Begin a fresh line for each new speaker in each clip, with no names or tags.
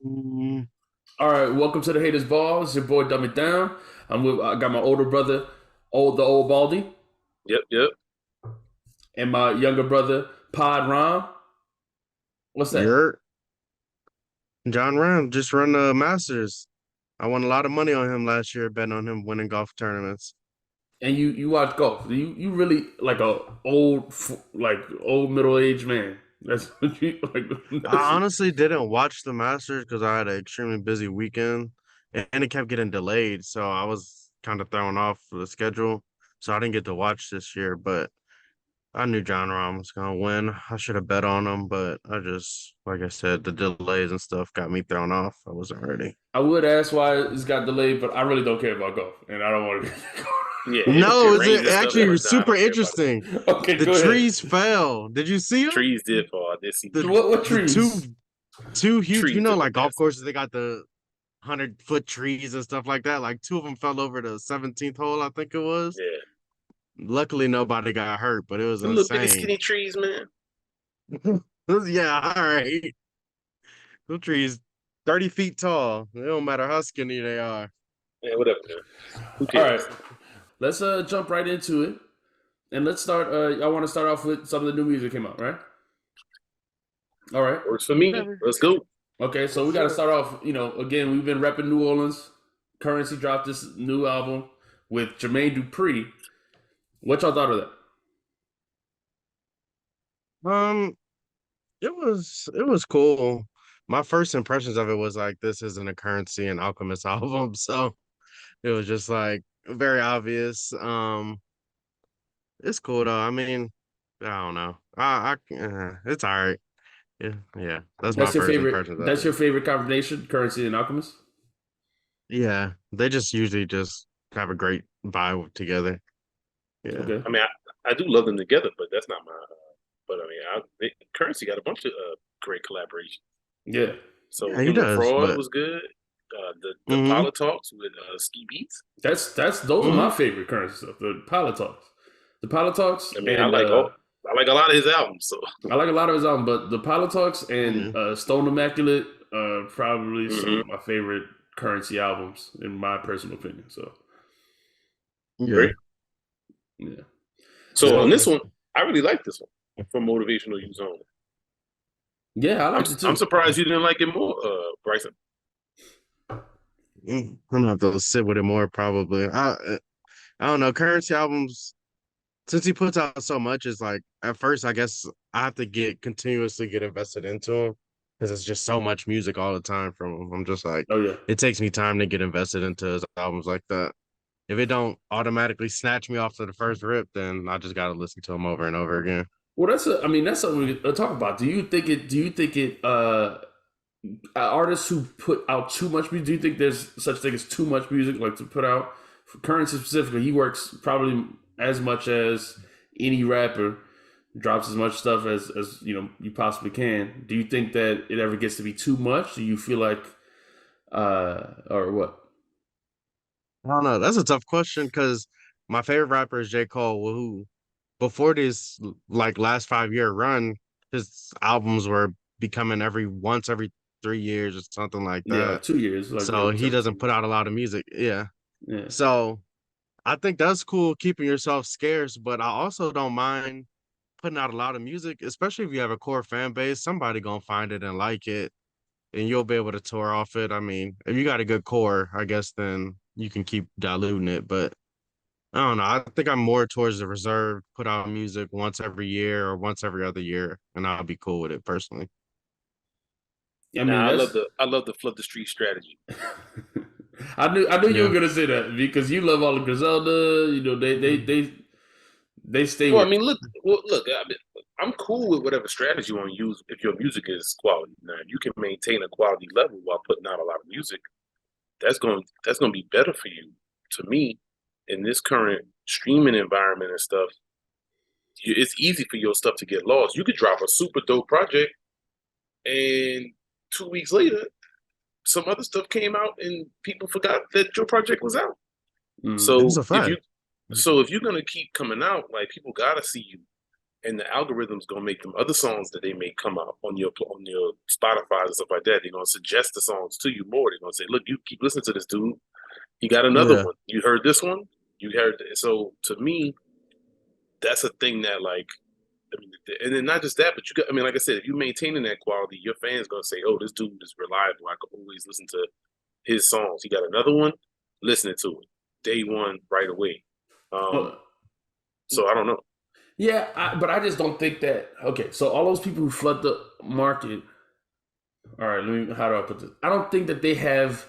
Mm,
All right, welcome to the Haters Ball. It's your boy Dumb It Down. I got my older brother, the old Baldy,
Yep.
and my younger brother Pod Rom. What's that?
you're John Ram just run the Masters. I won a lot of money on him last year, betting on him winning golf tournaments.
And you watch golf. You really like a old middle aged man. That's what you like.
I honestly didn't watch the Masters because I had an extremely busy weekend and it kept getting delayed. So I was kind of thrown off the schedule. So I didn't get to watch this year, but I knew John Rahm was gonna win. I should have bet on him, but I just, like I said, the delays and stuff got me thrown off. I wasn't ready.
I would ask why it's got delayed, but I really don't care about golf, and I don't want to.
Yeah, if
No,
it
it's
rains and stuff,
actually
like, nah, I
super
don't care about it.
interesting.
Okay,
The
go ahead.
trees fell. Did you see them?
Trees did fall. I did see
The
trees
What
fall.
the
trees?
two huge,
Trees took a
like golf
massive.
courses, they got the 100-foot trees and stuff like that. Like two of them fell over the 17th hole, I think it was.
Yeah,
Luckily, nobody got hurt, but it was
them little bitty
insane.
skinny trees, man.
Yeah, all right. Those trees 30 feet tall. It don't matter how skinny they are.
Yeah, whatever, man. Who
All right,
cares?
let's jump right into it, and let's start. I want to start off with some of the new music came out, right? All right.
Works for me.
Whatever.
Let's go.
Okay, so
Go
we got to
for it.
start off. Again, we've been repping New Orleans. Currency dropped this new album with Jermaine Dupri. What y'all thought of that?
Um, it was cool. My first impressions of it was like this isn't a Currency and Alchemist album, so it was just like very obvious. It's cool though. I mean, I don't know. It's all right. Yeah, yeah. That's my
That's your
first
favorite.
impressions of
That's
it.
your favorite combination, Currency and Alchemist.
Yeah, they just usually just have a great vibe together. Yeah.
Okay.
I mean, I do love them together, but that's not my. But I mean, Currency got a bunch of great collaborations.
Yeah.
So
Yeah, he
him with
does,
Fraud
but
was good. The
mm-hmm,
Pilot Talks with Ski Beats.
That's those are
mm-hmm.
my favorite Currency stuff. The Pilot Talks,
I mean,
and
I like a lot of his albums. So
I like a lot of his albums, but the Pilot Talks and
Yeah.
Stone Immaculate are probably some
hmm
of my favorite Currency albums, in my personal opinion. So
Yeah.
great.
yeah.
So on
So
this one, I really like this one for motivational use only.
yeah, I
I'm
liked it
I'm
too.
surprised you didn't like it more, Bryson.
I'm gonna have to sit with it more probably. I don't know. Currency albums, since he puts out so much, is like at first I guess I have to continuously get invested into him because it's just so much music all the time from him. I'm just like,
Oh yeah.
it takes me time to get invested into his albums like that. If it don't automatically snatch me off to the first rip, then I just gotta listen to him over and over again.
Well, that's something we could talk about. Do you think it artists who put out too much music, do you think there's such thing as too much music like to put out? For Currency specifically, he works probably as much as any rapper, drops as much stuff as you possibly can. Do you think that it ever gets to be too much? Do you feel like or what?
I don't know. That's a tough question because my favorite rapper is J. Cole, who before this like last 5 year run, his albums were becoming every 3 years or something like
Yeah,
that.
like 2 years, like
So
every
he doesn't
17.
put out a lot of music. Yeah.
Yeah.
So I think that's cool keeping yourself scarce, but I also don't mind putting out a lot of music, especially if you have a core fan base. Somebody gonna find it and like it, and you'll be able to tour off it. I mean, if you got a good core, I guess then you can keep diluting it. But I don't know. I think I'm more towards the reserved, put out music once every year or once every other year, and I'll be cool with it personally.
I mean,
Nah,
that's
I love the flood the street strategy.
I knew you were
Yeah.
gonna say that because you love all of Griselda. They stay
Well, I
with.
mean, look. I mean, I'm cool with whatever strategy you want to use if your music is quality. Now, if you can maintain a quality level while putting out a lot of music, that's going to be better for you. To me, in this current streaming environment and stuff, it's easy for your stuff to get lost. You could drop a super dope project, and 2 weeks later, some other stuff came out, and people forgot that your project was out.
Mm,
That's
So
a
if
fact.
you so if you're gonna keep coming out, like people gotta see you. and the algorithm's gonna make them other songs that they may come out on your Spotify and stuff like that. They're gonna suggest the songs to you more. They're gonna say, "Look, you keep listening to this dude. He got another
Yeah.
one. You heard this one. You heard." So to me, that's a thing that like. I mean, and then not just that, but you got. I mean, like I said, if you maintaining that quality, your fans gonna say, "Oh, this dude is reliable. I can always listen to his songs. He got another one. Listening to it day one right away."
Well,
So I don't know.
yeah, but I just don't think that. Okay, so all those people who flood the market. All right, how do I put this? I don't think that they have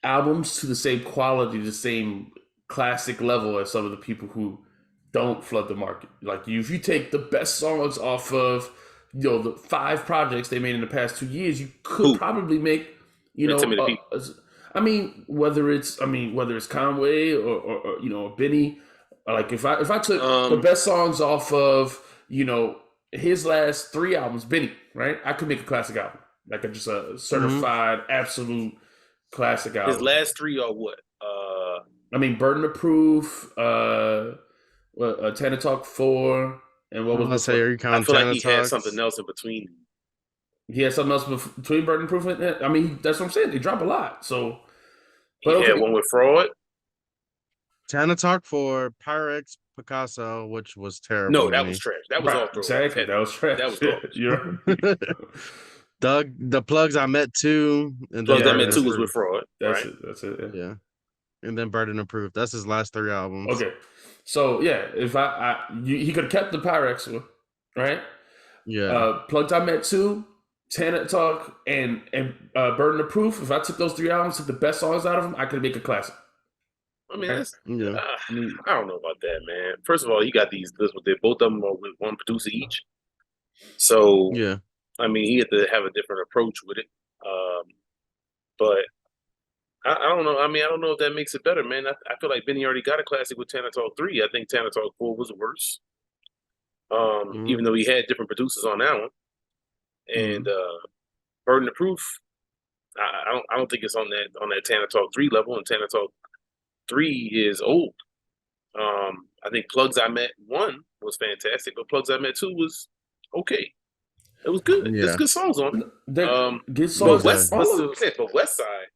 albums to the same quality, the same classic level as some of the people who don't flood the market. Like if you take the best songs off of the 5 projects they made in the past 2 years, you could
Who?
probably make
Intimate people.
I mean whether it's Conway or Benny. Like if I took the best songs off of his last 3 albums, Benny, right? I could make a classic album, like just a certified absolute classic album.
His last 3 are what?
I mean, Burden of Proof, Tana Talk 4, and what was
Let's say, are you
I
counting
feel like
Tana
he had
Talks?
something else in between.
He had something else between Burden of Proof and I mean, that's what I'm saying. They drop a lot. So,
He had one with Fraud.
Tana Talk for Pyrex Picasso, which was terrible.
No, that was trash. That was all throwback.
Exactly, that was trash.
That was garbage.
You're
Doug, the Plugs I Met Too, and
Plugs
then
I Met
Burden
2 was
of
with Fraud.
That's
right?
it. That's it.
Yeah. And then Burden of Proof. That's his last 3 albums.
Okay. So yeah, if he could have kept the Pyrex one, right?
Yeah.
Plugged I Met 2, Tana Talk, and Burden of Proof. If I took those 3 albums, took the best songs out of them, I could make a classic.
I mean, that's,
Yeah.
I don't know about that, man. First of all, you got these. They both of them are with one producer each. So
Yeah.
I mean, he had to have a different approach with it. But I don't know. I mean, I don't know if that makes it better, man. I feel like Benny already got a classic with Tana Talk 3. I think Tana Talk 4 was worse. Even though he had different producers on that one. And Burden of Proof, I don't think it's on that Tana Talk 3 level, and Tana Talk 3 is old. I think Plugs I Met 1 was fantastic, but Plugs I Met 2 was okay. It was good.
Yeah.
There's good songs on it.
Good songs.
But West Side,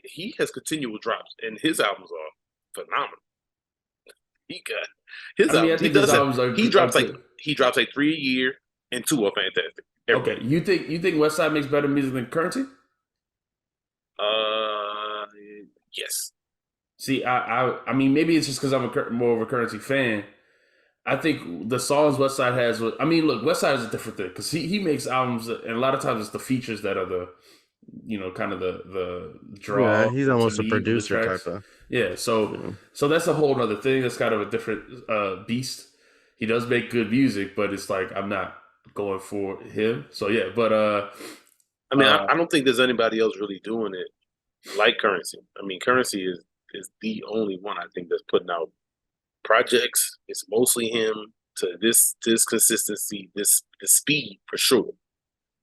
he has continual drops, and his albums are phenomenal. He got his albums. He drops like 3 a year, and 2 are fantastic.
Okay, you think West Side makes better music than Currency?
Yes.
See, I mean, maybe it's just because I'm more of a Currency fan. I think the songs West Side has. I mean, look, West Side is a different thing because he makes albums, and a lot of times it's the features that are the, kind of the draw.
Yeah, he's almost a producer type of.
Yeah, so that's a whole other thing. That's kind of a different beast. He does make good music, but it's like I'm not going for him. So yeah, but
I mean, I don't think there's anybody else really doing it like Currency. I mean, Currency is the only one I think that's putting out projects. It's mostly him to this consistency, this speed for sure.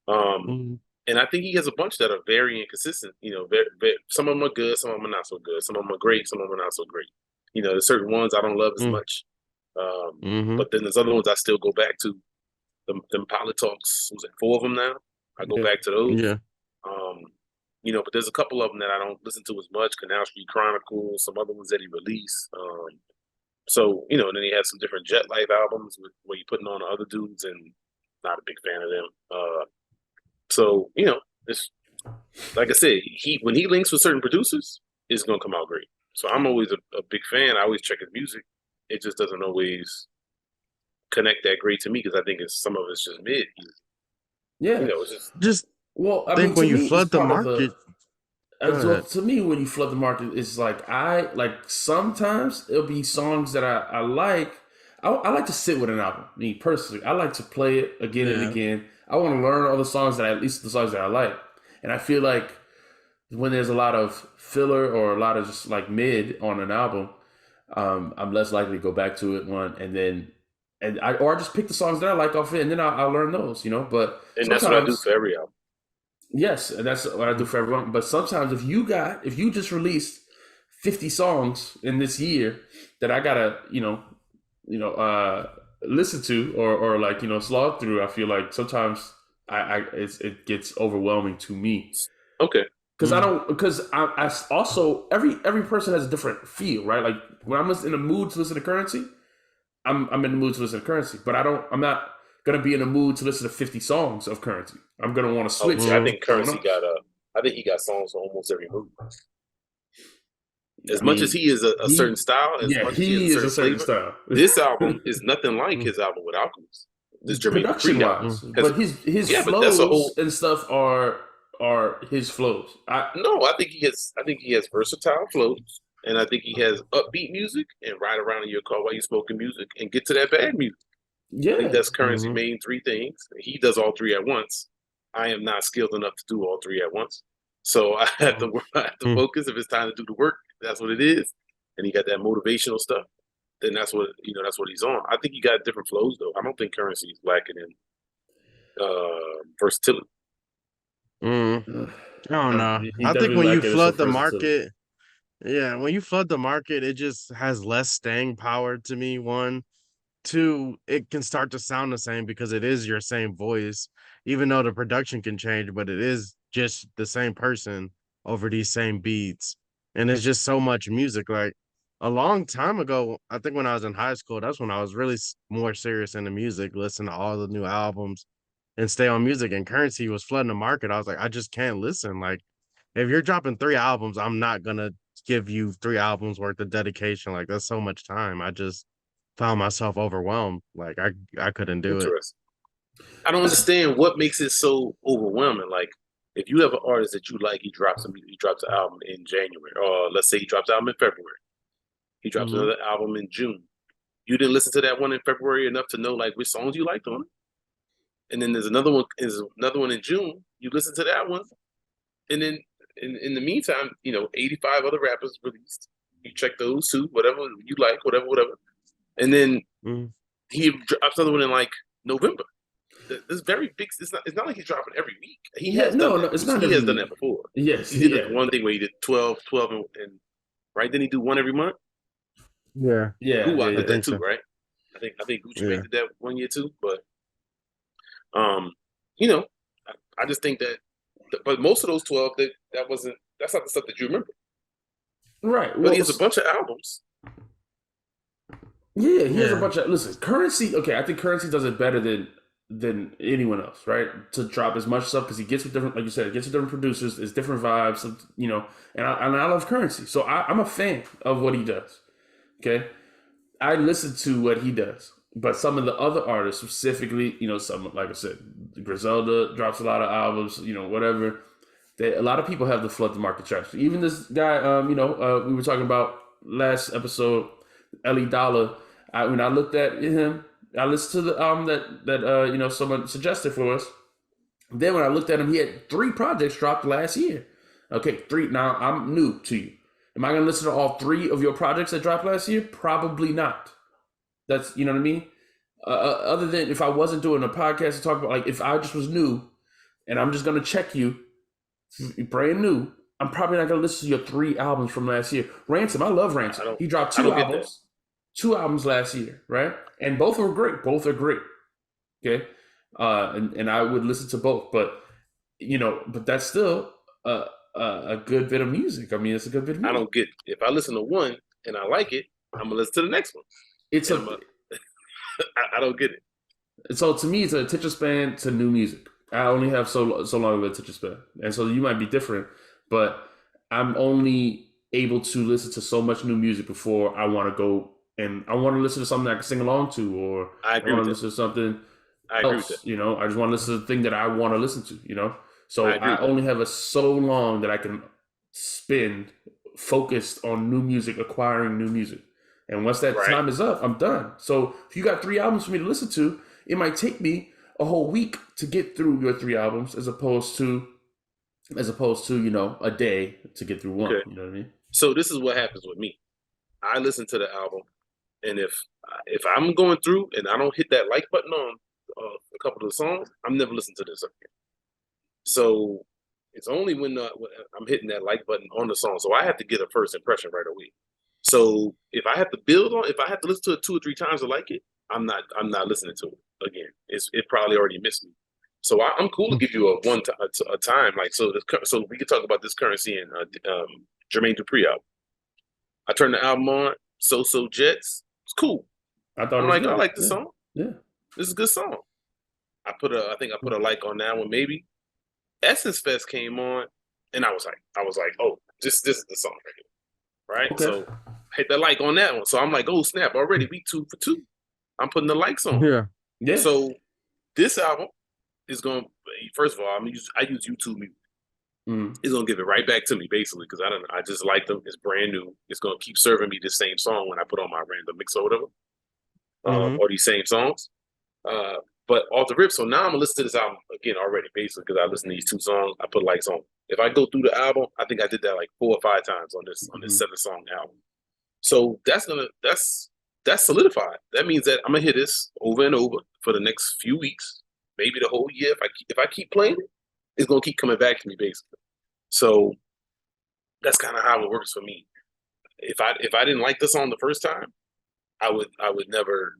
And I think he has a bunch that are very inconsistent. Very, some of them are good, some of them are not so good. Some of them are great, some of them are not so great. There's certain ones I don't love as much. But then there's other ones I still go back to. Them Pilot Talks, was it 4 of them now? I go back to those.
Yeah.
But there's a couple of them that I don't listen to as much. Canal Street Chronicles, some other ones that he released. So, and then he has some different Jet Life albums where you're putting on other dudes, and not a big fan of them. So, it's like I said, when he links with certain producers, it's gonna come out great. So I'm always a big fan. I always check his music. It just doesn't always connect that great to me because I think some of it's just mid. It's
just
well, I
think
mean,
when you flood the market.
To me, when you flood the market, it's like sometimes it'll be songs that I like. I like to sit with an album. Me personally, I like to play it again and again. I want to learn all the songs at least the songs that I like. And I feel like when there's a lot of filler or a lot of just like mid on an album, I'm less likely to go back to it or I just pick the songs that I like off it, and then I'll learn those. But
that's what I do for every album.
Yes, and that's what I do for everyone. But sometimes if you just released 50 songs in this year that I gotta, listen to or like slog through, I feel like sometimes it gets overwhelming to me
Okay.
because I also every person has a different feel, right? Like when I'm in the mood to listen to Currency, I'm in the mood to listen to Currency, but I'm not gonna be in the mood to listen to 50 songs of Currency. I'm gonna want to
Oh,
switch
see, I
to
Mm,
think
someone
Currency
else.
got I think he got songs for almost every mood.
I
As much as
mean,
he is a certain style, as much as he has a
he is a
certain
certain
flavor,
style.
this album is nothing like his album with Alchemist, this Jermaine
Production
Dupri album.
mm,
wise,
Because
but his
yeah, but that's a
flows
whole
and stuff are his flows.
no. I think he has versatile flows, and I think he has upbeat music and ride around in your car while you're smoking music and get to that bad music. I think
Yeah,
that's Currency
mm,
main three things. He does all three at once. I am not skilled enough to do all three at once. So I have to I have to
mm.
focus. If it's time to do the work, that's what it is. And he got that motivational stuff. Then that's what he's on. I think he got different flows though. I don't think Currency is lacking in versatility.
Mm. I don't know.
he
I think
definitely
when you
lacking in some
flood the
versatility.
market, yeah, when you flood the market, it just has less staying power to me. One, two, it can start to sound the same because it is your same voice, even though the production can change, but it is just the same person over these same beats. And it's just so much music. Like a long time ago, I think when I was in high school, that's when I was really more serious into music, listen to all the new albums and stay on music. And Currency was flooding the market. I was like, I just can't listen. Like, if you're dropping 3 albums, I'm not gonna give you 3 albums worth of dedication. Like, that's so much time. I just found myself overwhelmed. Like, I couldn't do it.
Interesting. I don't
That's
understand what makes it so overwhelming. Like if you have an artist that you like, he drops an album in January, or let's say he drops an album in February. He drops
Mhm.
another album in June. You didn't listen to that one in February enough to know like which songs you liked on it. And then there's another one in June. You listen to that one, and then in the meantime, 85 other rappers released. You check those too, whatever you like, whatever. And then
Mhm.
he drops another one in like November. This very big. It's not like he's dropping every week. He
yeah,
has done
no,
that.
it's not
He
every
has done
week.
that before.
Yes,
He did
yeah,
one thing where he did 12, and right. Then he do one every month.
Yeah,
yeah, yeah,
Guwap
I
did
yeah.
that
think
too,
so.
right? I think Gucci Mane
Yeah.
did that 1 year too. But um, you know, I just think that. But most of those 12, that's not the stuff that you remember.
Right.
But he
Well,
has a bunch of albums.
yeah, he has a
Yeah.
bunch of listen. Currency, okay, I think Currency does it better than anyone else, right? To drop as much stuff because he gets with different, like you said, gets with different producers, it's different vibes, and I love Currency, so I'm a fan of what he does. Okay, I listen to what he does, but some of the other artists, specifically, some like I said, Griselda drops a lot of albums, whatever. A lot of people have the flood the market strategy. Even this guy, we were talking about last episode, Ellie Dollar. When I looked at him, I listened to the album that someone suggested for us. Then when I looked at him, he had 3 projects dropped last year. Okay, 3. Now I'm new to you. Am I going to listen to all 3 of your projects that dropped last year? Probably not. That's what I mean. Other than if I wasn't doing a podcast to talk about, like if I just was new and I'm just going to check you brand new, I'm probably not gonna listen to your 3 albums from last year. Ransom, I love
I
Ransom.
don't.
He dropped
I
two
don't get that.
albums, 2 albums last year, right? And both are great. Both are great. Okay, and I would listen to both, but that's still a good bit of music. I mean, it's a good bit of
I
music.
don't get. If I listen to one and I like it, I'm gonna listen to the next one,
It's
and
a
I don't get it.
so to me, it's an attention span to new music. I only have so long of an attention span, and so you might be different, but I'm only able to listen to so much new music before I want to go and I want to listen to something I can sing along to, or
I
I
agree
want
with
to
that.
listen to something
I agree with that.
else. I just want to listen to the thing that I want to listen to.
I
So
agree
I
with that.
only have a so long that I can spend focused on new music, acquiring new music. And once that
Right.
time is up, I'm done. So if you got 3 albums for me to listen to, it might take me a whole week to get through your 3 albums as opposed to a day to get through one.
Okay.
You know what I mean?
So this is what happens with me. I listen to the album, and if I'm going through and I don't hit that like button on a couple of the songs, I'm never listening to this again. So it's only when I'm hitting that like button on the song. So I have to get a first impression right away. So if I have to listen to it 2 or 3 times to like it, I'm not listening to it again. It probably already missed me. So I'm cool to give you a time like so. So we can talk about this Currency and Jermaine Dupri album. I turned the album on. So Jets. It's cool.
I thought it
I'm
was
like, I
good.
like the song.
Yeah.
This is a good song. I think I put a like on that one maybe. Essence Fest came on, and I was like, oh, this is the song right here, right?
Okay.
So hit the like on that one. So I'm like, oh snap! Already we 2 for 2. I'm putting the likes on.
Yeah.
Yeah.
So this album is going. First of all, I use YouTube Music. It's gonna give it right back to me basically because I just like them. It's brand new. It's gonna keep serving me the same song when I put on my random mix or whatever, or these same songs. But off the rip, so now I'm gonna listen to this album again already, basically because I listen to these 2 songs. I put likes on. If I go through the album, I think I did that like 4 or 5 times on this 7-song album. So that's solidified. That means that I'm gonna hear this over and over for the next few weeks, maybe the whole year. If I keep playing it, it's gonna keep coming back to me basically. So that's kind of how it works for me. If I didn't like the song the first time, I would never.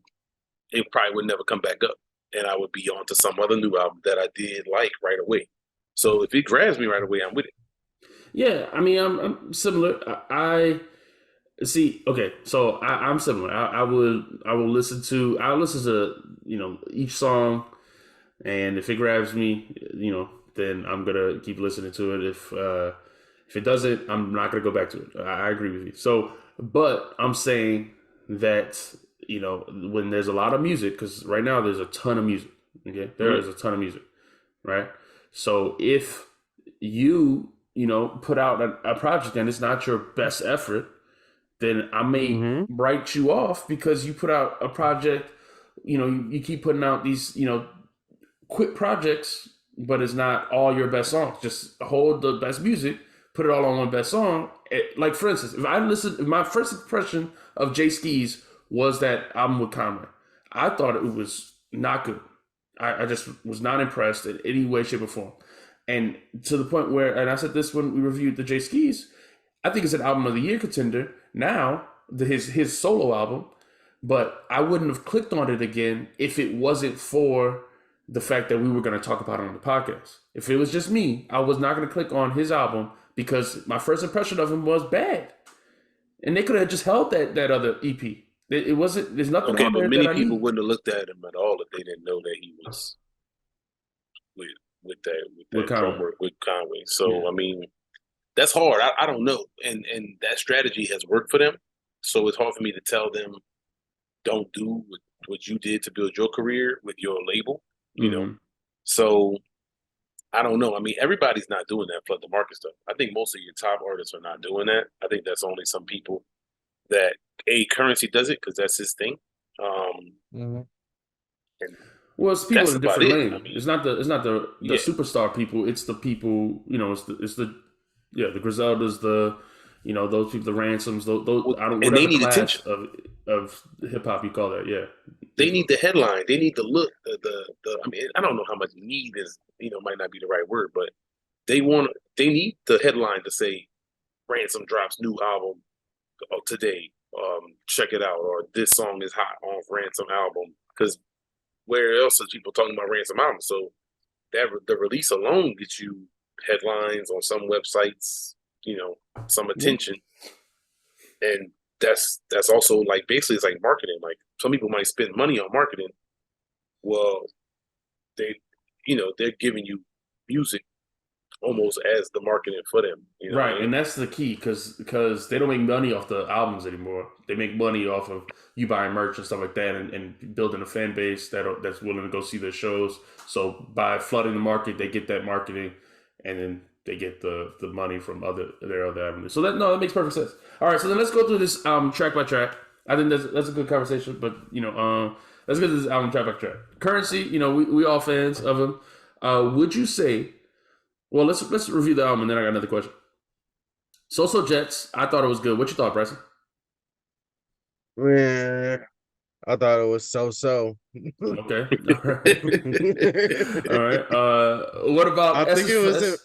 It probably would never come back up, and I would be on to some other new album that I did like right away. So if it grabs me right away, I'm with it.
Yeah, I mean, I'm similar. I see. Okay, so I'm similar. I'll listen to each song, and if it grabs me, then I'm gonna keep listening to it. If it doesn't, I'm not gonna go back to it. I agree with you. So, but I'm saying that when there's a lot of music, because right now there's a ton of music. Okay, there is a ton of music, right? So if you put out a project and it's not your best effort, then I may write you off because you put out a project. You keep putting out these quick projects, but it's not all your best songs. Just hold the best music, put it all on one best song. Like for instance, if my first impression of Jay Skis was that album with Conway, I thought it was not good. I just was not impressed in any way, shape, or form. And to the point where, and I said this when we reviewed the Jay Skis, I think it's an album of the year contender now, his solo album, but I wouldn't have clicked on it again if it wasn't for the fact that we were going to talk about it on the podcast. If it was just me, I was not going to click on his album because my first impression of him was bad. And they could have just held that other EP. It wasn't. There's nothing
Okay,
on there
but many
that I
people
need.
wouldn't have looked at him at all if they didn't know that he was with that drum work with Conway. So I mean, that's hard. I don't know, and that strategy has worked for them. So it's hard for me to tell them don't do what you did to build your career with your label. So I don't know. I mean, everybody's not doing that flood the market stuff. I think most of your top artists are not doing that. I think that's only some people that Currency does it because that's his thing.
Well, it's people in a different lane.
I mean,
it's not the superstar people. It's the people. It's the Griseldas, those people, the Ransoms. Those I don't.
And they
Whatever
need
class
attention
of hip hop you call that. Yeah,
they need the headline. They need the look. I mean, I don't know how much need is. Might not be the right word, but they need the headline to say, "Ransom drops new album today. Check it out," or "This song is hot on Ransom album." Because where else is people talking about Ransom album? So that the release alone gets you headlines on some websites, some attention, and that's also like basically it's like marketing. Like some people might spend money on marketing. Well, they're giving you music almost as the marketing for them,
right? And that's the key because they don't make money off the albums anymore. They make money off of you buying merch and stuff like that, and building a fan base that's willing to go see their shows. So by flooding the market, they get that marketing, and then they get the money from their other avenues. So that makes perfect sense. All right, so then let's go through this track by track. I think that's a good conversation, but let's get to this album track by track. Currency, we all fans of him. Would you say? Well, let's review the album, and then I got another question. So Jets, I thought it was good. What you thought, Bryson?
Yeah, I thought it was so.
Okay. All right. What about?
I think it was.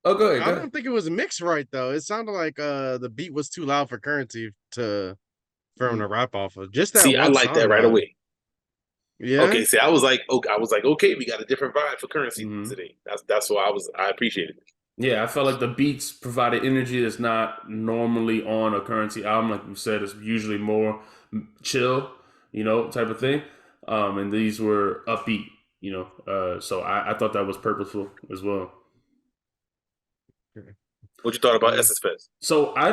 Go ahead.
I don't think it was mixed right though. It sounded like the beat was too loud for Currency for him to rap off of. Just that
See,
one
I like
song,
that right
though.
away.
Yeah.
Okay, see, I was like, okay, we got a different vibe for currency
Hmm.
today. That's why I appreciated it.
Yeah, I felt like the beats provided energy that's not normally on a currency album. Like you said, it's usually more chill, type of thing. And these were upbeat, so I thought that was purposeful as well.
What you thought about
Mm.
SS Fest?
So I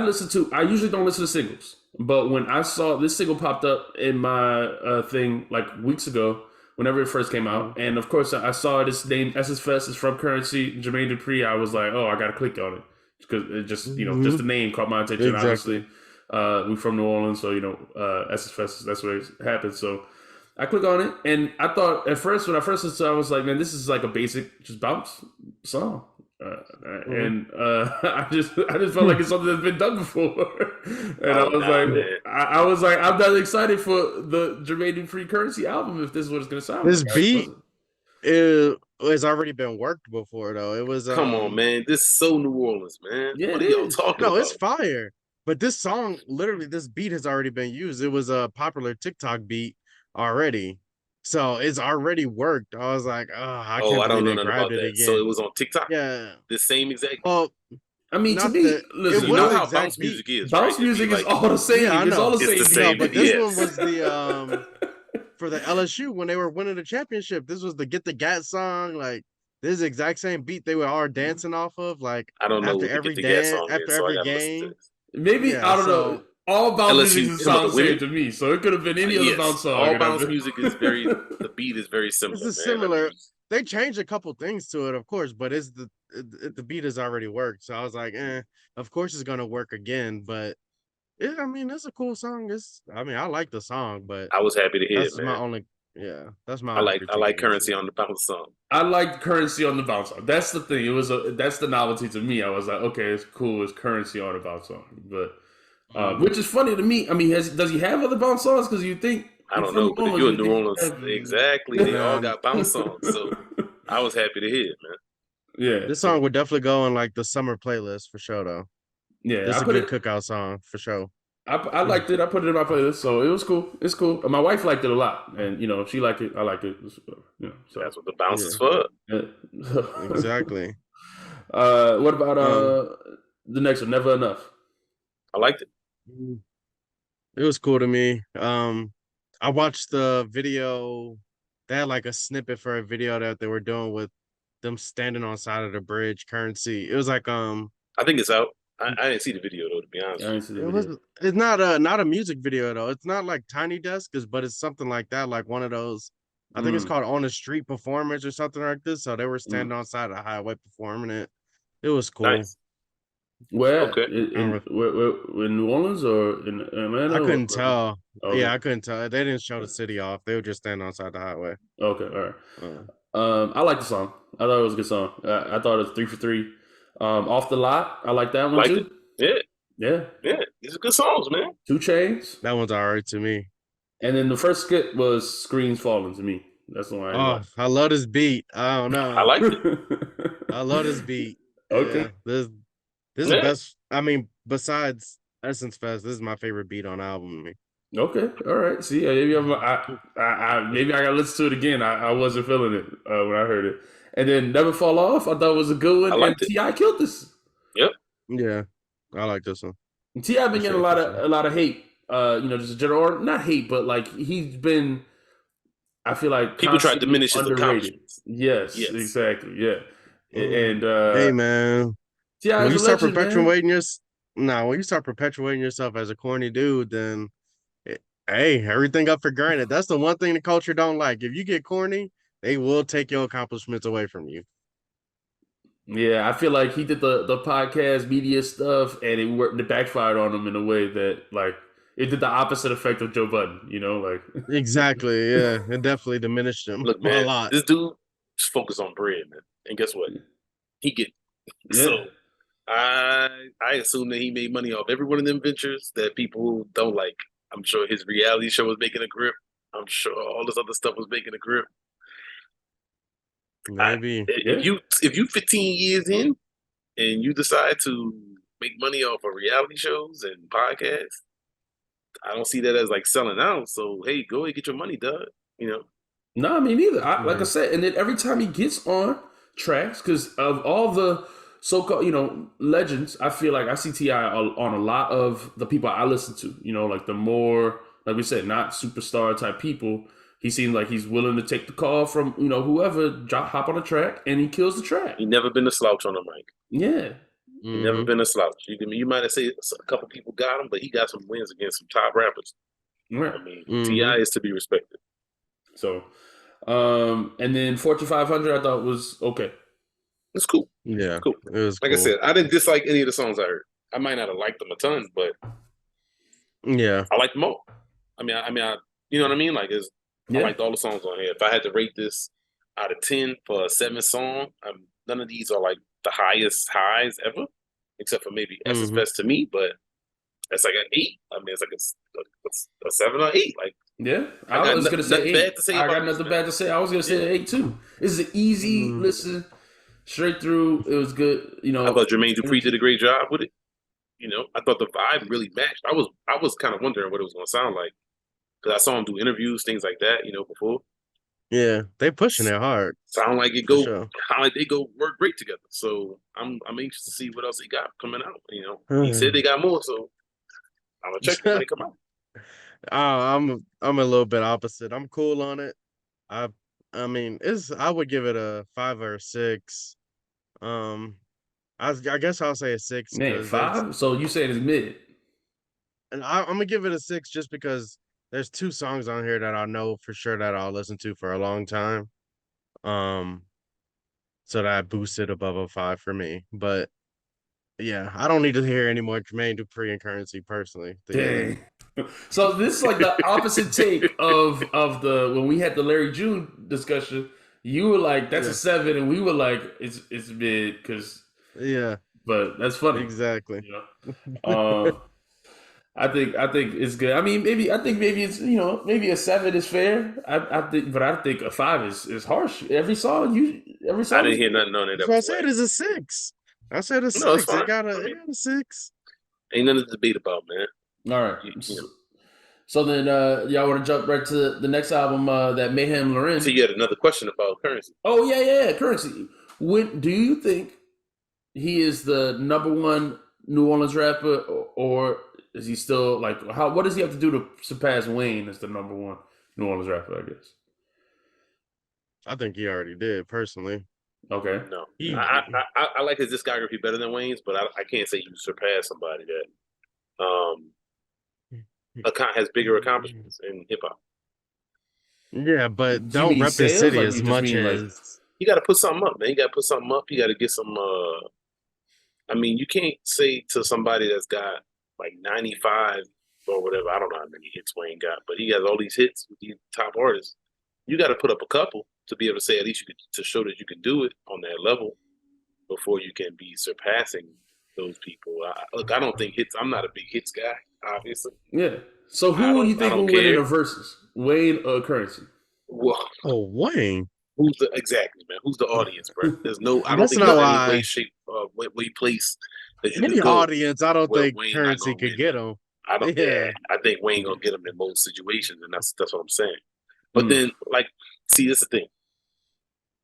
usually don't listen to singles, but when I saw this single popped up in my thing like weeks ago, whenever it first came out,
Mhm.
and of course I saw this name SS Fest is from Currency, Jermaine Dupri. I was like, oh, I gotta click on it because it just just the
Mhm.
name caught my attention.
Exactly.
Obviously, we from New Orleans, so SS Fest that's where it happened. So I click on it, and I thought at first when I first listened to it, I was like, man, this is like a basic just bounce song.
Mhm.
I just felt like it's something that's been done before, and I
Oh
was
nah,
like,
man.
I was like, I'm not excited for the Jermaine Free Currency album if this is what it's gonna sound
This
like. I
beat
wasn't.
has already been worked before though. It was
Come on, man. This is so New Orleans, man.
Yeah,
What
it
are y'all
is.
talking
no, it's
about?
fire. But this song, literally, this beat has already been used. It was a popular TikTok beat already. So it's already worked. I was like, oh, I
Oh,
can't
I don't
believe
know
they
nothing
grabbed
about
it
that. So it
again.
was on TikTok.
Yeah.
The same exact beat.
Well,
I mean, to
not
me,
the it
So you
listen,
know
was the
I,
how
exact
bounce
beat.
music is, right?
bounce
It'd be
music is
like
all the
Yeah, I
same. It's all
know.
the
it's the
same
No,
beat.
same.
but this one
Yes.
was the for the LSU when they were winning the championship. This was the Get the Gat song. Like this is the exact same beat they were all dancing off of. Like
I don't know
after
what the
every
Get the Gat
dance,
song
after
is, so I
every
gotta listen to
game.
this.
Maybe
Yeah,
I don't know.
so
All bounce music
LSU, you talking about
sound
the
the same
women?
to me, so it could have been any other
Yes.
bounce song.
All
And I've
bounce
been...
music is the beat is very
this
similar,
is
man. Let me
similar.
just
They changed a couple things to it, of course, but the beat has already worked. So I was like, of course it's gonna work again. But I mean, it's a cool song. I mean, I like the song, but
I was happy to hear it,
that's my
man.
only, yeah, that's my
I
only
like I
critique
like
against
currency
it.
on the bounce song.
I like currency on the bounce song. That's the thing. That's the novelty to me. I was like, okay, it's cool. It's currency on the bounce song, but
Mhm.
which is funny to me. I mean, does he have other bounce songs? Because you think
I
if
don't
from
know,
New
but if
Orleans,
you're in
you
New
think he
Orleans,
have.
exactly, they all
Now,
got bounce songs. So I was happy to hear it, man.
Yeah,
this
so
song would definitely go in like the summer playlist for sure, though.
yeah,
This
I
is a
put
good
it.
cookout song for sure.
I liked it. I put it in my playlist, so it was cool. It's cool. My wife liked it a lot, and she liked it. I liked it. So
That's what the bounce is
Yeah,
for.
yeah.
exactly.
What about
Um,
the next one? Never enough.
I liked it.
mm, it was cool to me. I watched the video. They had like a snippet for a video that they were doing with them standing on side of the bridge. Currency. It was like
I think it's out. I didn't see the video though, to be honest
I
with
didn't see the
it was.
video.
It's not a music video though. It's not like Tiny Desk, but it's something like that. Like one of those. I think it's
Mm,
called On the Street Performance or something like this. So they were
mm.
standing on side of the highway performing it. It was
you.
cool.
Nice.
Where
Okay.
I don't know.
in New Orleans or in
I
Atlanta?
couldn't tell. Yeah,
Okay,
I couldn't tell. They didn't show the city off. They were just standing outside the highway.
okay, all right.
Uh,
I like the song. I thought it was a good song. I thought it was 3 for 3. Off the lot, I like that one
Liked it.
too.
Yeah,
Yeah,
yeah. These are good songs, man.
2 Chains.
that one's all right to me.
And then the first skit was Screens Falling to me. That's the one I
Oh,
like.
I love this beat. I don't
I
know.
liked it.
I love this beat.
Okay.
Yeah, this is the
Yeah.
best. I mean, besides Essence Fest, this is my favorite beat on the album. To me.
Okay. All right. See, maybe I gotta listen to it again. I wasn't feeling it when I heard it. And then Never Fall Off, I thought it was a good
I
one. And
liked it.
Ti killed this.
Yep.
Yeah, I like this one
Ti been
for
getting
sure. For
a
sure.
lot of hate. Just general, or not hate, but like he's been, I feel like,
People try to
constantly
diminish his
underrated.
accomplishments.
Yes,
Yes.
exactly. Yeah. And
Hey man,
Ti
when
is
you
a
start
legend, man.
perpetuating your, nah, when you start perpetuating yourself as a corny dude, then hey, everything up for granted. That's the one thing the culture don't like. If you get corny, they will take your accomplishments away from you.
Yeah, I feel like he did the podcast media stuff, and it backfired on him in a way that like it did the opposite effect of Joe Budden. Like
Exactly. Yeah, it definitely diminished him
Look,
a
man,
lot.
this dude just focus on bread, man. And guess what? He get
yeah,
so I assume that he made money off every one of them ventures that people don't like. I'm sure his reality show was making a grip. I'm sure all this other stuff was making a grip. I,
Maybe.
yeah,
if you 15 years in and you decide to make money off of reality shows and podcasts, I don't see that as like selling out. So hey, go ahead get your money, Doug. You know.
No, me neither. Like I
Yeah.
said, and then every time he gets on tracks, because of all the so-called, legends, I feel like I see Ti on a lot of the people I listen to. Like the more, like we said, not superstar type people. He seems like he's willing to take the call from whoever hop on a track, and he kills the track.
He never been a slouch on the mic.
Yeah,
He never
Hmm.
been a slouch. You might have said a couple people got him, but he got some wins against some top rappers.
right.
I mean, Ti
Hmm.
is to be respected.
So, and then Fortune 500, I thought was okay.
It's cool.
Yeah,
It's cool.
it was
Like I
cool.
said, I didn't dislike any of the songs I heard. I might not have liked them a ton, but
Yeah.
I liked them all. I you know what I mean? I
Yeah,
liked all the songs on here. If I had to rate this out of 10 for a 7 song, none of these are like the highest highs ever, except for maybe S's
Hmm.
Fest to me, but that's like an 8. I mean, it's like a 7 or 8. Like,
yeah.
I
I
got
was gonna say
nothing bad to
eight.
say
I got
about this,
nothing
man.
bad to say. I was gonna
Yeah.
say 8 too. This is an easy
Mm.
listen, straight through. It was good.
I thought Jermaine Dupri did
Energy.
a great job with it. I thought the vibe really matched. I was kind of wondering what it was going to sound like because I saw him do interviews, things like that, before.
Yeah, they pushing it hard
Sound like it
for
go,
sure.
sound like they go work great together. So I'm anxious to see what else he got coming out. He said they got more, so I'm gonna check it when they come out.
I'm a little bit opposite. I'm cool on it. I I mean, I would give it a 5 or 6. Um, I guess I'll say a 6
Man,
because there's,
5. So you saying it's mid?
and I'm gonna give it a 6 just because there's 2 songs on here that I know for sure that I'll listen to for a long time. Um, so that boosted above a 5 for me. But yeah, I don't need to hear any more Jermaine Dupri and Currency personally together.
Dang. So this is like the opposite take of the when we had the Larry June discussion. You were like, "That's a
Yeah,
7," and we were like, "It's mid." Because,
yeah,
but that's funny,
exactly.
you know. I think it's good. I mean, maybe it's maybe a 7 is fair. I think a 5 is harsh. Every
I
song
didn't
is
hear
good.
nothing on it
That's
that
what I
was
said
whack.
is a 6. I said a
No, it's
6. It
fine.
got
I
a it
mean,
got a 6.
ain't nothing to debate about, man.
All right. So then, y'all want to jump right to the next album, that Mayhem
So
Loren.
you had another question about currency.
Oh yeah, Currency. When do you think he is the number one New Orleans rapper, or is he still like how? What does he have to do to surpass Wayne as the number one New Orleans rapper? I guess.
I think he already did personally.
Okay.
No,
He
I like his discography better than Wayne's, but I can't say you surpass somebody that has bigger accomplishments in hip hop.
Yeah, but
Do you
don't
mean
rep his
sales?
city
Like you
as
just
much
mean like
as
You got to put something up, man. You got to put something up. You got to get some. I mean, you can't say to somebody that's got like 95 or whatever. I don't know how many hits Wayne got, but he has all these hits with these top artists. You got to put up a couple to be able to say at least you could to show that you can do it on that level before you can be surpassing those people. Look, I don't think hits. I'm not a big hits guy, obviously.
yeah. So
I
who do
don't.
you
I
think
don't
will win in
care.
the verses? Wayne or Currency?
Well,
oh Wayne.
who's the exactly man? Who's the audience, bro? There's no. I don't
That's
think
not
there's
No,
any way,
why
shape, way, place that you could
any
go
audience. I don't
where
think
Wayne not
Currency
gonna win.
could get him.
I don't. Yeah,
Yeah,
I think Wayne gonna get him in most situations, and that's what I'm saying. But
mm.
then, like, see, this is the thing.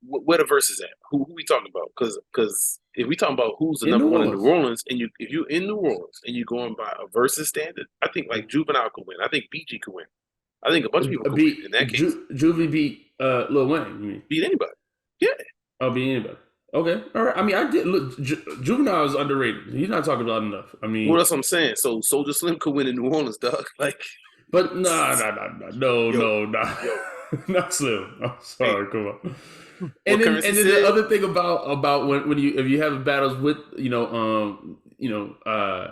Where the verse is at? Who we talking about? Because if we talking about who's the
In
number
New
one in New
Orleans.
Orleans, and if you're in New Orleans and you're going by a versus standard, I think like Juvenile could win. I think BG could win. I think a bunch of people could win in that case.
Juvie beat Lil Wayne. You mean?
Beat anybody. Yeah.
Oh, beat anybody. Okay, all right. I mean, I did look. Juvenile is underrated. He's not talking about enough. I
Well,
mean,
that's what I'm saying. So Soldier Slim could win in New Orleans, dog. Like,
but no,
yo,
no,
yo,
not Slim. I'm
hey,
sorry. Come on.
what
And
Currency
then the
said?
other thing about when you if you have battles with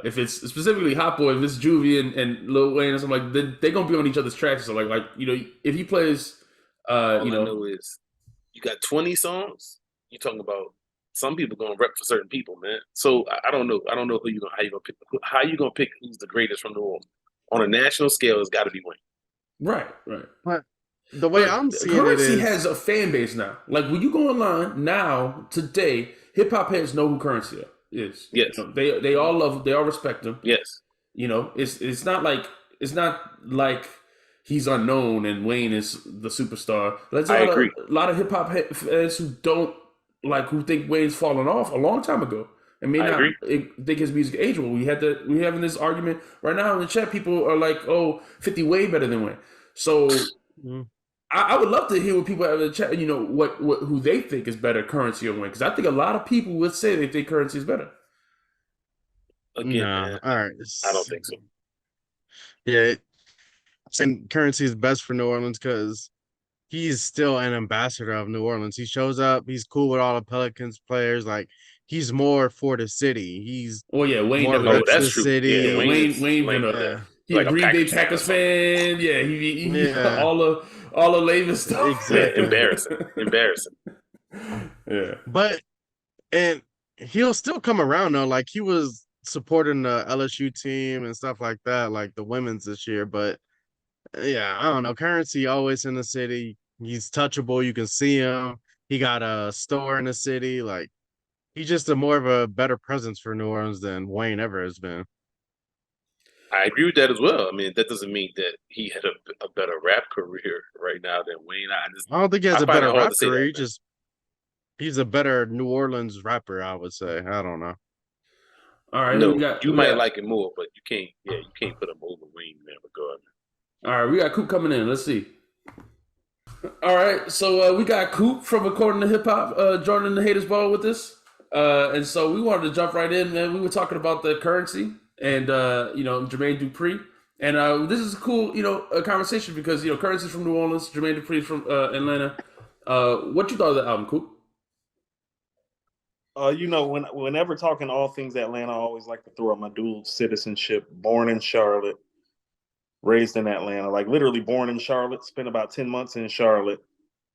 if it's specifically Hot Boy, if it's Juvie and Lil Wayne or something like, then they're gonna be on each other's tracks. So like if he plays
All I know is you got 20 songs. You talking about some people gonna rep for certain people, man. So I don't know. I don't know how you gonna pick. How you gonna pick who's the greatest from New Orleans on a national scale? It's got to be Wayne.
right.
but the way I'm
But
seeing it
Currency
is,
has a fan base now. Like when you go online now, today, hip hop heads know who Currency is.
Yes,
They all love him, they all respect him.
yes.
It's not like he's unknown and Wayne is the superstar. There's
I agree.
a lot of hip hop fans who don't who think Wayne's fallen off a long time ago and may
I
not
agree.
think his music aged well. We having this argument right now in the chat. People are like, "Oh, 50 way better than Wayne." So
Mm.
I would love to hear what people have in the chat. You know what who they think is better, Currency or Wayne? Because I think a lot of people would say they think Currency is better.
Again,
Nah,
man,
all right.
I don't think so.
Yeah, and Currency is best for New Orleans because he's still an ambassador of New Orleans. He shows up, he's cool with all the Pelicans players. Like he's more for the city. He's
Well, yeah, Wayne
more
never
Oh,
reps
reps
it.
that's
the
true. Yeah,
Yeah,
city.
Wayne is
Wayne been
lame
a
with that.
Yeah,
he a
Like a
Green Bay
Packers fan or
Packers
something.
fan. Yeah, he
yeah,
all the lamest stuff.
Yeah,
exactly.
embarrassing.
Yeah.
But and he'll still come around though. Like he was supporting the LSU team and stuff like that, like the women's this year. But yeah, I don't know. Currency always in the city. He's touchable. You can see him. He got a store in the city. Like he's just a more of a better presence for New Orleans than Wayne ever has been.
I agree with that as well. I mean, that doesn't mean that he had a better rap career right now than Wayne.
I don't think he has
I
a
find it
better
hard
rap
to say
career.
that, man.
He's a better New Orleans rapper, I would say. I don't know.
All right,
No,
we got
you
we
might
got
like it more, but you can't. Yeah, you can't put him over Wayne in that regard.
all right, we got Coop coming in. Let's see. All right, so we got Coop from According to Hip Hop joining the Haters Ball with us, and so we wanted to jump right in, man. We were talking about the Currency and Jermaine Dupri, and this is a cool a conversation because Currency's from New Orleans, Jermaine Dupri's from Atlanta. What you thought of the album, Coop?
Whenever talking all things Atlanta, I always like to throw out my dual citizenship. Born in Charlotte, raised in Atlanta, like literally born in Charlotte, spent about 10 months in Charlotte,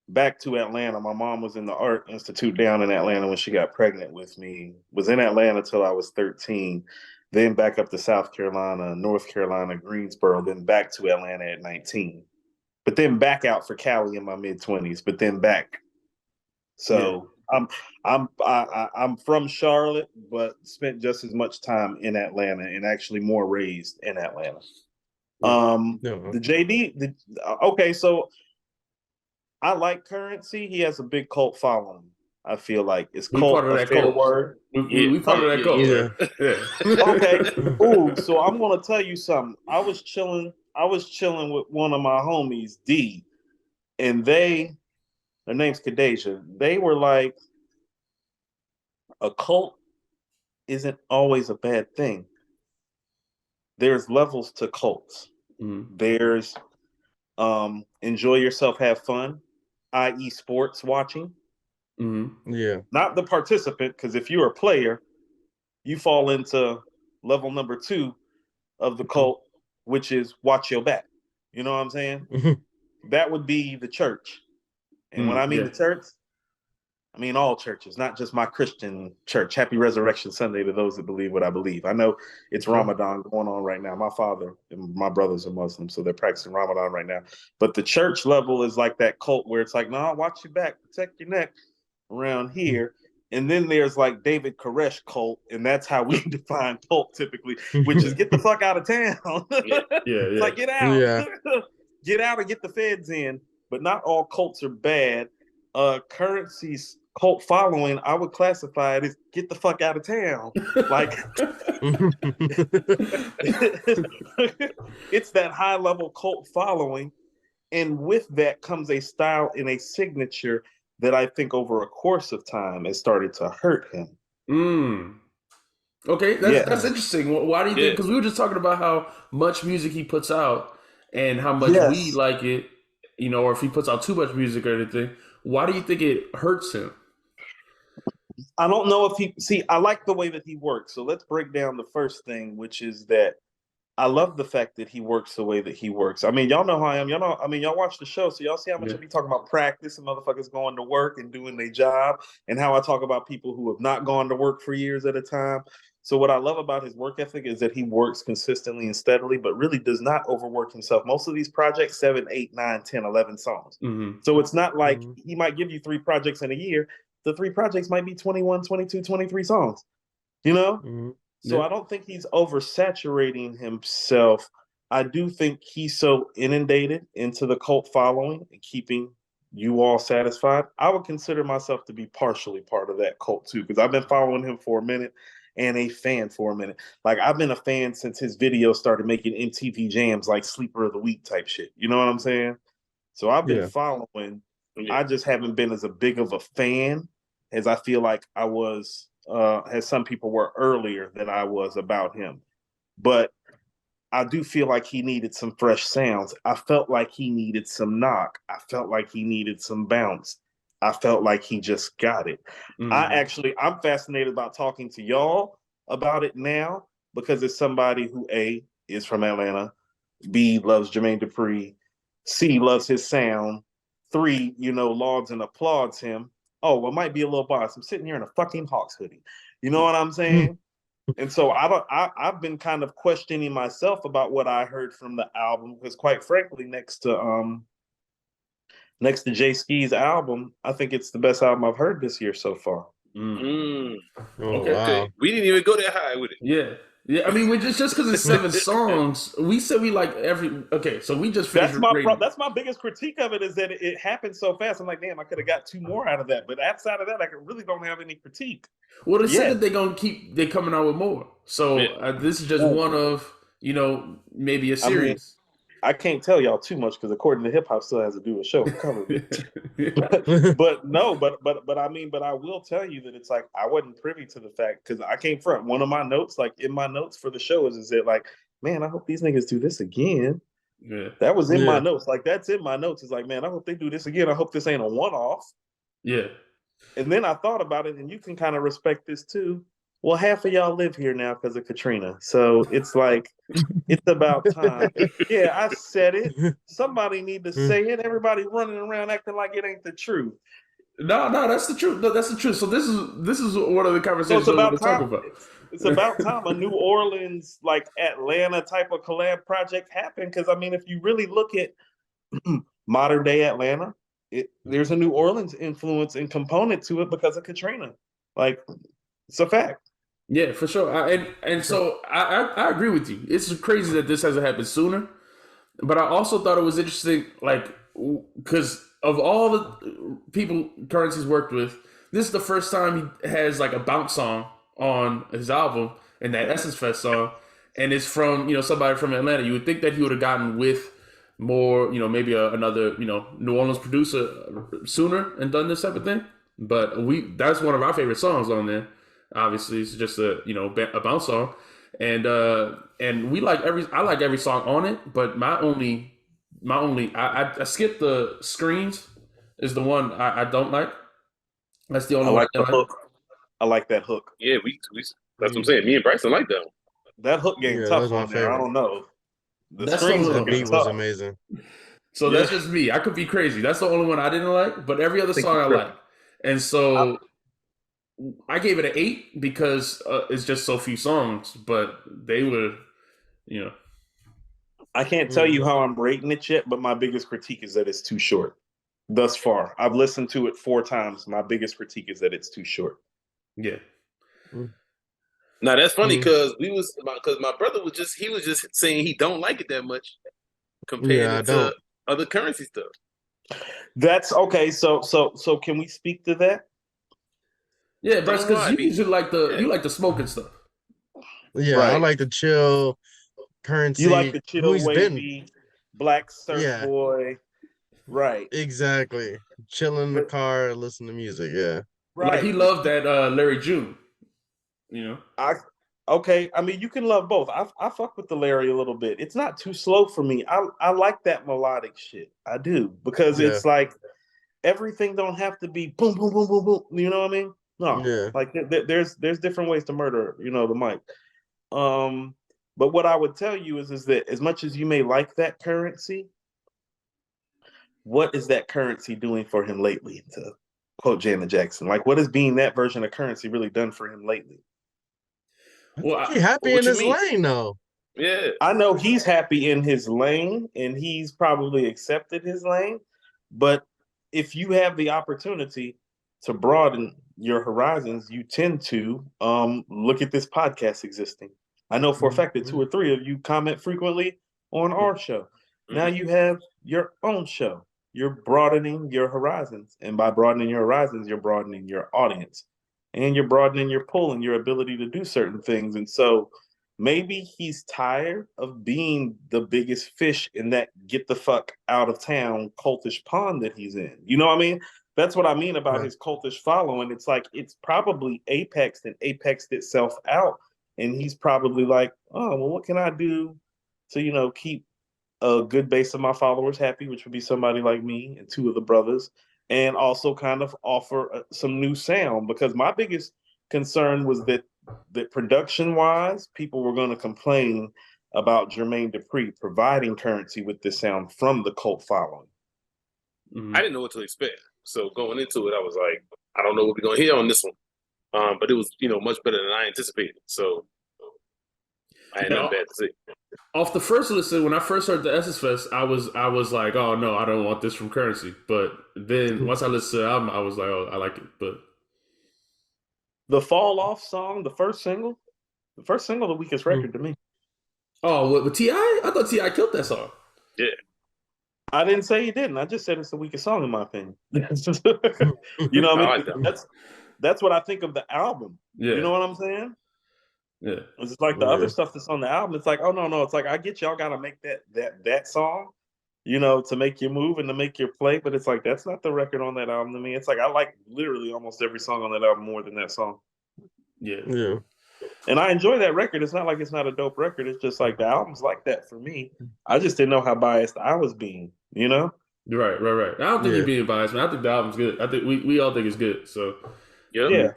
back to Atlanta. My mom was in the Art Institute down in Atlanta when she got pregnant with me, was in Atlanta till I was 13, then back up to South Carolina, North Carolina, Greensboro, then back to Atlanta at 19, but then back out for Cali in my mid-20s, but then back. So I'm from Charlotte, but spent just as much time in Atlanta and actually more raised in Atlanta.
No.
The JD, okay, so I like Currency. He has a big cult following. I feel like is
We part
cult
of
a
that
fair
cult.
word?
We part of that cult.
Yeah.
Yeah.
Okay. Ooh, so I'm gonna tell you something. I was chilling with one of my homies, D, and their name's Kadeja. They were like, a cult isn't always a bad thing. There's levels to cults.
Mm-hmm.
There's enjoy yourself, have fun, i.e., sports watching.
Mm-hmm.
Yeah.
Not the participant, because if you're a player, you fall into level number 2 of the cult, which is watch your back. You know what I'm saying? That would be the church. And when I mean the church, I mean all churches, not just my Christian church. Happy Resurrection Sunday to those that believe what I believe. I know it's Ramadan going on right now. My father and my brothers are Muslims, so they're practicing Ramadan right now. But the church level is like that cult where it's like, nah, watch your back, protect your neck around here. And then there's like David Koresh cult, and that's how we define cult typically, which is get the fuck out of town. It's like get out.
Yeah.
Get out and get the feds in. But not all cults are bad. Currency's cult following, I would classify it as get the fuck out of town. Like it's that high level cult following. And with that comes a style and a signature that I think over a course of time has started to hurt him.
Okay, that's interesting. Why do you think? Because we were just talking about how much music he puts out and how much we like it, or if he puts out too much music or anything. Why do you think it hurts him?
I don't know if I like the way that he works. So let's break down the first thing, which is that I love the fact that he works the way that he works. I mean, y'all know how I am. Y'all watch the show, so y'all see how much I be talking about practice and motherfuckers going to work and doing their job, and how I talk about people who have not gone to work for years at a time. So what I love about his work ethic is that he works consistently and steadily, but really does not overwork himself. Most of these projects, 7, 8, 9, 10, 11 songs.
Mm-hmm.
So it's not like he might give you 3 projects in a year. The 3 projects might be 21, 22, 23 songs, So I don't think he's oversaturating himself I do think he's so inundated into the cult following and keeping you all satisfied. I would consider myself to be partially part of that cult too, because I've been following him for a minute and a fan for a minute. Like I've been a fan since his videos started making MTV jams like Sleeper of the Week type shit. You know what I'm saying? So I've been
Yeah.
following.
Yeah.
I just haven't been as a big of a fan as I feel like I was, as some people were earlier than I was about him. But I do feel like he needed some fresh sounds. I felt like he needed some knock. I felt like he needed some bounce. I felt like he just got it. I'm fascinated about talking to y'all about it now because it's somebody who A, is from Atlanta, B, loves Jermaine Dupri, C, loves his sound, 3, lauds and applauds him. Oh, well, might be a little biased. I'm sitting here in a fucking Hawks hoodie. You know what I'm saying? And so I've been kind of questioning myself about what I heard from the album because, quite frankly, next to Jay Ski's album, I think it's the best album I've heard this year so far.
Oh,
Okay.
wow.
We didn't even go that high with it.
Yeah. Yeah, I mean, we just because it's 7 songs, we said we like every. Okay, so we just finished.
That's my biggest critique of it is that it happened so fast. I'm like, damn, I could have got 2 more out of that. But outside of that, I really don't have any critique.
Well, they said that they're coming out with more. So this is just one of maybe a series.
I can't tell y'all too much because according to hip hop, still has to do a show cover. but I will tell you that it's like I wasn't privy to the fact because I came front. One of my notes, like in my notes for the show, is that like, man, I hope these niggas do this again.
Yeah,
that was in my notes. Like that's in my notes. It's like, man, I hope they do this again. I hope this ain't a one-off.
Yeah.
And then I thought about it, and you can kind of respect this too. Well, half of y'all live here now because of Katrina. So it's like, it's about time. Yeah, I said it. Somebody need to say it. Everybody running around acting like it ain't the truth.
No, that's the truth. No, that's the truth. So this is one of the conversations we're going to talk about.
It's about time a New Orleans, like Atlanta type of collab project happened. Because, I mean, if you really look at modern day Atlanta, there's a New Orleans influence and component to it because of Katrina. Like, it's a fact.
Yeah, for sure. So I agree with you. It's crazy that this hasn't happened sooner. But I also thought it was interesting, like, because of all the people Currency's worked with, this is the first time he has like a bounce song on his album and that Essence Fest song, and it's from somebody from Atlanta. You would think that he would have gotten with more, maybe another New Orleans producer sooner and done this type of thing. But that's one of our favorite songs on there. Obviously, it's just a bounce song, and we I like every song on it. But I skipped the Screens is the one I don't like. That's the only one I like.
Hook. I like that hook.
Yeah, we that's what I'm saying. Me and Bryson like that one.
That hook game tough on there. I don't know.
The Screens
beat was amazing.
So that's just me. I could be crazy. That's the only one I didn't like, but every other song I like. And so I gave it an 8 because it's just so few songs, but they were,
I can't tell you how I'm rating it yet, but my biggest critique is that it's too short. Thus far, I've listened to it 4 times. My biggest critique is that it's too short.
Yeah.
Now that's funny because my brother was just saying he don't like it that much compared to other Currency stuff.
That's okay. So can we speak to that?
Yeah, Bryce, because you usually you like the smoking stuff.
Yeah, right. I like the chill Currency.
You like the chill wavy black surf boy. Right.
Exactly. Chilling in the car, listen to music. Yeah.
Right. Like he loved that Larry June.
I mean, you can love both. I fuck with the Larry a little bit. It's not too slow for me. I like that melodic shit. I do because it's like everything don't have to be boom boom boom boom boom. You know what I mean? No. Like there's different ways to murder. The mic. But what I would tell you is that as much as you may like that Currency, what is that Currency doing for him lately? To quote Janet Jackson, like what is being that version of Currency really done for him lately?
Well, he's happy in his lane, though.
Yeah,
I know he's happy in his lane, and he's probably accepted his lane. But if you have the opportunity to broaden your horizons, you tend to look at this podcast existing. I know for a fact that 2 or 3 of you comment frequently. on our show. Now you have your own show. You're broadening your horizons. And by broadening your horizons, you're broadening your audience. And you're broadening your pull and your ability to do certain things. And so maybe he's tired of being the biggest fish in that get the fuck out of town cultish pond that he's in. You know what I mean? That's what I mean about his cultish following. It's like it's probably apexed and apexed itself out. And he's probably like, oh, well, what can I do to, keep a good base of my followers happy, which would be somebody like me and two of the brothers, and also kind of offer some new sound. Because my biggest concern was that production wise, people were going to complain about Jermaine Dupri providing currency with this sound from the cult following.
I didn't know what to expect. So going into it, I was like, I don't know what we're going to hear on this one. But it was, much better than I anticipated. So I had nothing bad to say.
Off the first listen, when I first heard the Essence Fest, I was like, oh no, I don't want this from Currency. But then once I listened to the album, I was like, oh, I like it. But
the Fall Off song, the first single, the weakest record to me.
Oh, with T.I.? I thought T.I. killed that song.
Yeah.
I didn't say he didn't. I just said it's the weakest song in my opinion. You know what I mean? That's what I think of the album. Yeah. You know what I'm saying?
Yeah.
It's like the other stuff that's on the album. It's like, oh no. It's like I get y'all gotta make that song, to make you move and to make you play, but it's like that's not the record on that album to me. It's like I like literally almost every song on that album more than that song.
Yeah.
Yeah.
And I enjoy that record. It's not like it's not a dope record. It's just like the album's like that for me. I just didn't know how biased I was being,
Right. I don't think you're being biased, man. I think the album's good. I think we all think it's good. So
yeah.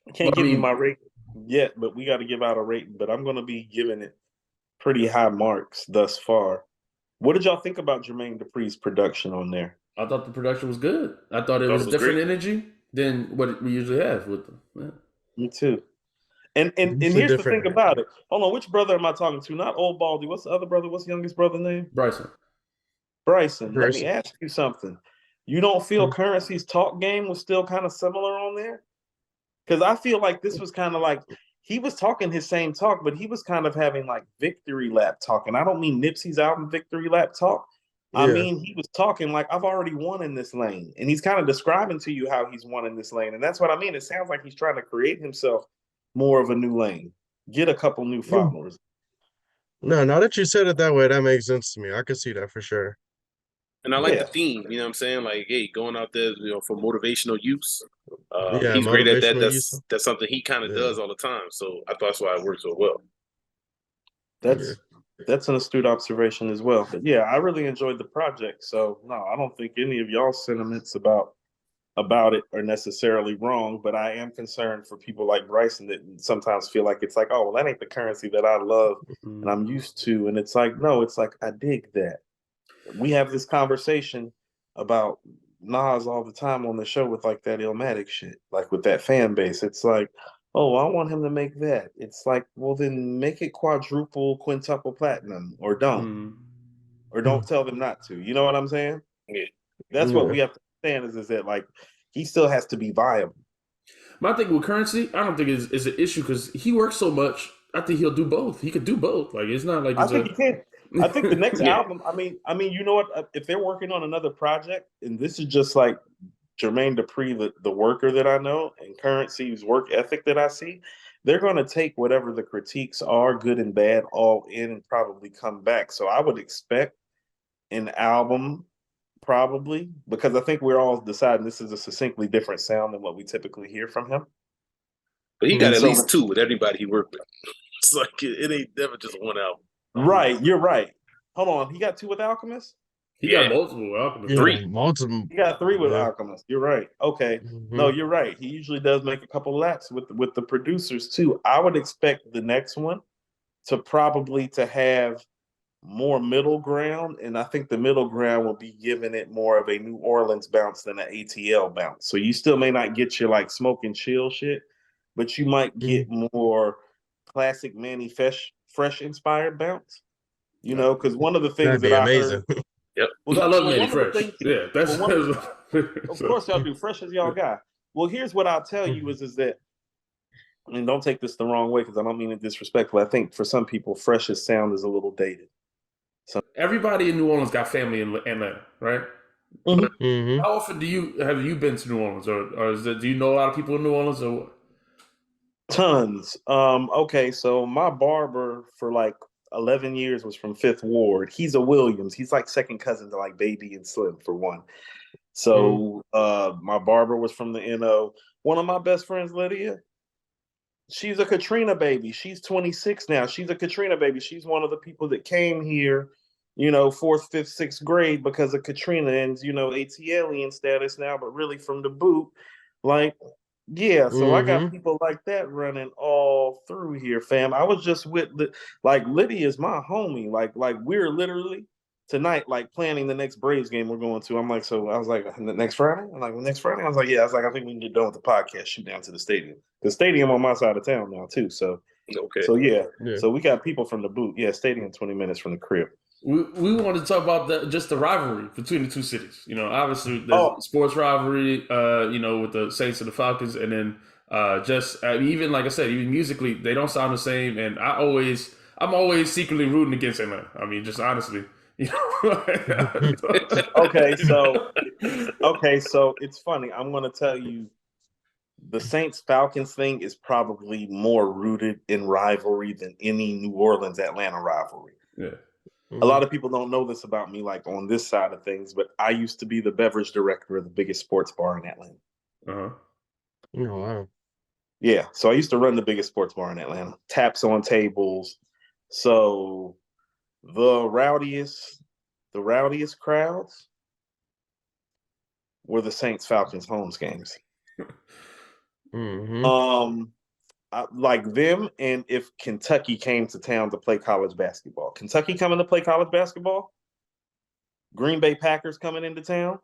I can't give you my rating yet, but we got to give out a rating. But I'm going to be giving it pretty high marks thus far. What did y'all think about Jermaine Dupri's production on there?
I thought the production was good. I thought it was different energy than what we usually have with them. Yeah.
Me too. And here's the thing about it. Hold on, which brother am I talking to? Not Old Baldy. What's the other brother? What's the youngest brother name? Bryson. Let me ask you something. You don't feel Currency's talk game was still kind of similar on there? Because I feel like this was kind of like he was talking his same talk, but he was kind of having like victory lap talk. And I don't mean Nipsey's album victory lap talk. I mean, he was talking like I've already won in this lane. And he's kind of describing to you how he's won in this lane. And that's what I mean. It sounds like he's trying to create himself more of a new lane. Get a couple new followers.
No, now that you said it that way, that makes sense to me. I can see that for sure.
And I like the theme, you know what I'm saying? Like, hey, going out there, for motivational use. He's great at that. That's something he kind of does all the time. So I thought that's why it worked so well.
That's an astute observation as well. But yeah, I really enjoyed the project. So no, I don't think any of y'all's sentiments about it are necessarily wrong, but I am concerned for people like Bryson that sometimes feel like it's like, oh, well, that ain't the Currency that I love and I'm used to. And it's like, no, it's like, I dig that. We have this conversation about Nas all the time on the show with like that Illmatic shit, like with that fan base. It's like, oh, I want him to make that. It's like, well, then make it quadruple, quintuple platinum, or don't. Or don't tell them not to. You know what I'm saying?
Yeah.
That's what we have to understand is that like he still has to be viable.
My thing with Currency, I don't think is an issue because he works so much. I think he'll do both. He could do both. Like it's not like
I think he can. I think the next album. I mean, you know what? If they're working on another project, and this is just like Jermaine Dupri, the worker that I know, and Currency's work ethic that I see, they're going to take whatever the critiques are, good and bad, all in, and probably come back. So I would expect an album. Probably, because I think we're all deciding this is a succinctly different sound than what we typically hear from him.
But he got at least two with everybody he worked with. It's like it ain't never just one album.
Right, you're right. Hold on, he got two with Alchemist?
He got multiple with Alchemist.
Three. Multiple.
He got three with Alchemist. You're right. Okay. No, you're right. He usually does make a couple laps with the producers too. I would expect the next one to have more middle ground, and I think the middle ground will be giving it more of a New Orleans bounce than an ATL bounce. So you still may not get your like smoke and chill shit, but you might get more classic Manny Fresh inspired bounce. Because one of the things that I heard.
Yep.
Well, I love Manny Fresh. That's
of course y'all do. Fresh as y'all got. Well, here's what I'll tell you is that, and don't take this the wrong way because I don't mean it disrespectful. I think for some people, Fresh's sound is a little dated.
everybody in New Orleans got family in Atlanta, right?
Mhm.
Mm-hmm.
How often have you been to New Orleans, or do you know a lot of people in New Orleans, or what?
Tons. Okay, so my barber for like 11 years was from Fifth Ward. He's a Williams. He's like second cousin to like Baby and Slim for one. So my barber was from the NO. One of my best friends, Lydia, she's a Katrina baby. She's 26 now. She's a Katrina baby. She's one of the people that came here, fourth, fifth, sixth grade because of Katrina and, ATL and status now, but really from the boot. Like, yeah, so I got
Mm-hmm.
people like that running all through here, fam. I was just with Lydia's my homie. Like we're literally tonight, like planning the next Braves game we're going to. I'm like, so I was like, next Friday? I'm like, well, next Friday? I was like, yeah. I was like, I think we can get done with the podcast, shoot down to the stadium. The stadium on my side of town now too. So yeah.
Yeah.
So we got people from the boot. Yeah, stadium 20 minutes from the crib.
We wanted to talk about just the rivalry between the two cities. Obviously there's sports rivalry, with the Saints and the Falcons, and then even like I said, even musically, they don't sound the same. And I'm always secretly rooting against Atlanta. I mean, just honestly,
Okay, so it's funny. I'm gonna tell you, the Saints Falcons thing is probably more rooted in rivalry than any New Orleans Atlanta rivalry.
Yeah.
A lot of people don't know this about me, like on this side of things, but I used to be the beverage director of the biggest sports bar in Atlanta.
Uh-huh.
Oh, wow.
Yeah, so I used to run the biggest sports bar in Atlanta. Taps on tables. So the rowdiest crowds were the Saints Falcons homes games.
Mm-hmm.
Like them, and if Kentucky came to town to play college basketball. Kentucky coming to play college basketball, Green Bay Packers coming into town.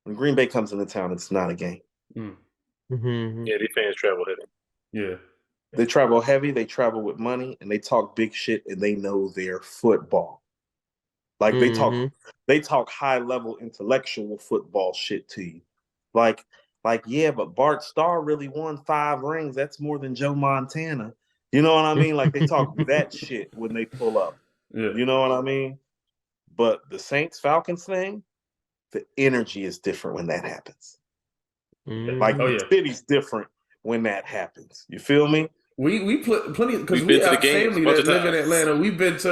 When Green Bay comes into town, it's not a game.
Mm-hmm.
Yeah, these fans travel heavy.
Yeah.
They travel heavy, they travel with money, and they talk big shit, and they know their football. Like they talk high level intellectual football shit to you. Like, yeah, but Bart Starr really won 5 rings. That's more than Joe Montana. You know what I mean? Like they talk that shit when they pull up.
Yeah.
You know what I mean? But the Saints Falcons thing, the energy is different when that happens. Like the city's different when that happens. You feel me?
We plenty because
We've
we
been to the
have
games
family
a bunch
that
of
live in
times.
Atlanta.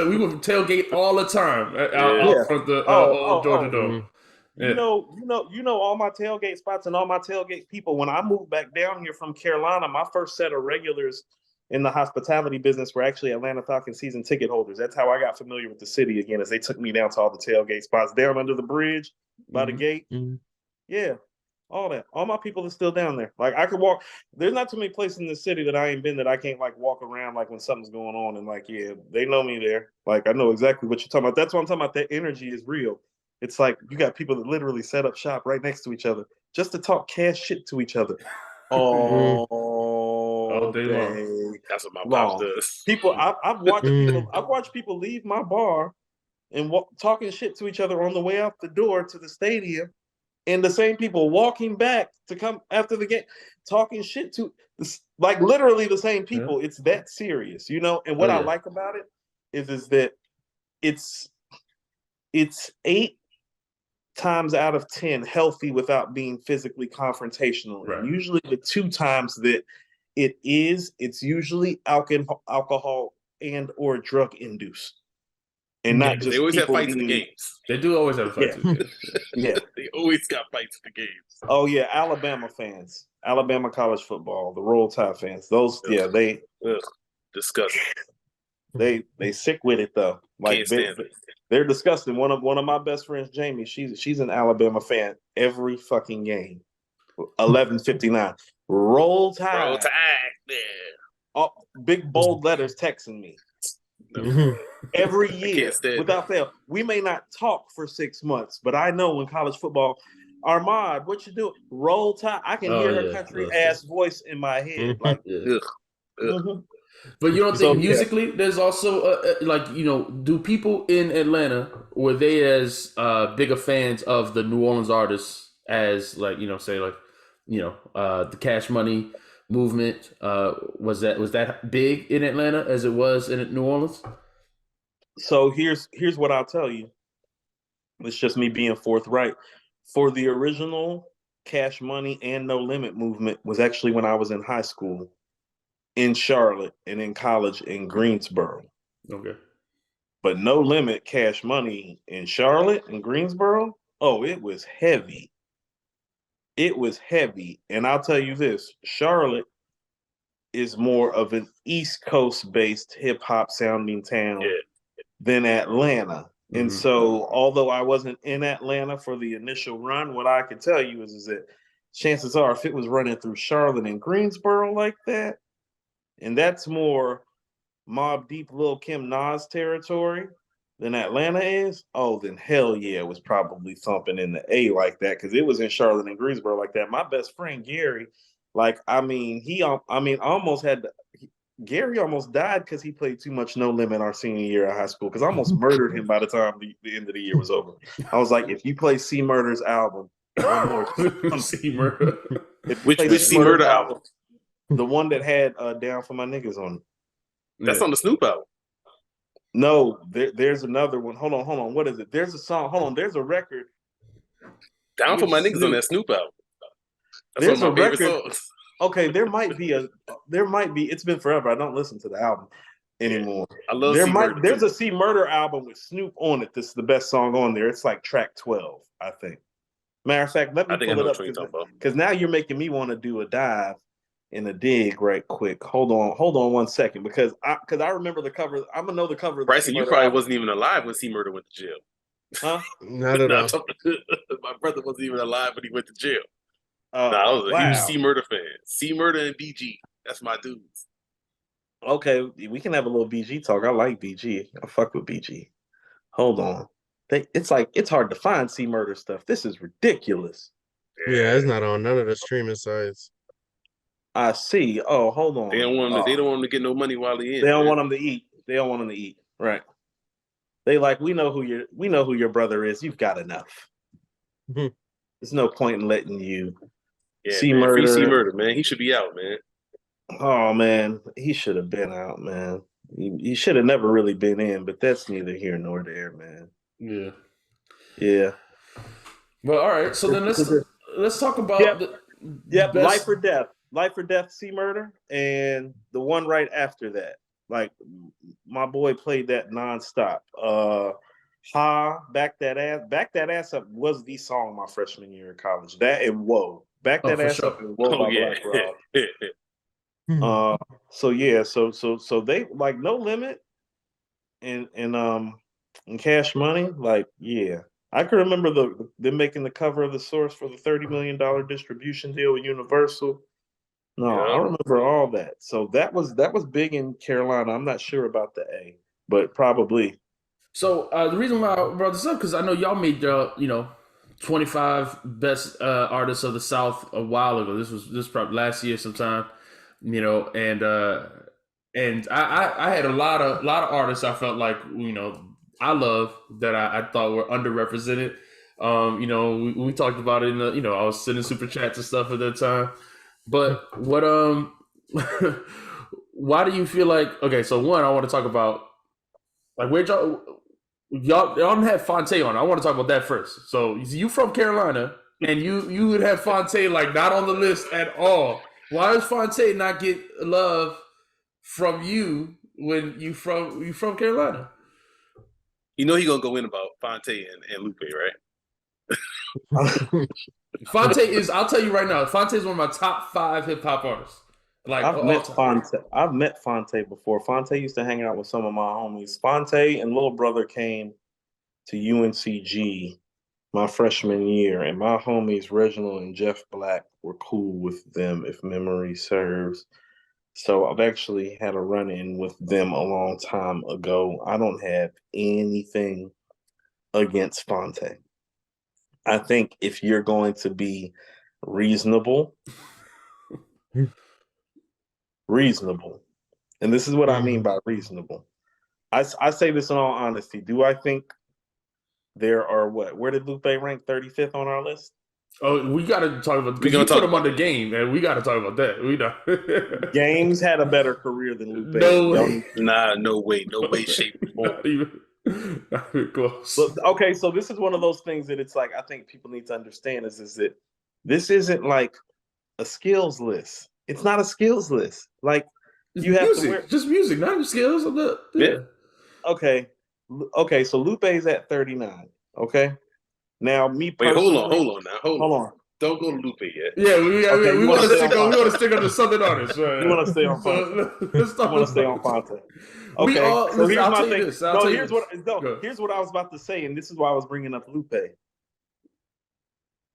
We would tailgate all the time out front the old Georgia Dome.
You know all my tailgate spots and all my tailgate people. When I moved back down here from Carolina, my first set of regulars in the hospitality business were actually Atlanta Falcons season ticket holders. That's how I got familiar with the city again, as they took me down to all the tailgate spots down under the bridge by the gate. Yeah, all that. All my people are still down there. Like I could walk. There's not too many places in the city that I ain't been that I can't like walk around like when something's going on and like, yeah, they know me there. Like I know exactly what you're talking about. That's what I'm talking about. That energy is real. It's like you got people that literally set up shop right next to each other just to talk cash shit to each other all
day long.
That's what my pops does.
People, I've watched people leave my bar and talking shit to each other on the way out the door to the stadium, and the same people walking back to come after the game, talking shit to like literally the same people. Yeah. It's that serious, you know. And what I like about it is that it's 8 times out of 10 healthy without being physically confrontational. Right. And usually the 2 times that it's usually alcohol and or drug induced. And not just
they always have fights
in
in the games.
They do always have fights in the games.
Yeah.
They always got fights in the games.
Oh yeah, Alabama fans. Alabama college football, the Roll Tide fans. Those they
disgusting.
They sick with it though. Like they're disgusting. One of my best friends, Jamie, she's an Alabama fan every fucking game. 11:59. Roll Tide.
Roll Tide. Yeah.
Oh, big bold letters texting me. Every year without fail. We may not talk for 6 months, but I know when college football, Armand, what you do? Roll Tide. I can hear her country ass voice in my head. Like,
But you don't think musically there's also do people in Atlanta, were they as bigger fans of the New Orleans artists as the Cash Money movement? Was that big in Atlanta as it was in New Orleans?
So here's what I'll tell you. It's just me being forthright. For the original Cash Money and No Limit movement was actually when I was in high school in Charlotte and in college in Greensboro.
Okay.
But No Limit Cash Money in Charlotte and Greensboro, oh, it was heavy. It was heavy. And I'll tell you this, Charlotte is more of an East Coast based hip hop sounding town than Atlanta. And so, although I wasn't in Atlanta for the initial run, what I can tell you is that chances are, if it was running through Charlotte and Greensboro like that, and that's more Mobb Deep, Lil Kim, Nas territory than Atlanta is, oh, then hell yeah, it was probably thumping in the A like that, because it was in Charlotte and Greensboro like that. My best friend Gary, almost had to, Gary almost died because he played too much No Limit our senior year of high school, because I almost murdered him by the time the end of the year was over. I was like, if you play C Murder's album one more time,
C Murder.
Which C Murder album?
The one that had Down for My Niggas on it.
That's on the Snoop album.
No, there's another one. Hold on. What is it? There's a song. Hold on. There's a record.
Down for My Niggas on that Snoop album. That's
There's
one of my favorite
record.
songs.
Okay, there might be. It's been forever. I don't listen to the album anymore.
I love
There's a C Murder album with Snoop on it. This is the best song on there. It's like track 12, I think. Matter of fact, let me pull it up, because now you're making me want to do a dive and a dig right quick. Hold on 1 second, because I remember the cover. I'm gonna know the cover.
Bryson, you probably wasn't even alive when C Murder went to jail.
Huh?
Not at all.
My brother wasn't even alive when he went to jail.
I
was a huge C Murder fan. C Murder and BG. That's my dudes.
Okay, we can have a little BG talk. I like BG. I fuck with BG. Hold on. It's hard to find C Murder stuff. This is ridiculous.
Yeah, it's not on none of the streaming sites.
I see. Oh, hold on.
They don't want him to get no money while he in.
They don't want him to eat. They don't want him to eat. Right. They like, we know who your brother is. You've got enough. There's no point in letting you
C Murder. Free C Murder, man. He should be out, man.
Oh man, he should have been out, man. He should have never really been in, but that's neither here nor there, man.
Yeah.
Yeah.
Well, all right. So then let's talk about
best... Life or Death. Life or Death, C Murder, and the one right after that. Like, my boy played that nonstop. Back That Ass Up was the song my freshman year in college. That and Whoa. Back That Ass Up and Whoa by Black Rob. So they like No Limit and Cash Money. Like, yeah. I can remember them making the cover of The Source for the $30 million distribution deal with Universal. No, I remember all that. So that was big in Carolina. I'm not sure about the A, but probably.
So the reason why I brought this up, because I know y'all made 25 best artists of the South a while ago. This was probably last year sometime, and I had a lot of artists I felt like I love that I thought were underrepresented. We talked about it in the I was sending super chats and stuff at that time. But what why do you feel like, okay, so one, I want to talk about like where y'all had Phonte on. I want to talk about that first. So you from Carolina and you would have Phonte like not on the list at all. Why does Phonte not get love from you when you from Carolina?
He gonna go in about Phonte and Lupe, right?
Phonte is, I'll tell you right now, Phonte is one of my top 5 hip hop artists. Like,
I've met Phonte before. Phonte used to hang out with some of my homies. Phonte and Little Brother came to UNCG my freshman year, and my homies Reginald and Jeff Black were cool with them, if memory serves. So I've actually had a run-in with them a long time ago. I don't have anything against Phonte. I think if you're going to be reasonable, and this is what I mean by reasonable. I say this in all honesty. Do I think there are where did Lupe rank 35th on our list?
Oh, we got to talk about, because you put him on the game, man. We got to talk about that. We know.
Games had a better career than Lupe.
No way.
Nah, no way, shape, or form.
Close.
But, okay, so this is one of those things that it's like I think people need to understand is that this isn't like a skills list. It's not a skills list. Like
It's
you have
music,
to wear.
just music, not even skills.
Yeah.
Okay, so Lupe's at 39. Okay, now me
Wait,
personally.
hold on now. Hold on. Don't go to Lupe yet.
Yeah,
Okay,
we
you
want
wanna
to
stay
stick
on
on. We want to
Phonte.
stick on the Southern artists. Right?
You want to stay on Phonte.
So let's
You
talk
want to stay on
about
Phonte.
We
Okay,
all.
so
Listen,
here's
I'll
my
tell you
thing.
this. I'll
No,
tell
here's
you
what.
this.
No,
Go.
here's what I was about to say, and this is why I was bringing up Lupe.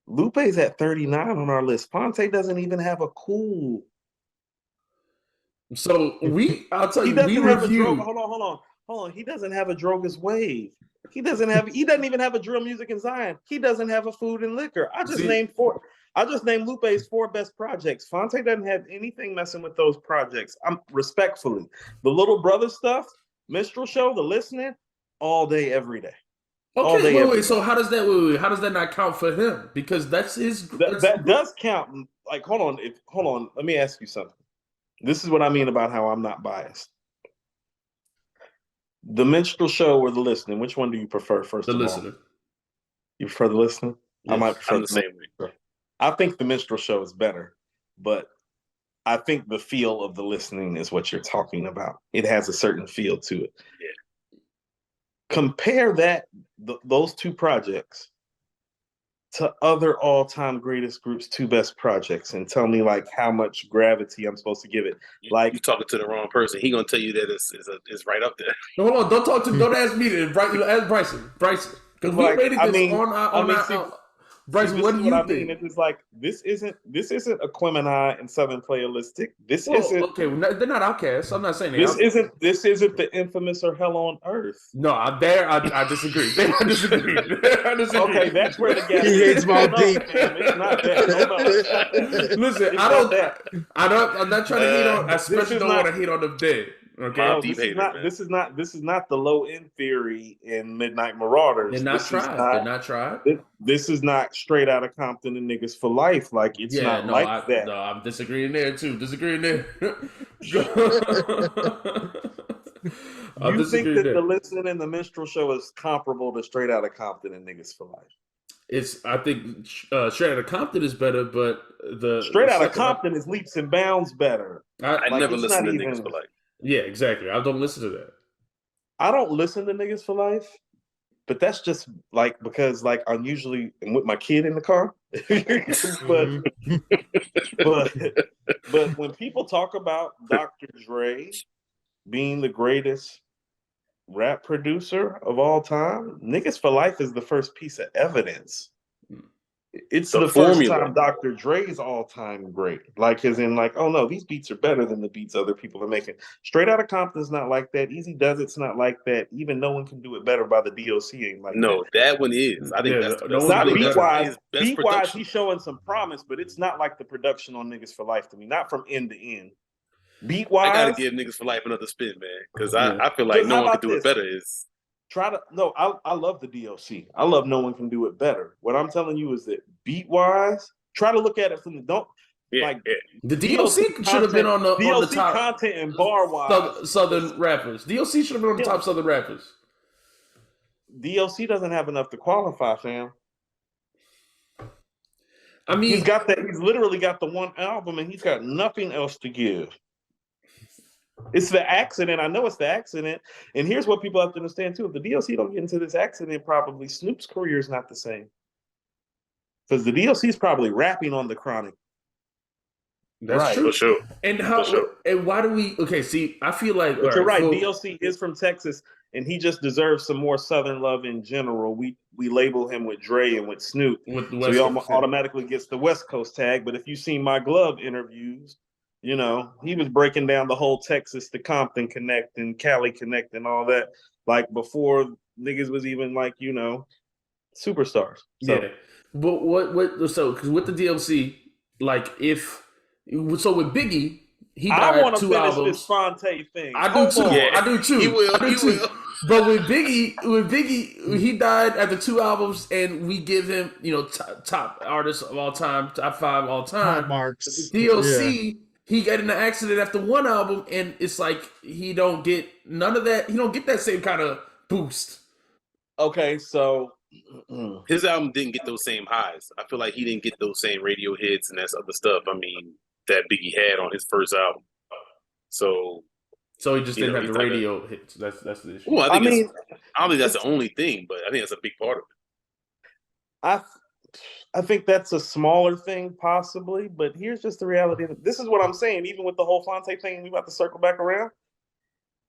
Lupe's at 39 on our list. Phonte doesn't even have a cool.
So I'll tell
He
you, we
doesn't have a Droga.
review.
Hold on. He doesn't have a Droga's Wave. He doesn't even have a Drill Music in Zion. He doesn't have a Food and Liquor. I just named Lupe's 4 best projects. Phonte doesn't have anything messing with those projects. I'm respectfully. The Little Brother stuff, Minstrel Show, the listening, all day, every day. All day,
Okay,
every
wait.
day.
So how does that not count for him? Because that's his.
That does count. Like, hold on. Let me ask you something. This is what I mean about how I'm not biased. The Minstrel Show or the listening? Which one do you prefer? First
The
of
listener.
all, you prefer the listening? I
Yes.
might prefer
I'm the same way.
I think the Minstrel Show is better, but I think the feel of the listening is what you're talking about. It has a certain feel to it.
Yeah.
Compare those 2 projects to other all-time greatest groups' 2 best projects, and tell me like how much gravity I'm supposed to give it. Like
You talking to the wrong person. He gonna tell you that it's right up there.
No, hold on. Don't talk to me. Don't ask me to. Ask Bryson. Because we
Like,
rated
I
this
mean,
on Bryson, what do you think?
It is like this isn't a Quemini and Southern Playalistic. This
Well,
isn't.
okay, they're not outcasts. I'm not saying they're
This isn't the infamous or Hell on Earth.
No, I disagree. I disagree.
Okay, that's where the gap
He hates my
No,
deep.
man, it's not that. No, it's not that.
Listen,
It's not that.
I'm not trying to hate on. I especially don't want to hate on the dead. Okay,
Mobb
No,
Deep
this is
hater,
not.
man.
This is not the low end theory in Midnight Marauders.
they're not tried. They're not tried.
This is not straight out of Compton and Niggas for Life. Like it's not like that.
No, I'm disagreeing there too. Disagreeing there.
You think that the Listen and the Minstrel Show is comparable to Straight Outta Compton and Niggas for Life?
I think Straight Outta Compton is better, but
Straight Outta Compton is leaps and bounds better.
I
Like,
never
it's
listened to
not
niggas
even-
for like.
Yeah, exactly. I don't listen to that.
I don't listen to Niggas for Life, but that's just like because like I'm usually with my kid in the car. but when people talk about Dr. Dre being the greatest rap producer of all time, Niggas for Life is the first piece of evidence. It's
The
the
formula.
first time Dr. Dre's all-time great. Like, as in, like, oh no, these beats are better than the beats other people are making. Straight Outta Compton's not like that. Easy Does It's not like that. Even No One Can Do It Better by the DOC ain't like that.
No, that one is. I think
Yeah,
that's the
no
best.
one
Not
can do it
beat
better.
wise.
Best
Beat wise,
production.
he's showing some promise, but it's not like the production on Niggas for Life to me. Not from end to end. Beat
I gotta
wise,
give niggas for life another spin, man, because
Yeah.
I feel like
Just
no
how
one can
about
do it
this?
better. Is
I love the DOC. I love No One Can Do It Better. What I'm telling you is that beat wise, try to look at it from the don't.
yeah,
Like,
yeah.
The DLC should have been on the
DLC
top
content and bar wise.
Southern rappers. DLC should have been on the top Southern rappers.
DLC doesn't have enough to qualify, fam.
I mean,
He's literally got the one album and he's got nothing else to give. It's the accident. I know it's the accident. And here's what people have to understand too. If the DLC don't get into this accident, probably Snoop's career is not the same. Because the DLC is probably rapping on the Chronic.
that's
Right.
true.
For sure.
And and why do we? Okay, see, I feel like
But you're right.
so-
DLC is from Texas, and he just deserves some more Southern love in general. We label him with Dre and with Snoop,
with the
so
West
he
Coast.
automatically gets the West Coast tag. But if you've seen My Glove interviews, you know he was breaking down the whole Texas to Compton connect and Cali connect and all that, like before niggas was even like superstars. So.
Yeah, but what? So because with the DLC, like with Biggie, he
I
died
want to
2
finish
albums.
this Phonte thing.
I do
Hold
too.
on.
Yeah.
I do too.
He will.
I do
He
too.
will.
But with Biggie, he died after 2 albums, and we give him, top artist of all time, top 5 all time.
Marks.
DLC, he got in an accident after 1 album, and it's like he don't get none of that. He don't get that same kind of boost
Okay, so
His album didn't get those same highs. I feel like he didn't get those same radio hits and that's other stuff. I mean, that Biggie had on his first album. So,
So he just
you
didn't
know,
have
he's
the
not gonna.
radio hits. That's the issue.
Well,
I mean,
I don't think that's the
it's
only thing, but I think that's a big part of it.
I I think that's a smaller thing, possibly. But here's just the reality. This is what I'm saying. Even with the whole Phonte thing, we about to circle back around.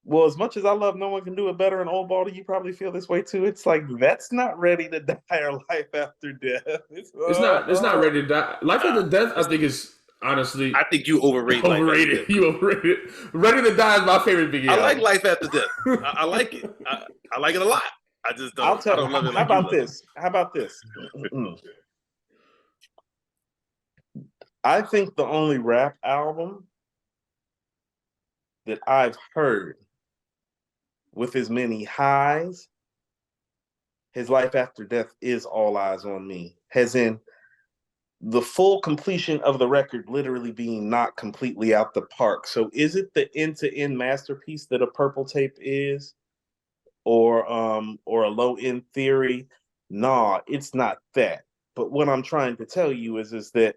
Well, as much as I love No One Can Do It Better and Old Baldy, you probably feel this way too. It's like that's not ready to die or life after death.
It's not ready to die. Life after death, I think is honestly
I think you overrate Life After
overrated.
Death.
You overrated. Ready to Die is my favorite Biggie
I
album.
like Life After Death. I like it. I like it a lot. I just don't. I don't love it.
How
Like
about this? How about this? I think the only rap album that I've heard with as many highs, his Life After Death is All Eyes on Me. As in the full completion of the record literally being not completely out the park. So is it the end-to-end masterpiece that a Purple Tape is? Or a Low End Theory? Nah, it's not that. But what I'm trying to tell you is that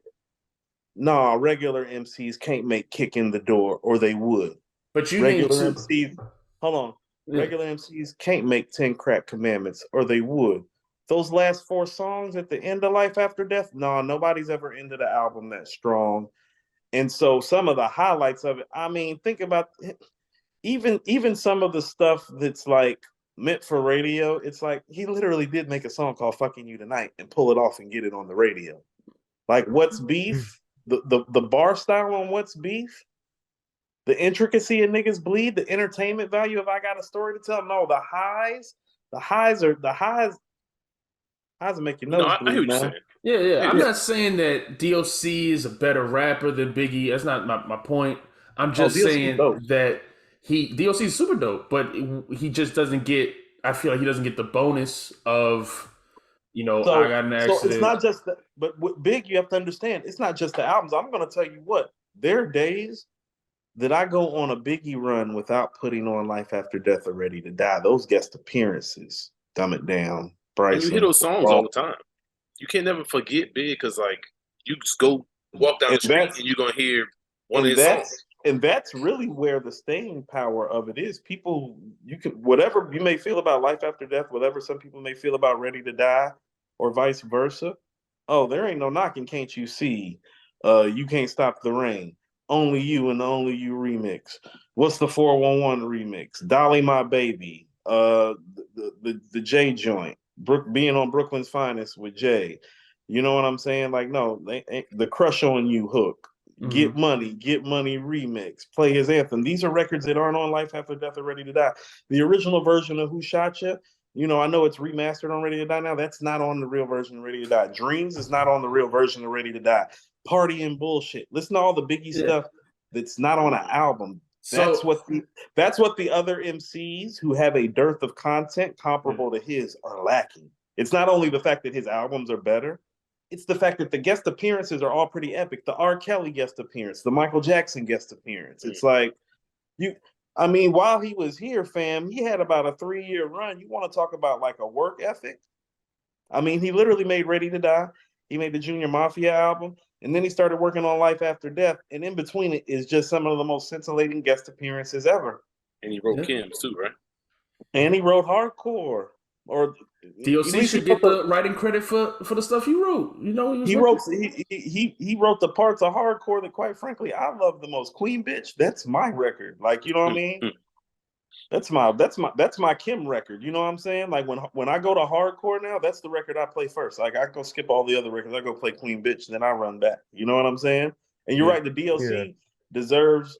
nah, regular MCs can't make Kick in the Door, or they would.
But you
Regular
need to.
MCs, hold on.
Yeah.
Regular MCs can't make 10 Crack Commandments, or they would. Those last 4 songs at the end of Life After Death, nah, nobody's ever ended an album that strong. And so some of the highlights of it, I mean, think about even some of the stuff that's like meant for radio. It's like he literally did make a song called "Fucking You Tonight" and pull it off and get it on the radio. Like What's Beef, the bar style on What's Beef, the intricacy of Niggas Bleed, the entertainment value of I Got a Story to Tell. No, the highs make your
No,
nose
I hear
bleed,
what you're
man.
saying.
Yeah. I'm not saying that DOC is a better rapper than Biggie. That's not my point. I'm just
DOC
saying
dope.
that DOC is super dope, but he just doesn't get. I feel like he doesn't get the bonus of, I got an accident.
So it's not just that, but with Big, you have to understand, it's not just the albums. I'm going to tell you what, there are days that I go on a Biggie run without putting on Life After Death or Ready to Die. Those guest appearances, Dumb It Down, Bryson.
And you hear those songs all the time. You can't never forget Big because, like, you just go walk down the street and you're going to hear one of his songs.
And that's really where the staying power of it is. People, you can, whatever you may feel about Life After Death, whatever some people may feel about Ready to Die, or vice versa. Oh, there ain't no knocking, can't you see? You Can't Stop the Rain. Only You and the Only You remix. What's the 411 remix? Dolly My Baby. The J joint. Being on Brooklyn's Finest with Jay. You know what I'm saying? Like, no, the Crush on You hook. Get Money remix, Play His Anthem. These are records that aren't on Life After Death or Ready to Die. The original version of Who Shot Ya, I know it's remastered on Ready to Die now. That's not on the real version of Ready to Die. Dreams is not on the real version of Ready to Die. Party and Bullshit. Listen to all the Biggie stuff that's not on an album. That's what the other MCs who have a dearth of content comparable to his are lacking. It's not only the fact that his albums are better, it's the fact that the guest appearances are all pretty epic. The R. Kelly guest appearance, the Michael Jackson guest appearance. It's like while he was here, fam, he had about a 3-year run. You want to talk about like a work ethic? I mean, he literally made Ready to Die. He made the Junior Mafia album, and then he started working on Life After Death. And in between it is just some of the most scintillating guest appearances ever.
And he wrote Kim's too, right?
And he wrote Hardcore. Or
DOC should get the writing credit for the stuff he wrote. He
wrote the parts of Hardcore that, quite frankly, I love the most. Queen Bitch, that's my record. Like, you know what I mean? That's my Kim record. You know what I'm saying? Like when I go to Hardcore now, that's the record I play first. Like I go skip all the other records. I go play Queen Bitch, then I run back. You know what I'm saying? And you're right. The DLC deserves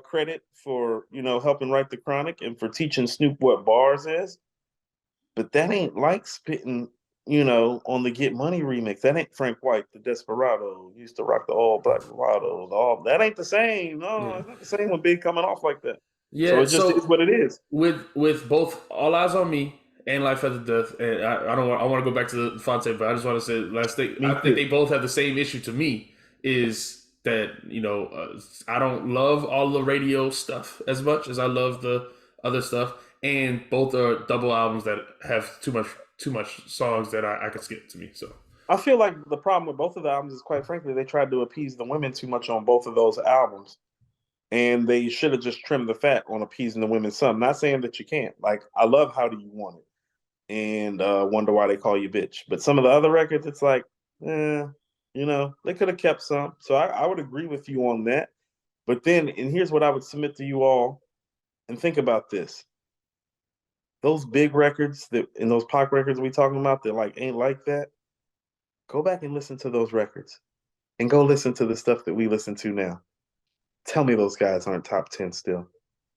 credit for helping write the Chronic and for teaching Snoop what bars is. But that ain't like spitting, on the Get Money remix. That ain't Frank White, the Desperado. Used to rock the all black bravado. That ain't the same. No, it's not the same when Big coming off like that. Yeah, so it just is what it is.
With both All Eyes on Me and Life After Death, and I want to go back to the Phonte, but I just want to say last thing. I think they both have the same issue to me, is that I don't love all the radio stuff as much as I love the other stuff. and both are double albums that have too much songs that I could skip to me. So
I feel like the problem with both of the albums is, quite frankly, they tried to appease the women too much on both of those albums. And they should have just trimmed the fat on appeasing the women some. Not saying that you can't. Like, I love How Do You Want It and Wonder Why They Call You Bitch. But some of the other records, it's like, they could have kept some. So I would agree with you on that. But then, and here's what I would submit to you all, and think about this. Those big records and those pop records we talking about that like ain't like that, go back and listen to those records. And go listen to the stuff that we listen to now. Tell me those guys aren't top 10 still.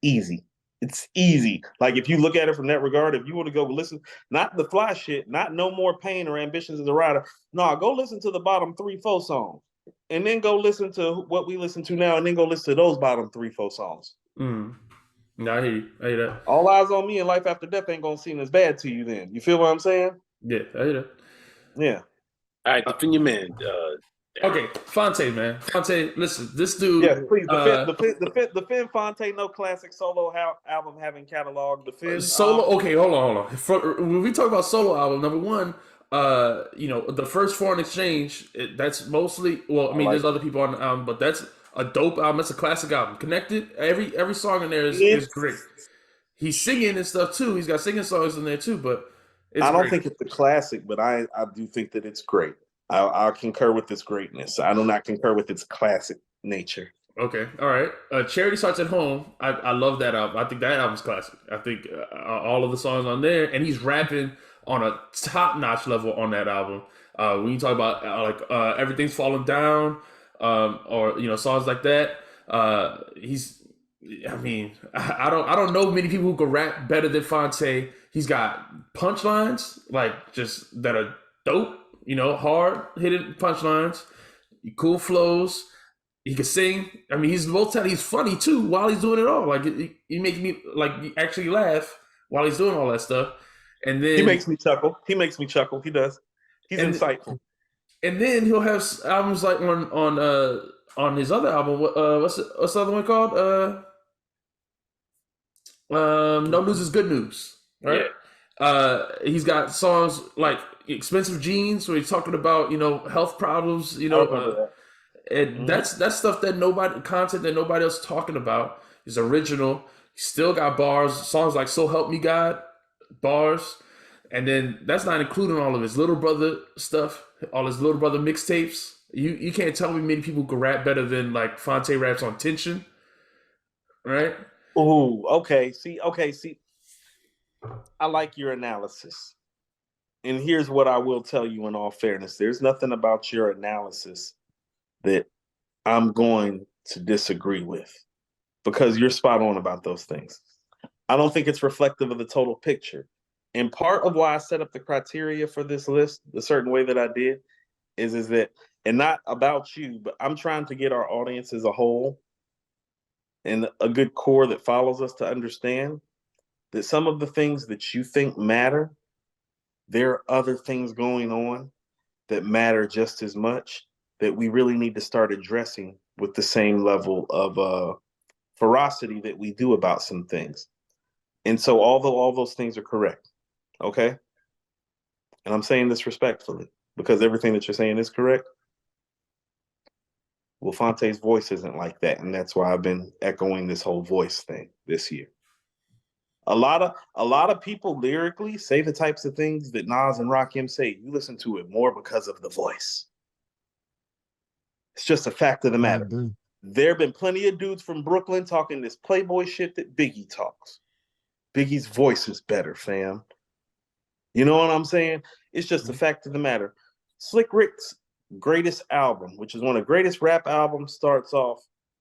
Easy. It's easy. Like, if you look at it from that regard, if you want to go listen, not the fly shit, not No More Pain or Ambitions as a Rider. No, go listen to the bottom 3-4 songs. And then go listen to what we listen to now, and then go listen to those bottom 3-4 songs.
no, I hear you. I hear that.
All Eyes on Me and Life After Death ain't gonna seem as bad to you then. You feel what I'm saying?
Yeah, I hear that.
Yeah.
All right, defend your man.
Okay, Phonte, man. Phonte, listen, this dude.
Yes, please. Defend Phonte No Classic solo album having catalog. Defend
solo. Okay, hold on. When we talk about solo album, number one, the first Foreign Exchange. That's mostly. Well, I mean, there's other people on the album, but that's a dope album. It's a classic album. Connected. Every song in there is great. He's singing and stuff too. He's got singing songs in there too, but
I don't think it's a classic, but I do think that it's great. I'll concur with its greatness. I do not concur with its classic nature.
Okay, all right. Charity Starts at Home. I love that album. I think that album's classic. I think all of the songs on there, and he's rapping on a top-notch level on that album. When you talk about Everything's Falling Down, or songs like that, he's. I mean, I don't know many people who can rap better than Phonte. He's got punchlines just that are dope. Hard hitting punchlines, cool flows. He can sing. I mean, he's multi. He's funny too while he's doing it all. Like, he makes me actually laugh while he's doing all that stuff. And then
he makes me chuckle. He does. He's insightful.
And then he'll have albums like on his other album. What's the other one called? No News is Good News. Right. Yeah. He's got songs like Expensive Jeans, where he's talking about health problems. And that's stuff that content that nobody else is talking about. Is original. He still got bars. Songs like So Help Me God, bars. And then that's not including all of his Little Brother stuff, all his Little Brother mixtapes. You can't tell me many people can rap better than like Phonte raps on Tension, right?
Oh, okay. See. I like your analysis. And here's what I will tell you in all fairness. There's nothing about your analysis that I'm going to disagree with, because you're spot on about those things. I don't think it's reflective of the total picture. And part of why I set up the criteria for this list the certain way that I did is that, and not about you, but I'm trying to get our audience as a whole and a good core that follows us to understand that some of the things that you think matter, there are other things going on that matter just as much, that we really need to start addressing with the same level of ferocity that we do about some things. And so although all those things are correct, okay? And I'm saying this respectfully, because everything that you're saying is correct. Well, Phonte's voice isn't like that, and that's why I've been echoing this whole voice thing this year. A lot of people lyrically say the types of things that Nas and Rakim say. You listen to it more because of the voice. It's just a fact of the matter. Mm-hmm. There have been plenty of dudes from Brooklyn talking this Playboy shit that Biggie talks. Biggie's voice is better, fam. You know what I'm saying? It's just a fact of the matter. Slick Rick's greatest album, which is one of the greatest rap albums, starts off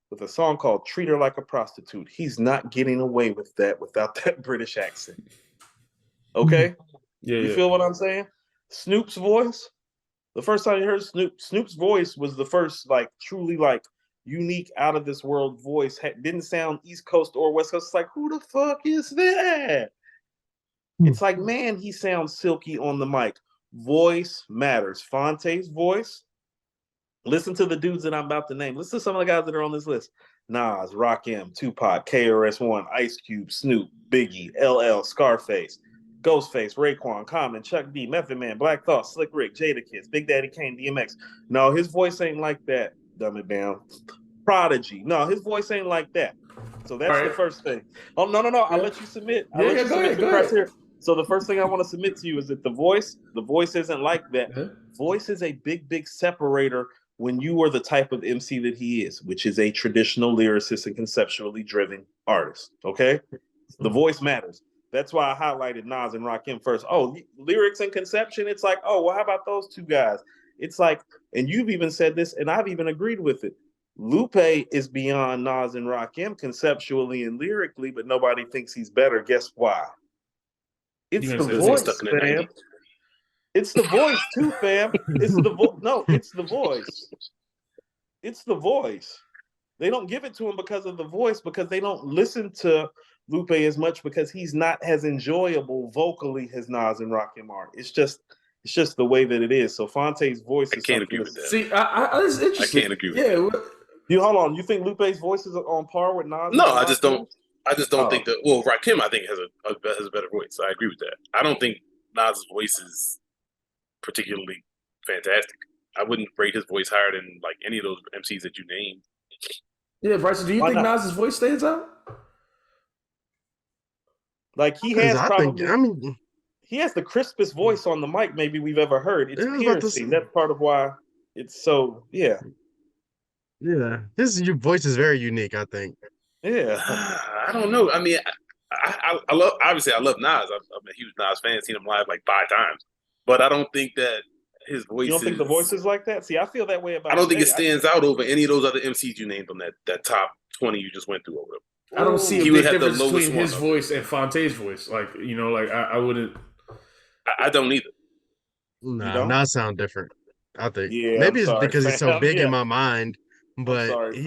with a song called Treat Her Like a Prostitute. He's not getting away with that without that British accent. Okay?
Yeah.
You feel what I'm saying? Snoop's voice, the first time you heard Snoop's voice was the first truly unique out of this world voice. Didn't sound East Coast or West Coast. It's like, who the fuck is that? It's like, man, he sounds silky on the mic. Voice matters. Phonte's voice. Listen to the dudes that I'm about to name. Listen to some of the guys that are on this list. Nas, Rakim, Tupac, KRS-One, Ice Cube, Snoop, Biggie, LL, Scarface, Ghostface, Raekwon, Common, Chuck D, Method Man, Black Thought, Slick Rick, Jadakiss, Big Daddy Kane, DMX. No, his voice ain't like that. Dumb it down. Prodigy. No, his voice ain't like that. So that's the first thing. Oh, no. I'll let you submit. I'll let you submit the criteria. So the first thing I want to submit to you is that the voice isn't like that. Voice is a big separator when you are the type of MC that he is, which is a traditional lyricist and conceptually driven artist. Okay? The voice matters. That's why I highlighted Nas and Rakim first. Oh, lyrics and conception, it's like, oh, well, how about those two guys? It's like, and you've even said this, and I've even agreed with it. Lupe is beyond Nas and Rakim conceptually and lyrically, but nobody thinks he's better. Guess why? It's the voice, fam. It's the voice too, fam. It's the voice. No, it's the voice. It's the voice. They don't give it to him because of the voice, because they don't listen to Lupe as much, because he's not as enjoyable vocally as Nas and Rakim are. It's just the way that it is. So Phonte's voice is.
I can't agree with that.
See, it's interesting.
I can't agree with that.
You hold on. You think Lupe's voice is on par with Nas?
No, I just don't. I just don't think that. Well, Rakim, I think has a better voice. I agree with that. I don't think Nas's voice is particularly fantastic. I wouldn't rate his voice higher than like any of those MCs that you named.
Yeah, Bryson, do you think Nas's voice stands out?
Like he has probably. He has the crispest voice on the mic maybe we've ever heard. It's piercing. That's part of why it's so. Yeah.
Yeah, his voice is very unique, I think.
Yeah,
I don't know. I mean, I love Nas. I'm a huge Nas fan. Seen him live like 5 times, but I don't think that his voice.
You don't think the voice is like that? See, I feel that way about.
I don't think it stands out over any of those other MCs you named on that top 20 you just went through over them.
I don't see a big difference between his voice and Phonte's voice. Like, you know, like I wouldn't.
I don't either.
Nah, Nas sound different. I think.
Yeah,
maybe it's because he's so big in my mind. But
sorry,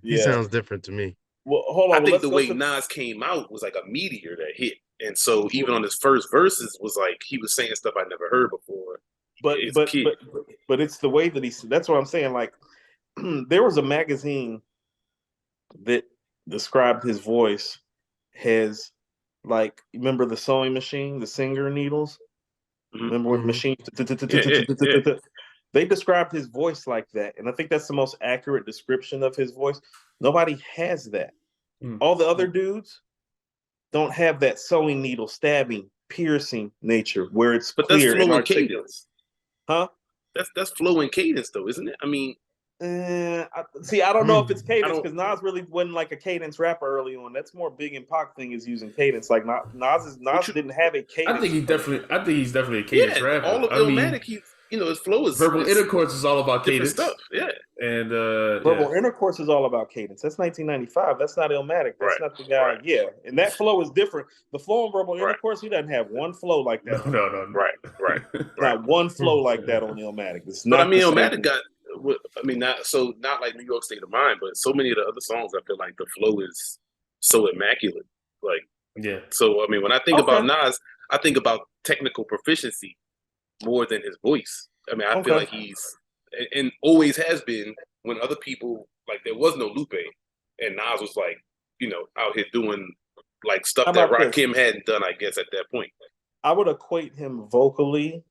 he sounds different to me.
Well, hold on.
I think the way Nas came out was like a meteor that hit. And so even on his first verses was like he was saying stuff I never heard before.
But it's the way that that's what I'm saying. Like there was a magazine that described his voice as like, remember the sewing machine, the Singer needles? Remember when machine They described his voice like that, and I think that's the most accurate description of his voice. Nobody has that. All the other dudes don't have that sewing needle, stabbing, piercing nature where it's clear and articulate.
Cadence.
Huh?
That's flow and cadence, though, isn't it? I mean,
I don't know if it's cadence, because Nas really wasn't like a cadence rapper early on. That's more Big and Pac thing, is using cadence. Like Nas didn't have a cadence.
I think he's definitely a cadence rapper.
All of Illmatic, his flow is
verbal intercourse is all about cadence
stuff. Yeah,
and
verbal intercourse is all about cadence. That's 1995. That's not Illmatic. That's not the guy. Right. Yeah, and that flow is different. The flow in verbal intercourse, he doesn't have one flow like that.
No. Right.
Not one flow like that on Illmatic.
But I mean, Illmatic got. I mean, not like New York State of Mind, but so many of the other songs, I feel like the flow is so immaculate. Like,
yeah.
So I mean, when I think about Nas, I think about technical proficiency more than his voice. I mean, I feel like he's and always has been, when other people, like, there was no Lupe, and Nas was like, out here doing like stuff that Rakim hadn't done, I guess, at that point.
I would equate him vocally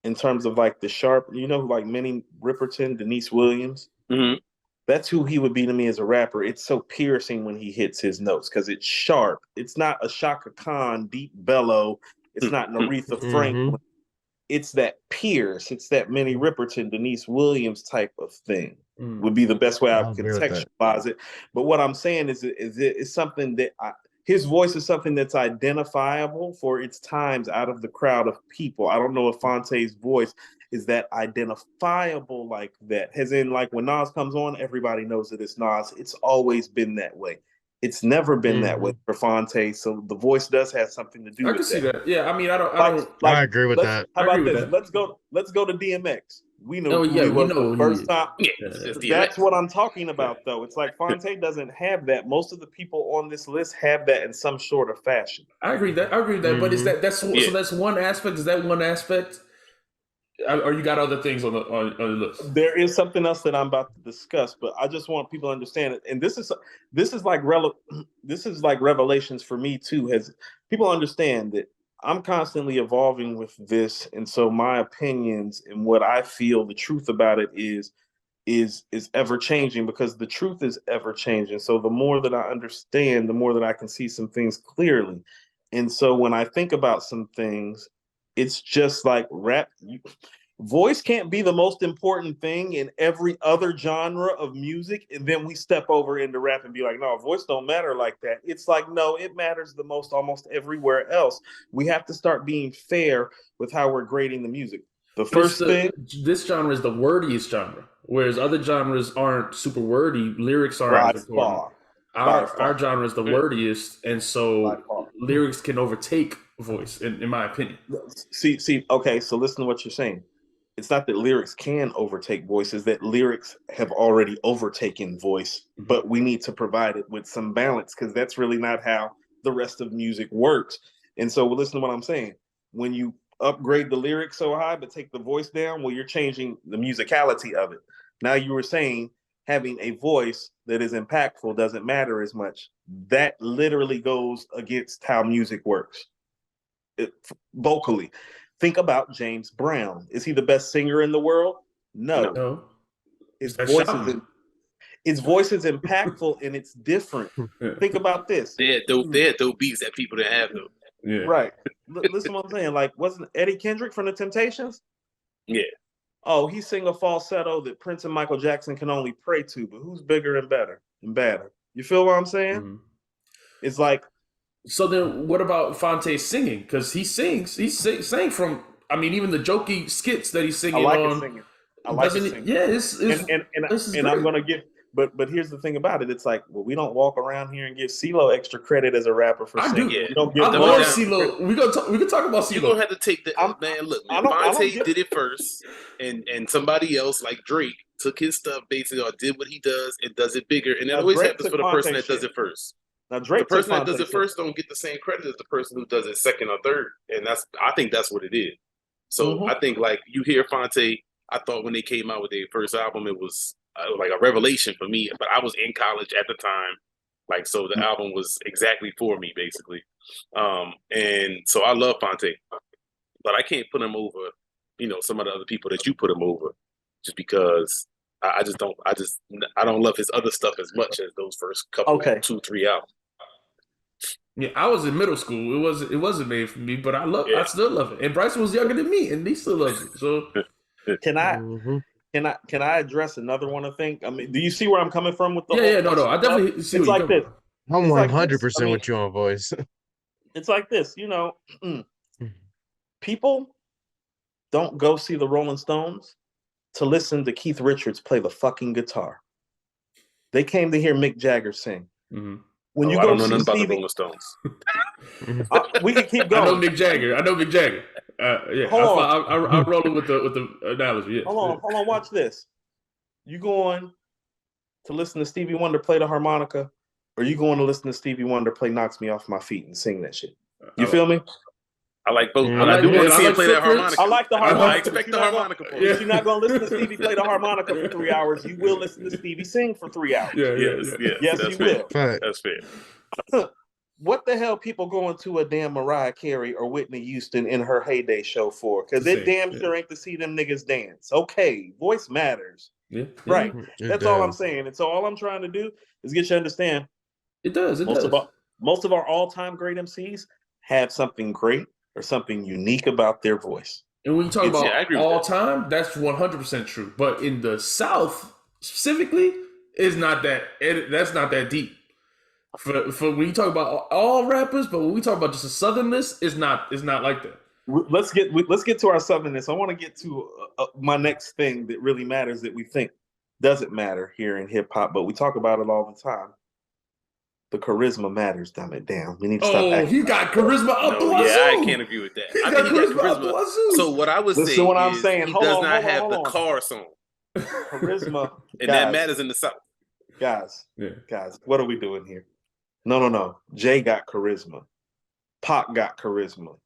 in terms of like the sharp, like Minnie Riperton, Denise Williams.
Mm-hmm.
That's who he would be to me as a rapper. It's so piercing when he hits his notes because it's sharp. It's not a Shaka Khan deep bellow. It's not an Aretha Franklin. It's that Pierce. It's that Minnie Riperton, Denise Williams type of thing. Would be the best way I would contextualize it. But what I'm saying is it's something that his voice is something that's identifiable for its times out of the crowd of people. I don't know if Phonte's voice is that identifiable like that. As in, like, when Nas comes on, everybody knows that it's Nas. It's always been that way. It's never been that way for Phonte. So the voice does have something to do with that.
I can see that. Yeah, I mean, I don't.
I agree with that.
How about this? Let's go to DMX. We know who he was the first time. That's what I'm talking about, though. It's like Phonte doesn't have that. Most of the people on this list have that in some sort of fashion.
I agree with that. But is that's one aspect? Is that one aspect? or you got other things on the list?
There is something else that I'm about to discuss, but I just want people to understand it. And this is like this is like revelations for me too. Has people understand that I'm constantly evolving with this, and so my opinions and what I feel the truth about it is ever changing, because the truth is ever changing. So the more that I understand, the more that I can see some things clearly. And so when I think about some things, it's just like rap. Voice can't be the most important thing in every other genre of music, and then we step over into rap and be like, no, voice don't matter like that. It's like, no, it matters the most almost everywhere else. We have to start being fair with how we're grading the music. The first thing,
this genre is the wordiest genre, whereas other genres aren't super wordy. Lyrics aren't
by
as important.
far,
Our genre is the wordiest, and
by
so
far.
lyrics can overtake voice, in my opinion.
See, okay, so listen to what you're saying. It's not that lyrics can overtake voices, that lyrics have already overtaken voice, but we need to provide it with some balance, because that's really not how the rest of music works. And so listen to what I'm saying. When you upgrade the lyrics so high but take the voice down, well, you're changing the musicality of it. Now you were saying having a voice that is impactful doesn't matter as much. That literally goes against how music works vocally. Think about James Brown. Is he the best singer in the world? No.
No,
His
that's
voice
shocking.
his voice is impactful and it's different. Think about this.
They had those beats that people didn't have though.
Yeah.
Right. Listen to what I'm saying. Like, wasn't Eddie Kendrick from the Temptations?
Yeah.
Oh, he sing a falsetto that Prince and Michael Jackson can only pray to, but who's bigger and better and badder? You feel what I'm saying?
Mhm.
It's like,
So then, what about Phonte singing? Because he sings. He sang from. I mean, even the jokey skits that he's
I
singing
like
on.
it singing. I like it singing.
Yeah, this is
And
great.
I'm gonna give, but here's the thing about it. It's like, well, we don't walk around here and give CeeLo extra credit as a rapper for
I
singing.
do.
We don't give
I
Them
love
down.
CeeLo. We can talk about
You're gonna
CeeLo.
have to take the man. Look, man,
I don't
Phonte
give-
did it first, and somebody else like Drake took his stuff basically or did what he does and does it bigger. And it
Now,
always
Drake
happens
took
for the person
Phonte
that does
shit.
it first.
Now
The
Drake took
person that does
Phonte
it first don't get the same credit as the person who does it second or third, and I think that's what it is. So I think like you hear Phonte. I thought when they came out with their first album, it was like a revelation for me. But I was in college at the time, like so the album was exactly for me basically. And so I love Phonte, but I can't put him over, some of the other people that you put him over, just because I just don't. I don't love his other stuff as much as those first couple,
Okay.
2-3 albums.
Yeah, I was in middle school. It wasn't made for me, but I
Yeah.
still love it. And Bryson was younger than me, and he still loves it. So
Can I
Mhm.
can I address another one? I think. I mean, do you see where I'm coming from with the whole?
no, I definitely see
It's
what
like
you're
this.
coming
I'm
It's like this.
100% with you on voice.
It's like this. People don't go see the Rolling Stones to listen to Keith Richards play the fucking guitar. They came to hear Mick Jagger sing.
from.
When you
I
go
don't know
see
nothing about the
Stevie,
Rolling Stones.
we can keep
I know
going.
Mick Jagger. Yeah,
Hold on.
I roll it with the analogy. Yes.
Hold on. Watch this. You going to listen to Stevie Wonder play the harmonica, or you going to listen to Stevie Wonder play "Knocks Me Off My Feet" and sing that shit? You feel me?
I like both,
I
but I
like
do want
both.
to see him play that
Footprints.
harmonica.
I like the harmonica.
I expect the harmonica part.
If you're not going to listen to Stevie play the harmonica for 3 hours, you will listen to Stevie sing for 3 hours.
Yes,
Yes,
that's
you
fair.
will.
Fact.
That's fair.
What the hell people going to a damn Mariah Carey or Whitney Houston in her heyday show for? Because it damn sure ain't to see them niggas dance. Okay, voice matters.
Yeah.
Right.
It
That's all I'm
does.
saying. And so all I'm trying to do is get you to understand
It does.
most of our all-time great MCs have something great or something unique about their voice.
And when you talk
I
about
agree with
all
that.
time, that's 100% true. But in the South specifically, that's not that deep. For when you talk about all rappers, but when we talk about just a Southernness, it's not like that.
Let's get to our southernness. I want to get to my next thing that really matters that we think doesn't matter here in hip hop, but we talk about it all the time. The charisma matters, dumb it down. We need to stop acting.
He got charisma up the
No,
wazoo.
I can't agree with that. I think he got
up the
charisma.
wazoo.
So what I would
Listen
say
to what I'm
is
saying.
he
Hold
does
on,
not
hold on,
have
hold
the
on.
car song,
Charisma.
and that matters in the South.
Guys, what are we doing here? No. Jay got charisma. Pac got charisma.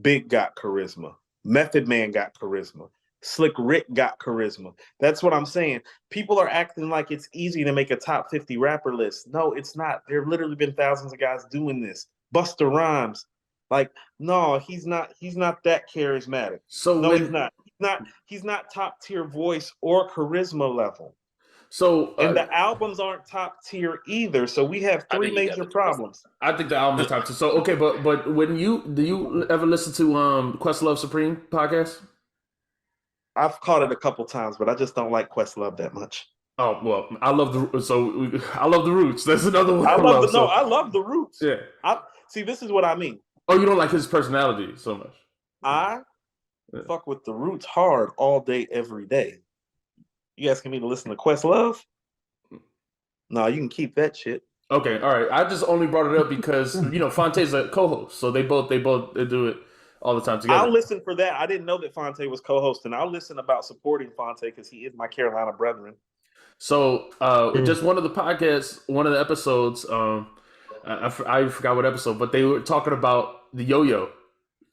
Big got charisma. Method Man got charisma. Slick Rick got charisma. That's what I'm saying. People are acting like it's easy to make a top 50 rapper list. No, it's not. There have literally been thousands of guys doing this. Busta Rhymes. Like, no, he's not that charismatic.
So
no, he's not. He's not top tier voice or charisma level. And the albums aren't top tier either. So we have three major problems.
I think the albums are top tier. So okay, but when do you ever listen to Questlove Supreme podcast?
I've caught it a couple times, but I just don't like Questlove that much.
Oh well, I love the Roots. That's another one.
I love the Roots.
Yeah.
See, this is what I mean.
Oh, you don't like his personality so much.
I fuck with the Roots hard all day, every day. You asking me to listen to Questlove? No, you can keep that shit.
Okay, all right. I just only brought it up because Phonte's a co-host, so they both do it all the time together.
I'll listen for that. I didn't know that Phonte was co-hosting. I'll listen about supporting Phonte because he is my Carolina brethren.
So just one of the podcasts, one of the episodes, I forgot what episode, but they were talking about the yo-yo.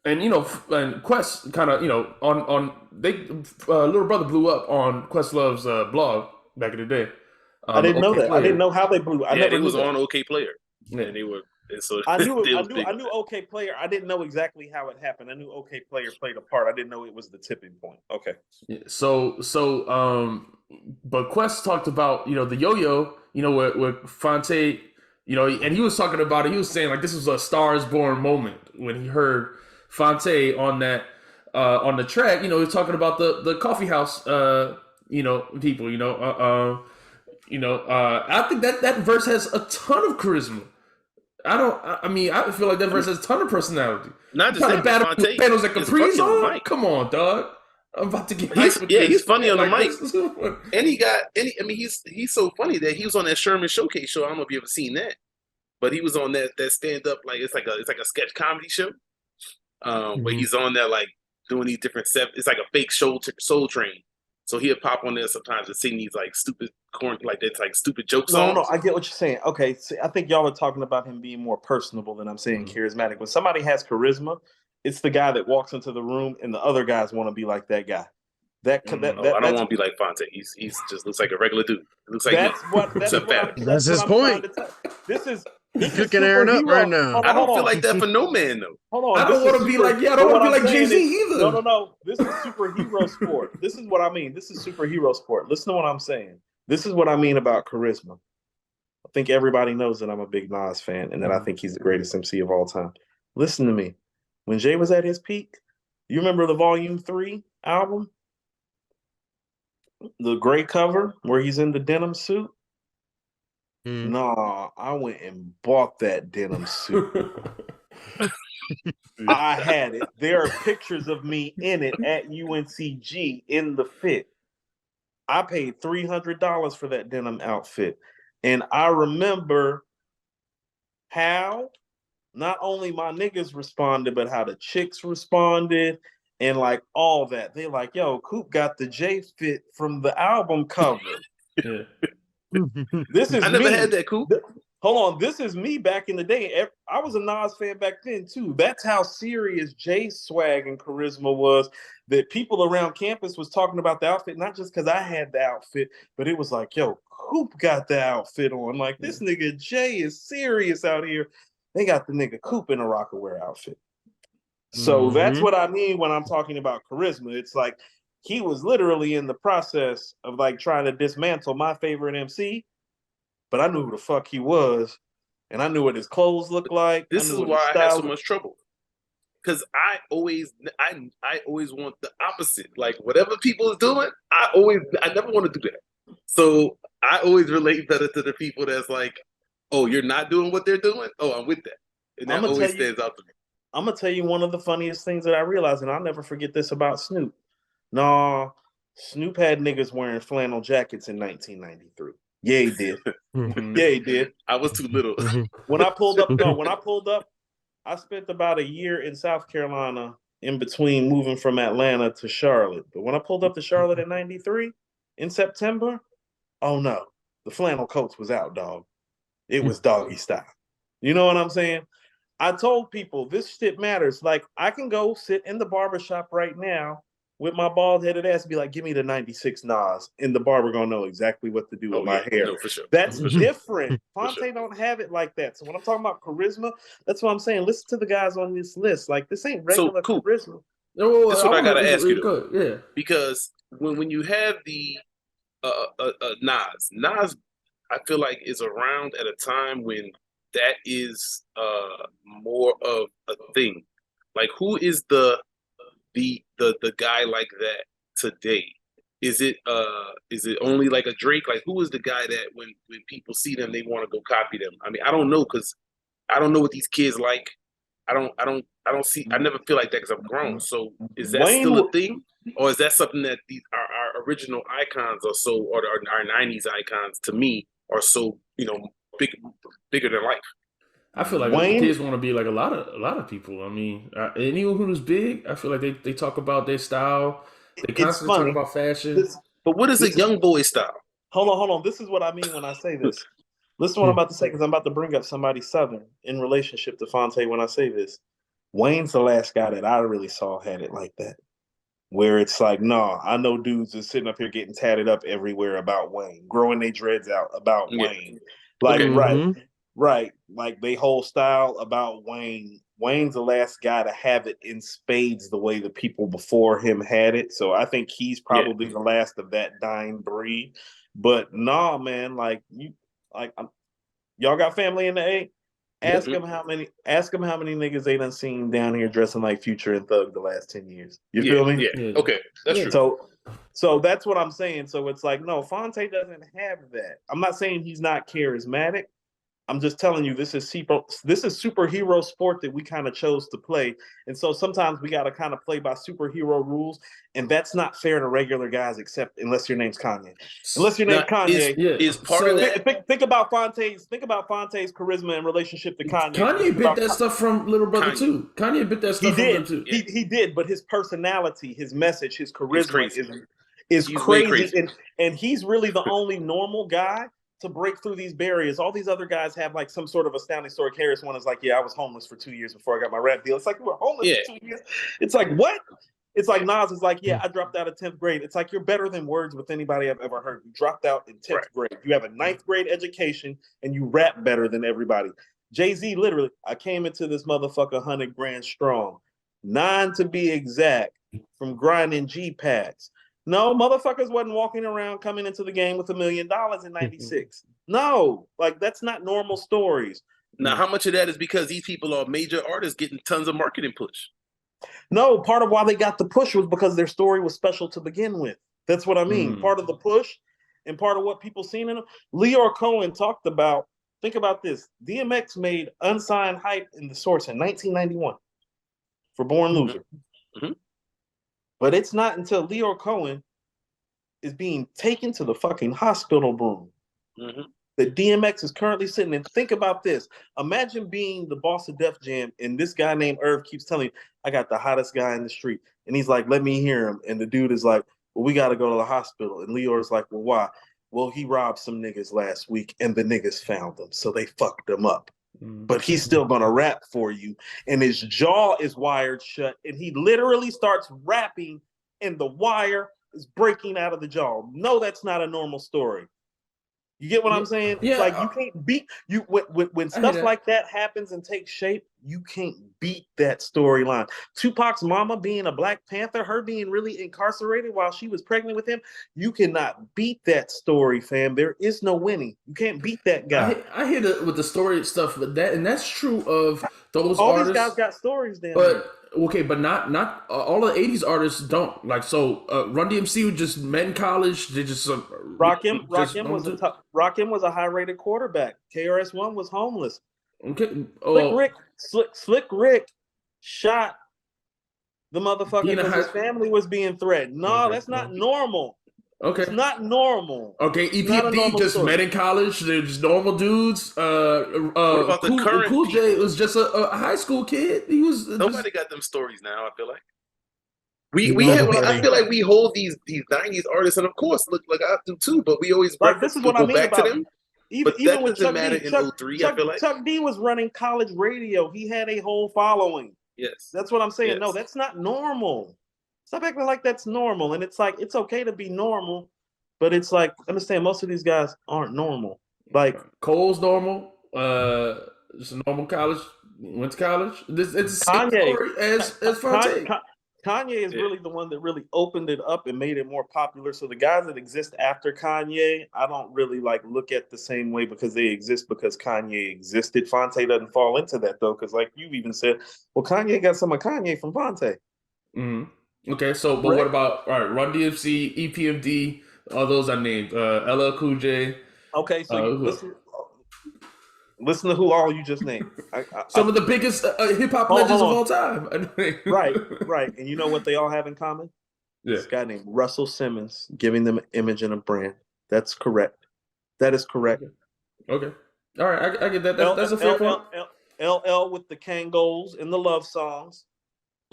And and Quest kind of on Little Brother blew up on Questlove's blog back in the day.
I didn't know that. Player. I didn't know how they blew.
It was on OK Player. Yeah, and they were. And so
I knew OK Player. I didn't know exactly how it happened. I knew OK Player played a part. I didn't know it was the tipping point. Okay.
Yeah, but Quest talked about the yo-yo. Where Phonte, and he was talking about it. He was saying like this was a Stars Born moment when he heard Phonte on that on the track. He was talking about the coffee house people. I think that verse has a ton of charisma. I feel like that verse has a ton of personality.
Not just that,
Phonte panels at Capri's on. Come on, dog. I'm about to get
he's funny on the mic. And he's so funny that he was on that Sherman Showcase show. I don't know if you ever seen that. But he was on that stand up, like it's like a sketch comedy show. Where he's on there like doing these different it's like a fake Soul Train. So he'll pop on there sometimes and sing these like stupid stupid joke songs.
No, I get what you're saying. Okay, see, I think y'all are talking about him being more personable than I'm saying charismatic. When somebody has charisma, it's the guy that walks into the room and the other guys want to be like that guy. I don't
want to be like Phonte. He's just looks like a regular dude. It looks like
that's his point. He's cooking Aaron up right now.
I don't feel like that for no man though.
Hold on.
I don't want to be like Jay-Z either.
No. This is superhero sport. This is what I mean. This is superhero sport. Listen to what I'm saying. This is what I mean about charisma. I think everybody knows that I'm a big Nas fan and that I think he's the greatest MC of all time. Listen to me. When Jay was at his peak, you remember the Volume 3 album? The gray cover where he's in the denim suit? No, I went and bought that denim suit. I had it. There are pictures of me in it at UNCG in the fit. I paid $300 for that denim outfit. And I remember how not only my niggas responded, but how the chicks responded and like all that. They like, yo, Coop got the J fit from the album cover.
Yeah.
This is
I never had that, Coop.
Hold on, this is me back in the day. I was a Nas fan back then too. That's how serious Jay's swag and charisma was. That people around campus was talking about the outfit, not just because I had the outfit, but it was like, yo, Coop got the outfit on. Like this nigga Jay is serious out here. They got the nigga Coop in a Rocawear outfit. So that's what I mean when I'm talking about charisma. It's like he was literally in the process of like trying to dismantle my favorite MC, but I knew who the fuck he was, and I knew what his clothes looked like.
This is why I have so much trouble, because I always want the opposite. Like whatever people is doing, I never want to do that. So I always relate better to the people that's like, oh, you're not doing what they're doing. Oh, I'm with that, and that always stands out to me.
I'm gonna tell you one of the funniest things that I realized, and I'll never forget this about Snoop. No, Snoop had niggas wearing flannel jackets in 1993. Yeah, he did. Yeah, he did.
I was too little.
When I pulled up, I spent about a year in South Carolina in between moving from Atlanta to Charlotte. But when I pulled up to Charlotte in 93 in September, oh no, the flannel coats was out, dog. It was doggy style. You know what I'm saying? I told people this shit matters. Like I can go sit in the barbershop right now with my bald headed ass and be like, give me the 96 Nas. And the barber gonna know exactly what to do with my hair.
No, for sure.
That's
For sure.
different. Phonte
sure.
don't have it like that. So when I'm talking about charisma, that's what I'm saying. Listen to the guys on this list. Like, this ain't regular
Cool.
charisma.
This is what I gotta ask you though.
Yeah.
Because when you have the Nas, I feel like is around at a time when that is more of a thing. Like, who is the guy like that today? Is it only like a Drake? Like, who is the guy that when people see them they want to go copy them? I mean, I don't know, because I don't know what these kids like. I don't see. I never feel like that because I'm grown. So is that
Wayne
still a thing, or is that something that these our original icons are so, or our '90s icons to me are so bigger than life?
I feel like
Wayne,
kids want to be like a lot of people. I mean, anyone who's big, I feel like they talk about their style. They
it's
constantly talk
funny.
about fashion.
But what is a young boy style?
Hold on. This is what I mean when I say this. Listen to what I'm about to say, because I'm about to bring up somebody Southern in relationship to Phonte when I say this. Wayne's the last guy that I really saw had it like that. Where it's like, no, I know dudes are sitting up here getting tatted up everywhere about Wayne, growing their dreads out about Wayne. Like, right. Like, they whole style about Wayne. Wayne's the last guy to have it in spades the way the people before him had it. So I think he's probably the last of that dying breed. But nah, man, like, y'all got family in the A? Ask them how many niggas they done seen down here dressing like Future and Thug the last 10 years. You feel me?
Yeah. Okay. That's true.
So that's what I'm saying. So it's like, no, Phonte doesn't have that. I'm not saying he's not charismatic. I'm just telling you, this is superhero sport that we kind of chose to play. And so sometimes we got to kind of play by superhero rules. And that's not fair to regular guys, except unless your name's Kanye. Unless your name's Kanye.
Is part of that.
Think about Fonte's charisma in relationship to Kanye.
Kanye bit that stuff from Little Brother too. Kanye bit that stuff from them too.
He did, but his personality, his message, his charisma is
crazy.
And he's really the only normal guy to break through these barriers. All these other guys have like some sort of astounding story. Harris one is like, yeah, I was homeless for 2 years before I got my rap deal. It's like, you were homeless for 2 years? It's like, what? It's like Nas is like, yeah, I dropped out of 10th grade. It's like, you're better than words with anybody I've ever heard. You dropped out in 10th grade. You have a 9th grade education and you rap better than everybody. Jay-Z, literally, I came into this motherfucker 100 grand strong. 9 to be exact, from grinding G-Packs. No, motherfuckers wasn't walking around coming into the game with $1 million in 96. No, like, that's not normal stories.
Now, how much of that is because these people are major artists getting tons of marketing push?
No, part of why they got the push was because their story was special to begin with. That's what I mean. Part of the push and part of what people seen in them. Leor Cohen talked about, think about this. DMX made Unsigned Hype in the Source in 1991 for Born Loser. But it's not until Leor Cohen is being taken to the fucking hospital room that DMX is currently sitting. And think about this. Imagine being the boss of Def Jam and this guy named Irv keeps telling you, I got the hottest guy in the street. And he's like, let me hear him. And the dude is like, well, we got to go to the hospital. And Leor's like, well, why? Well, he robbed some niggas last week and the niggas found him. So they fucked him up. But he's still going to rap for you. And his jaw is wired shut. And he literally starts rapping and the wire is breaking out of the jaw. No, that's not a normal story. You get what I'm saying?
Yeah.
Like, you can't beat you when stuff like that happens and takes shape. You can't beat that storyline. Tupac's mama being a Black Panther, her being really incarcerated while she was pregnant with him. You cannot beat that story, fam. There is no winning. You can't beat that guy.
I hear with the story stuff, but that's true of those
all
artists.
These guys got stories, damn.
But okay, but not all of the '80s artists don't like. So Run DMC just met in college. They just
Rakim was a high rated quarterback. KRS-One was homeless.
Okay.
Slick Rick shot the motherfucker because his family was being threatened. No, that's not normal.
Okay.
It's not normal.
Okay, EPMD just met in college. They're just normal dudes.
What about the current
Cool J was just a high school kid. He was
nobody got them stories now, I feel like. I feel like we hold these 90s artists, and of course, look like I do too, but we always
like this is what I mean
back
about
to them.
Even when
doesn't matter in 03, I feel like.
Chuck D was running college radio. He had a whole following.
Yes.
That's what I'm saying.
Yes.
No, that's not normal. Stop acting like that's normal. And it's like, it's okay to be normal, but it's like, understand most of these guys aren't normal. Like
Cole's normal. Just a normal college. Went to college. It's the same
Kanye,
story as Phonte.
Kanye is really the one that really opened it up and made it more popular. So the guys that exist after Kanye, I don't really like look at the same way because they exist because Kanye existed. Phonte doesn't fall into that though, because like you even said, well, Kanye got some of Kanye from Phonte.
Mm-hmm. Okay, so but what about all right? Run DMC, EPMD, all those I named. LL Cool J.
Okay, so listen to who all you just named.
Some of the biggest hip hop legends of all time.
Right. And you know what they all have in common?
Yeah.
This guy named Russell Simmons giving them an image and a brand. That's correct. That is correct.
Okay. All right, I get that. That's a fair point.
LL with the Kangol and the love songs.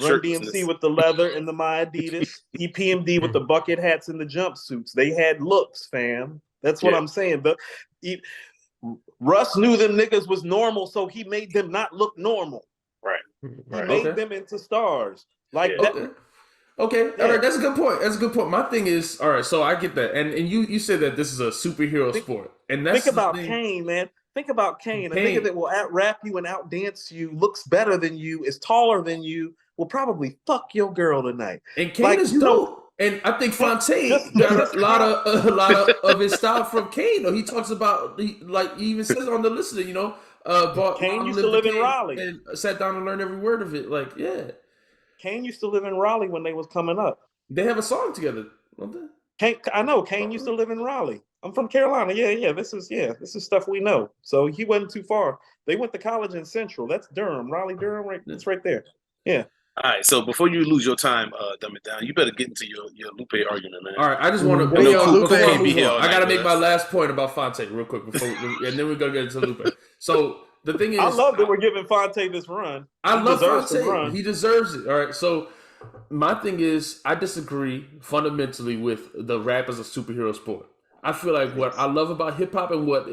Run DMC with the leather and the My Adidas. EPMD with the bucket hats and the jumpsuits. They had looks, fam. That's what I'm saying. Russ knew them niggas was normal, so he made them not look normal.
Right.
He made them into stars. Like that.
Okay. All right. That's a good point. My thing is, all right, so I get that. And you said that this is a superhero sport. And that's
think about Kane, man. Think about Kane. A nigga that will out-rap you and out-dance you, looks better than you, is taller than you, will probably fuck your girl tonight.
And Kane is dope. And I think Phonte got a lot of his style from Kane. He talks about, he even says on the listener,
Kane used to live in Raleigh
and sat down and learned every word of it. Like, yeah.
Kane used to live in Raleigh when they was coming up.
They have a song together, don't
they? I know. Kane used to live in Raleigh. I'm from Carolina. Yeah. This is stuff we know. So he wasn't too far. They went to college in Central. That's Durham, Raleigh, Durham. Right, it's right there. Yeah.
All right, so before you lose your time, dumb it down, you better get into your Lupe argument, man.
All right, I just want to. I got to make my last point about Phonte real quick before, and then we're gonna get into Lupe. So the thing is,
I love that we're giving Phonte this run.
I love Phonte. He deserves it. All right, so my thing is, I disagree fundamentally with the rap as a superhero sport. I feel like what I love about hip hop and what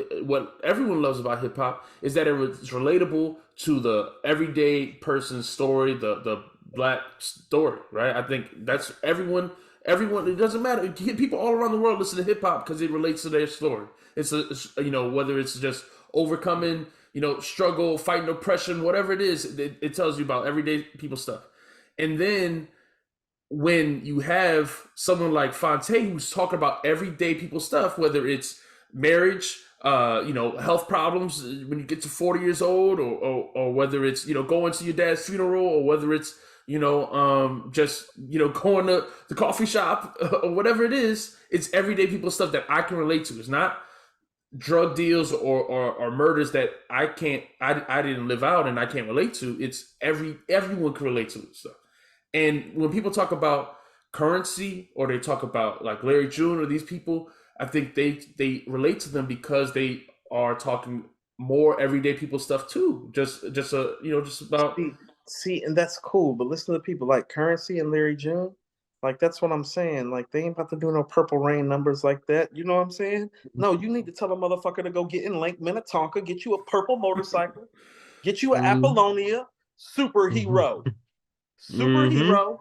everyone loves about hip hop is that it's relatable to the everyday person's story, the Black story, right? I think that's everyone. It doesn't matter. People all around the world listen to hip hop because it relates to their story. It's whether it's just overcoming, struggle, fighting oppression, whatever it is. It tells you about everyday people stuff. And then when you have someone like Phonte who's talking about everyday people stuff, whether it's marriage, health problems when you get to 40 years old, or whether it's going to your dad's funeral, or whether it's just going to the coffee shop or whatever it is, it's everyday people stuff that I can relate to. It's not drug deals or murders that I didn't live out and I can't relate to. It's everyone can relate to this stuff. And when people talk about Currency, or they talk about like Larry June or these people, I think they relate to them because they are talking more everyday people stuff too. Just about
see, and that's cool. But listen to people like Currency and Larry June. Like, that's what I'm saying. Like, they ain't about to do no Purple Rain numbers like that. You know what I'm saying? No, you need to tell a motherfucker to go get in Lake Minnetonka, get you a purple motorcycle, get you an Apollonia superhero. Superhero.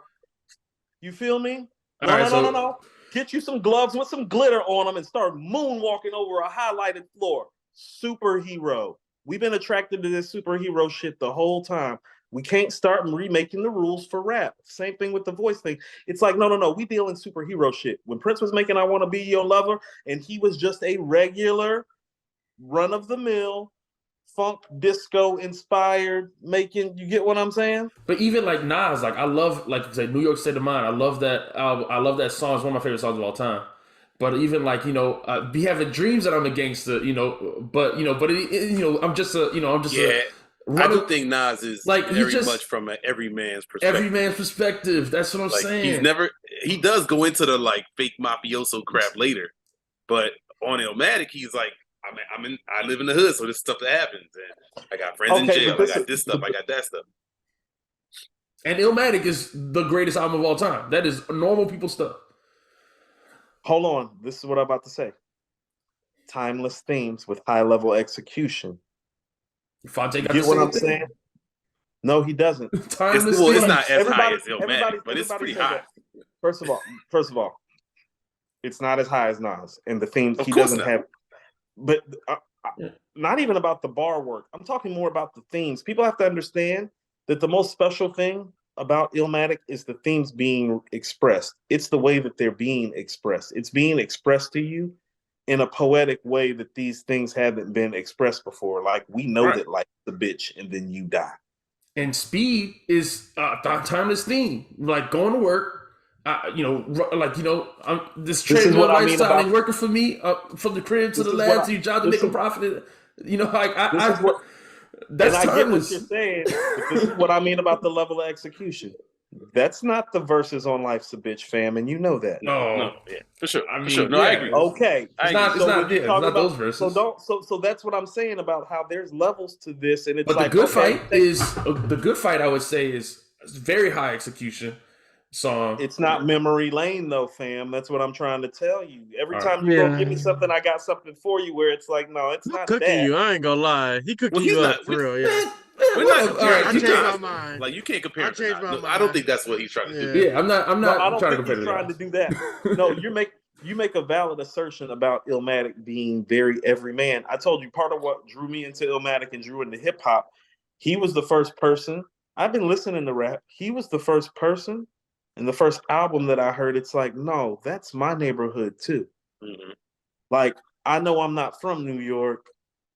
You feel me? No. Get you some gloves with some glitter on them and start moonwalking over a highlighted floor. Superhero. We've been attracted to this superhero shit the whole time. We can't start remaking the rules for rap. Same thing with the voice thing. It's like, no. We deal in superhero shit. When Prince was making I Want to Be Your Lover, and he was just a regular run-of-the-mill funk disco inspired making, you get what I'm saying?
But even like Nas, like I love, like you said, New York State of Mind. I love that album. I love that song. It's one of my favorite songs of all time. But even like, be having dreams that I'm a gangster, I'm just a,
I do think Nas is like very much from every man's perspective.
Every man's perspective. That's what I'm saying.
He does go into the like fake mafioso crap later, but on Illmatic, he's like, I live in the hood, so this stuff that happens, and I got friends in jail. I got this stuff. I got that stuff.
And Illmatic is the greatest album of all time. That is normal people stuff.
Hold on, this is what I'm about to say. Timeless themes with high level execution.
Phonte got
get what I'm saying? No, he doesn't.
It's not as high as Illmatic, but it's pretty high.
First of all, it's not as high as Nas, and the themes
Of
he
course
doesn't
not.
have. But
Yeah.
not even about the bar work. I'm talking more about the themes. People have to understand that the most special thing about Illmatic is the themes being expressed. It's the way that they're being expressed. It's being expressed to you in a poetic way that these things haven't been expressed before. Like we know
Right.
that life's the bitch and then you die.
And speed is a timeless theme. Like going to work, this
This is
treadmill
what I mean
lifestyle
about.
ain't working for me. From the crib to
This
the
is what
lab
I.
to your job to
This
make a
is
profit.
this is what. And
That's
I get what
timeless.
you're saying, but this is what I mean about the level of execution. That's not the verses on Life's a Bitch, fam, and you know that.
No,
Oh,
yeah, for sure.
I
for sure.
mean,
No, I
yeah.
agree.
Okay.
I
It's
agree.
not. It's
So
not.
when you
Yeah, it's
talk
not
about
those verses.
so that's what I'm saying about how there's levels to this, and it's
But
like
the good
okay,
fight is the good fight. I would say is very high execution song.
it's not memory lane though, fam. That's what I'm trying to tell you. Every
All right.
time you go give me something, I got something for you. Where it's like, no, it's
He
not
cooking
that.
you. I ain't gonna lie. He cooking
Well,
you
he's
up
not.
for real. Yeah.
We're not
Whatever. All
comparing
right,
I
him to
changed
Nas.
my mind.
Like you can't compare
I
him to
changed
Nas.
my
No, I don't
mind.
think that's what he's trying to do.
Yeah.
Yeah, I'm not.
No, I don't
trying to
think
compare
he's
to
trying
that.
to do that. No, you make a valid assertion about Illmatic being very everyman. I told you part of what drew me into Illmatic and drew into hip hop. He was the first person. I've been listening to rap. He was the first person, and the first album that I heard. It's like, no, that's my neighborhood too.
Mhm.
Like I know I'm not from New York,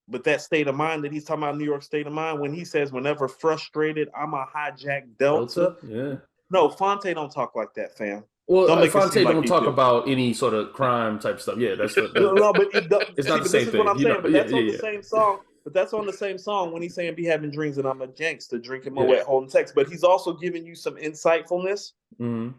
but that state of mind that he's talking about, New York state of mind, when he says, "Whenever frustrated, I'm a hijack Delta."
Delta. Yeah.
No, Phonte don't talk like that, fam.
Well,
Don't make it
Phonte
seem like
don't
he
talk
do.
about any sort of crime type stuff. Yeah, that's the.
No, but
It's
see,
not the
but
same
this is what
thing.
I'm saying. But
Yeah,
that's on
yeah,
the
yeah.
same song. But that's on the same song when he's saying "Be having dreams" and I'm a gangster, drinking my
Yeah.
wet, holding text. But he's also giving you some insightfulness
Mm-hmm.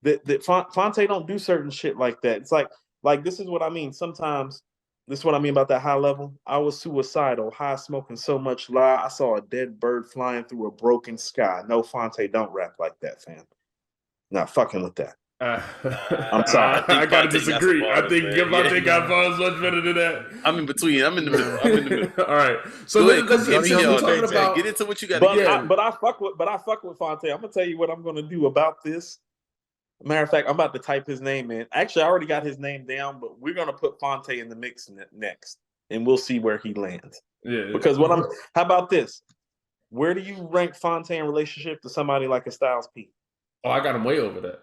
that Phonte don't do certain shit like that. It's like this is what I mean. Sometimes this is what I mean about that high level. I was suicidal, high smoking so much lie. I saw a dead bird flying through a broken sky. No, Phonte don't rap like that, fam. Not fucking with that. I'm sorry.
I gotta
Phonte got some
disagree. I
bars,
think
man.
Phonte
Yeah.
got bars much better than that.
I'm in between. I'm in the middle. I'm in the middle.
All right. So
Go ahead,
let's
Coop,
get
hit me
we're
hard,
talking
man.
about.
Get into what you got.
But
Yeah.
I fuck with Phonte. I'm gonna tell you what I'm gonna do about this. Matter of fact, I'm about to type his name in. Actually, I already got his name down, but we're gonna put Phonte in the mix next, and we'll see where he lands.
Yeah.
Because how about this? Where do you rank Phonte in relationship to somebody like a Styles P?
Oh, I got him way over that.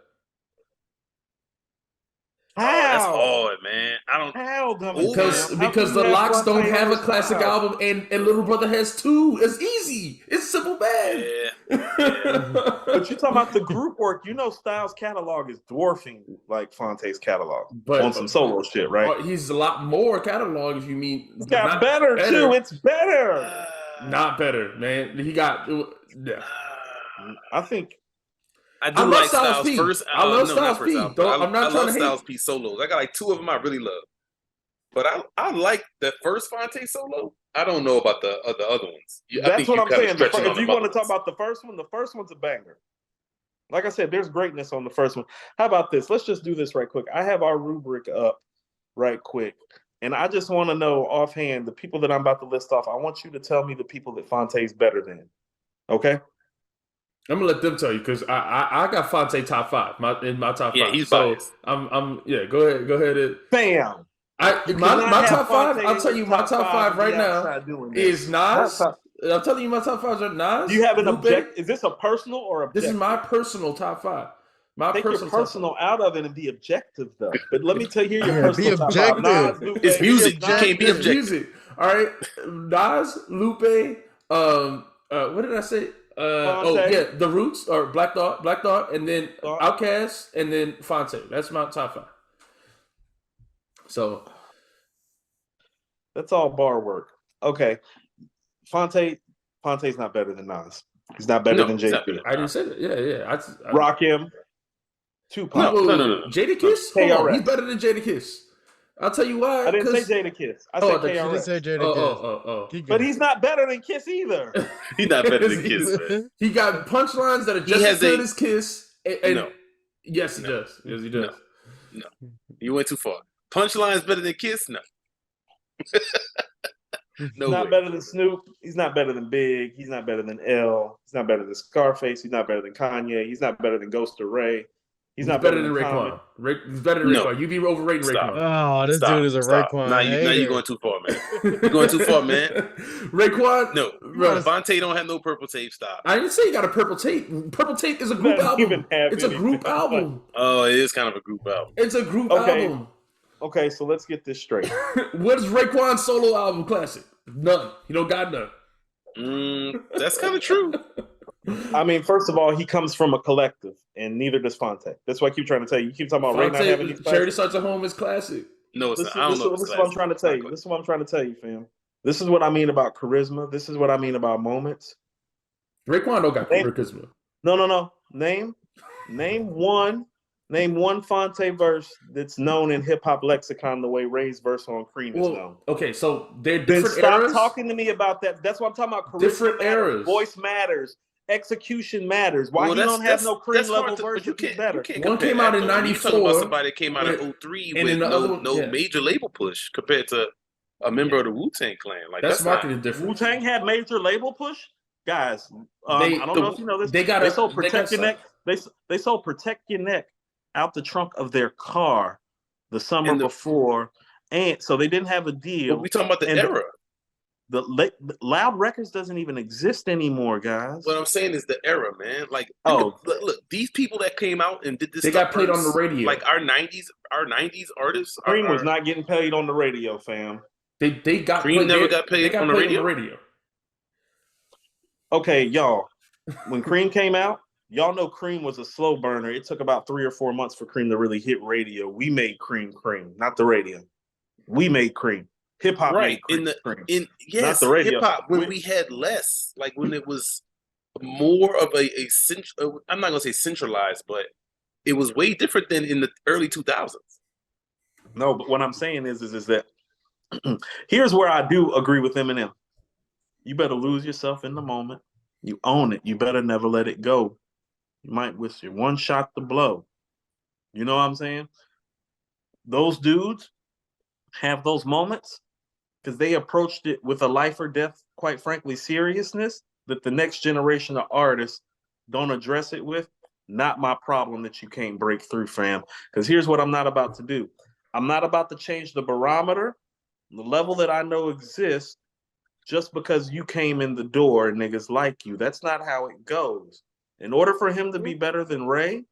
Oh, that's
How?
hard, man. I don't.
How, dummy
Because
fam? How
because
can
the
you
Locks don't
Phonte
have a
over
classic
Styles?
album and Little Brother has two. It's easy. It's simple math.
But you're talking about the group work. You know, Styles' catalog is dwarfing like Fonte's catalog
But
on some solo shit, right?
he's a lot more catalog if you mean
It's got
not
better too. It's better.
Not better, man. He got yeah.
I think
I do
I love
like
Styles
Styles
P.
first.
I love
No,
Styles
not first
P.
album, but
I'm not
I
trying
love
to hate.
Styles P solos. I got like two of them I really love, but I like that first Phonte solo. I don't know about the other ones. I
that's
think
what
you
I'm
kind of
saying.
stretching on
If you
them
want to
other
talk
ones.
about the first one's a banger. Like I said, there's greatness on the first one. How about this? Let's just do this right quick. I have our rubric up right quick. And I just want to know offhand, the people that I'm about to list off, I want you to tell me the people that Fonte's better than. Okay?
I'm gonna let them tell you because I got Phonte top five in my top
Yeah,
five.
he's
so
biased.
I'm yeah. Go ahead.
Bam. You
My
cannot have
top five.
Fonte
I'll
in
tell
your
you my top five
and be
right now
outside doing this.
is Nas. I'm telling you my top five are Nas.
Do you have an
Lupe.
Is this a personal or objective?
This is my personal top five. My
Take your
personal top
personal out of it and be objective, though. But let me tell you your
Yeah, be
personal top five.
objective.
Nas, Lupe,
It's music. You
Nas,
can't be
It's
objective.
music. All right, Nas, Lupe. What did I say?
Phonte.
Yeah, The Roots or Black Thought, and then
Thought.
Outkast, and then Phonte. That's my top five. So
That's all bar work. Okay. Fonte's not better than Nas. He's not better
No,
than
he's not better
JP.
than
I didn't say that. Yeah. I
Rock him. Tupac.
No.
Jadakiss? Hold on,
KRS.
he's better than Jadakiss. I'll tell you why.
I didn't say
'cause-
Jadakiss. I
Oh,
said
the-
You didn't
KRS.
say Jada
Oh.
Kiss.
But he's not better than Kiss either.
He's not better than Kiss, man.
He got punchlines that are just
has
as good
a-
as Kiss. And
No.
yes, he
No.
does. Yes, he does.
No. You went too far. Punchline's better than Kiss? No. No
He's not
way.
better than Snoop. He's not better than Big. He's not better than L. He's not better than Scarface. He's not better than Kanye. He's not better than Ghost or Ray. He's not better than Common.
He's better than Raekwon. You be overrating
Stop.
Raekwon.
Oh, this dude is a Raekwon
Now
hater.
you're going too far, man. You're going too far, man.
Raekwon.
No,
bro.
Phonte don't have no purple tape. Stop.
I didn't say you got a purple tape. Purple tape is a group album. It's a group album.
Oh, it is kind of a group album.
It's a group album.
Okay, so let's get this straight.
What is Raekwon's solo album classic? None. He don't got none.
That's kind of true.
I mean, first of all, he comes from a collective, and neither does Phonte. That's why I keep trying to tell you. You keep talking about Ray not having these
Charity Starts at Home is classic.
No, it's
listen,
not. I don't know.
This is what I'm trying to tell you. This is what I'm trying to tell you, fam. This is what I mean about charisma. This is what I mean about moments.
Raekwon don't got charisma.
No. Name one Phonte verse that's known in hip hop lexicon the way Ray's verse on Cream is known.
Okay, so they're different
stop
eras.
Talking to me about that. That's what I'm talking about. Charisma
different
matters,
eras.
Voice matters. Execution matters. Why you don't have no Cream level verse? You can't better.
One came out in '94.
You talking about somebody that came out in 03 with no major label push compared to a member of the Wu-Tang Clan. Like
that's marketing different.
Wu-Tang had major label push, guys. I don't know if you know this. They sold Protect Your Neck. They sold Protect Your Neck out the trunk of their car the summer before, and so they didn't have a deal.
But we talking about the era.
The Loud Records doesn't even exist anymore, guys.
What I'm saying is the era, man. Like, look, these people that came out and did this.
They got paid on the radio.
Like our '90s artists.
Cream was not getting paid on the radio, fam.
They got
Cream never got paid on the radio.
Okay, y'all. When Cream came out, y'all know Cream was a slow burner. It took about 3 or 4 months for Cream to really hit radio. We made Cream, not the radio. We made Cream. Hip hop,
right?
Cream,
Yes, hip hop when we had less, like when it was more of I'm not gonna say centralized, but it was way different than in the early 2000s.
No, but what I'm saying is that here's where I do agree with Eminem. You better lose yourself in the moment. You own it. You better never let it go. You might wish you one shot to blow. You know what I'm saying? Those dudes have those moments because they approached it with a life or death, quite frankly, seriousness that the next generation of artists don't address it with. Not my problem that you can't break through, fam. Because here's what I'm not about to do. I'm not about to change the barometer, the level that I know exists, just because you came in the door and niggas like you. That's not how it goes. In order for him to be better than Ray,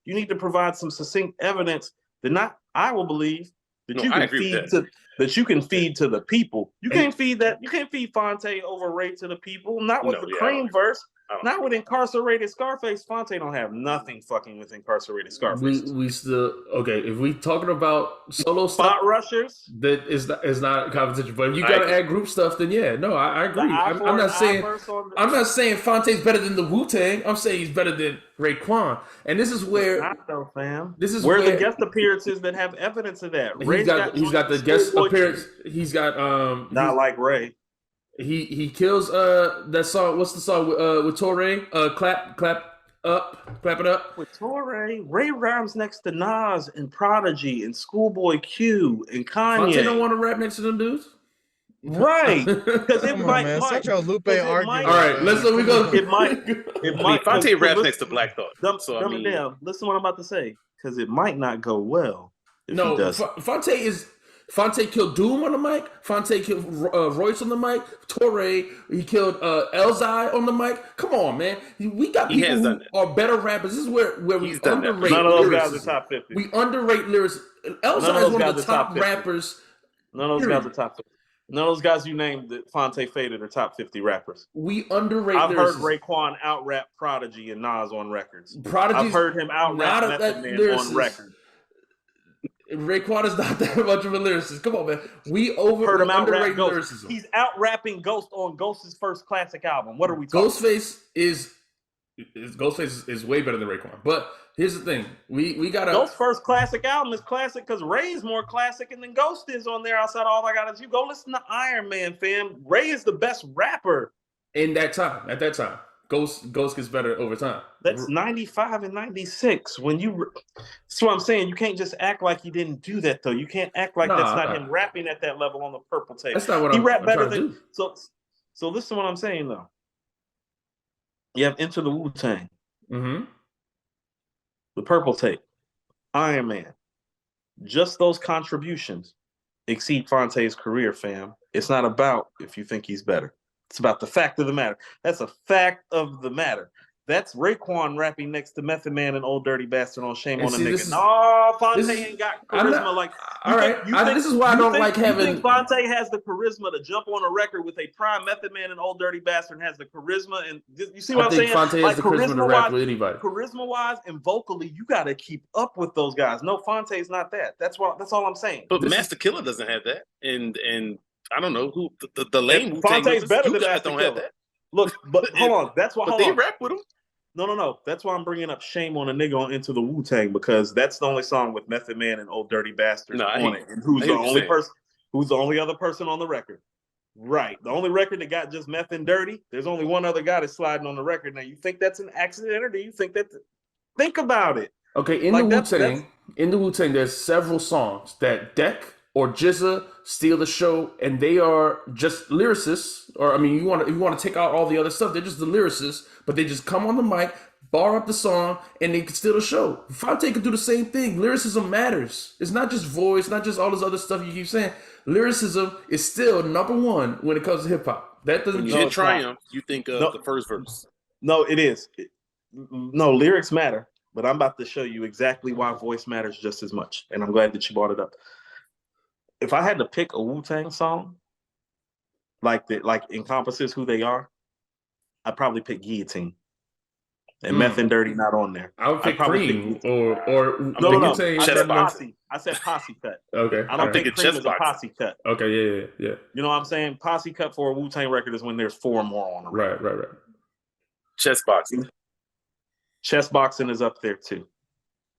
you need to provide some succinct evidence that I will believe that you can feed to that you can feed to the people. You can't feed that. You can't feed Phonte over Ray to the people. Not with the Cream verse. Not with Incarcerated Scarface. Phonte don't have nothing fucking with Incarcerated Scarface.
We still if we talking about solo
spot
stuff,
rushers,
that is not competition. But if you gotta add group stuff, then I agree. I'm not saying Phonte's better than the Wu-Tang. I'm saying he's better than Raekwon. And this is where
fam.
This is
where the guest appearances that have evidence of that.
He's got the guest appearance. He's got
not like Ray.
He kills that song. What's the song with Torre? Clap it up.
With Torre, Ray rhymes next to Nas and Prodigy and Schoolboy Q and Kanye.
Phonte don't want to rap next to them dudes.
Right, because it might.
Such a Lupe argument.
All right, let's let me go.
It might.
Phonte raps next to Black Thought.
Dumb it down. Listen to what I'm about to say, because it might not go well.
No, Phonte killed Doom on the mic. Phonte killed Royce on the mic. Torre, he killed Elzai on the mic. Come on, man. We got people who are better rappers. This is where we underrate.
None of those guys are top 50.
We underrate lyrics. Elzai is one of the top rappers.
None of those guys are top 50. None of those guys you named that Phonte faded are top 50 rappers.
We underrate.
I've heard Raekwon out-rap Prodigy and Nas on records. I've heard him out-rap Method Man on record.
Raekwon is not that much of a lyricist. Come on, man. We underrate lyricism.
He's out-rapping Ghost on Ghost's first classic album. What are we talking
Ghostface is way better than Raekwon. But here's the thing. We got
Ghost's first classic album is classic because Ray's more classic and then Ghost is on there outside All I Got Is You. Go listen to Iron Man, fam. Ray is the best rapper.
At that time. Ghost gets better over time.
That's 95 and 96. That's what I'm saying. You can't just act like he didn't do that, though. You can't act like that's not him rapping at that level on the Purple Tape.
That's not what
he
I'm
rapped better
trying
than.
to do.
So listen to what I'm saying, though. You have Enter the Wu-Tang.
Mm-hmm.
The Purple Tape. Iron Man. Just those contributions exceed Phonte's career, fam. It's not about if you think he's better. It's about the fact of the matter. That's a fact of the matter. That's Raekwon rapping next to Method Man and Old Dirty Bastard on Shame on a Nigga. No, Phonte ain't got charisma like.
This is why I don't like having.
You think Phonte has the charisma to jump on a record with a prime Method Man and Old Dirty Bastard, and has the charisma, and you see what I'm saying?
Phonte has the charisma to rap with anybody.
Charisma-wise and vocally, you got to keep up with those guys. No, Fonte's not that. That's all I'm saying.
But Master Killer doesn't have that, and I don't know who the lame Wu-Tang
Fonte's better than
Master
Killer.
Don't have that.
Look, but hold on. That's why.
But they rap with him.
No. That's why I'm bringing up Shame on a Nigga on Into the Wu-Tang, because that's the only song with Method Man and Old Dirty Bastard on it. And who's the only other person on the record? Right. The only record that got just Meth and Dirty, there's only one other guy that's sliding on the record. Now, you think that's an accident, or do you think that... Think about it.
Okay, in the Wu-Tang, there's several songs that Deck or Jizza steal the show, and they are just lyricists. Or I mean, you want to take out all the other stuff. They're just the lyricists, but they just come on the mic, bar up the song, and they can steal the show. Phonte could do the same thing. Lyricism matters. It's not just voice, not just all this other stuff you keep saying. Lyricism is still number one when it comes to hip hop. That doesn't.
When you hear Triumph, you think of the first verse.
No, it is. No, lyrics matter, but I'm about to show you exactly why voice matters just as much, and I'm glad that you brought it up. If I had to pick a Wu-Tang song, like encompasses who they are, I'd probably pick Guillotine. And Meth and Dirty not on there.
I would pick Cream or
no. I said Posse Cut.
Okay.
I don't think Cream is a Posse Cut.
Okay, yeah.
You know what I'm saying? Posse Cut for a Wu-Tang record is when there's 4 more on the record.
Right.
Chess boxing.
Chess boxing is up there too.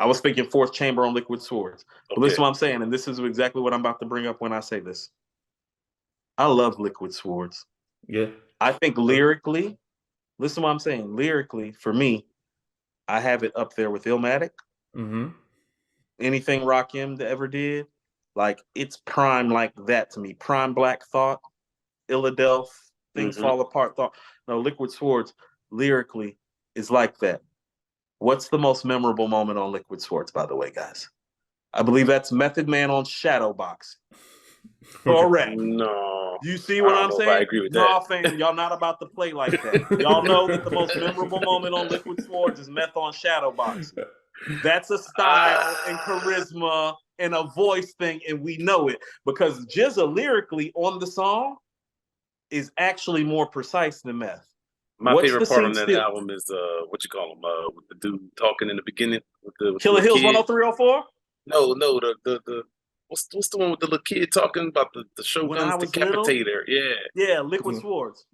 I was thinking Fourth Chamber on Liquid Swords. But listen to what I'm saying, and this is exactly what I'm about to bring up when I say this. I love Liquid Swords.
Yeah.
I think lyrically, listen to what I'm saying. Lyrically, for me, I have it up there with Illmatic.
Mm-hmm.
Anything Rakim ever did, like it's prime like that to me. Prime Black Thought, Illadelph, Things Fall Apart Thought. No, Liquid Swords lyrically is like that. What's the most memorable moment on Liquid Swords, by the way, guys? I believe that's Method Man on Shadowbox. Correct.
No.
You see what I'm saying?
I agree with
that.
No,
fam, y'all not about to play like that. Y'all know that the most memorable moment on Liquid Swords is Meth on Shadowbox. That's a style and charisma and a voice thing, and we know it. Because Jizza lyrically on the song is actually more precise than Meth.
My favorite part on that album is what you call him, with the dude talking in the beginning with the
Killer Hills 10304?
No, the what's the one with the little kid talking about the Shogun's Decapitator? Yeah,
Liquid Swords.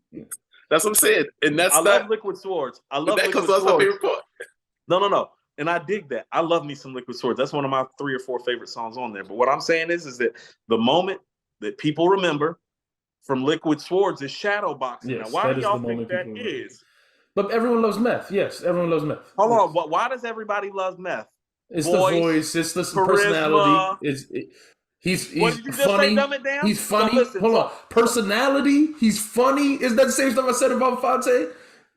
That's what I'm saying, and that's
love Liquid Swords. I love that because that's my favorite part. No, and I dig that. I love me some Liquid Swords. That's one of my 3 or 4 favorite songs on there. But what I'm saying is that the moment that people remember from Liquid Swords is Shadowboxing.
Yes,
now, why do y'all think that is?
But everyone loves Meth. Yes, everyone loves Meth.
Hold on. Why does everybody love Meth?
It's the voice. It's the personality. He's funny. He's funny.
Listen,
hold on. Personality. He's funny. Is that the same stuff I said about Phonte?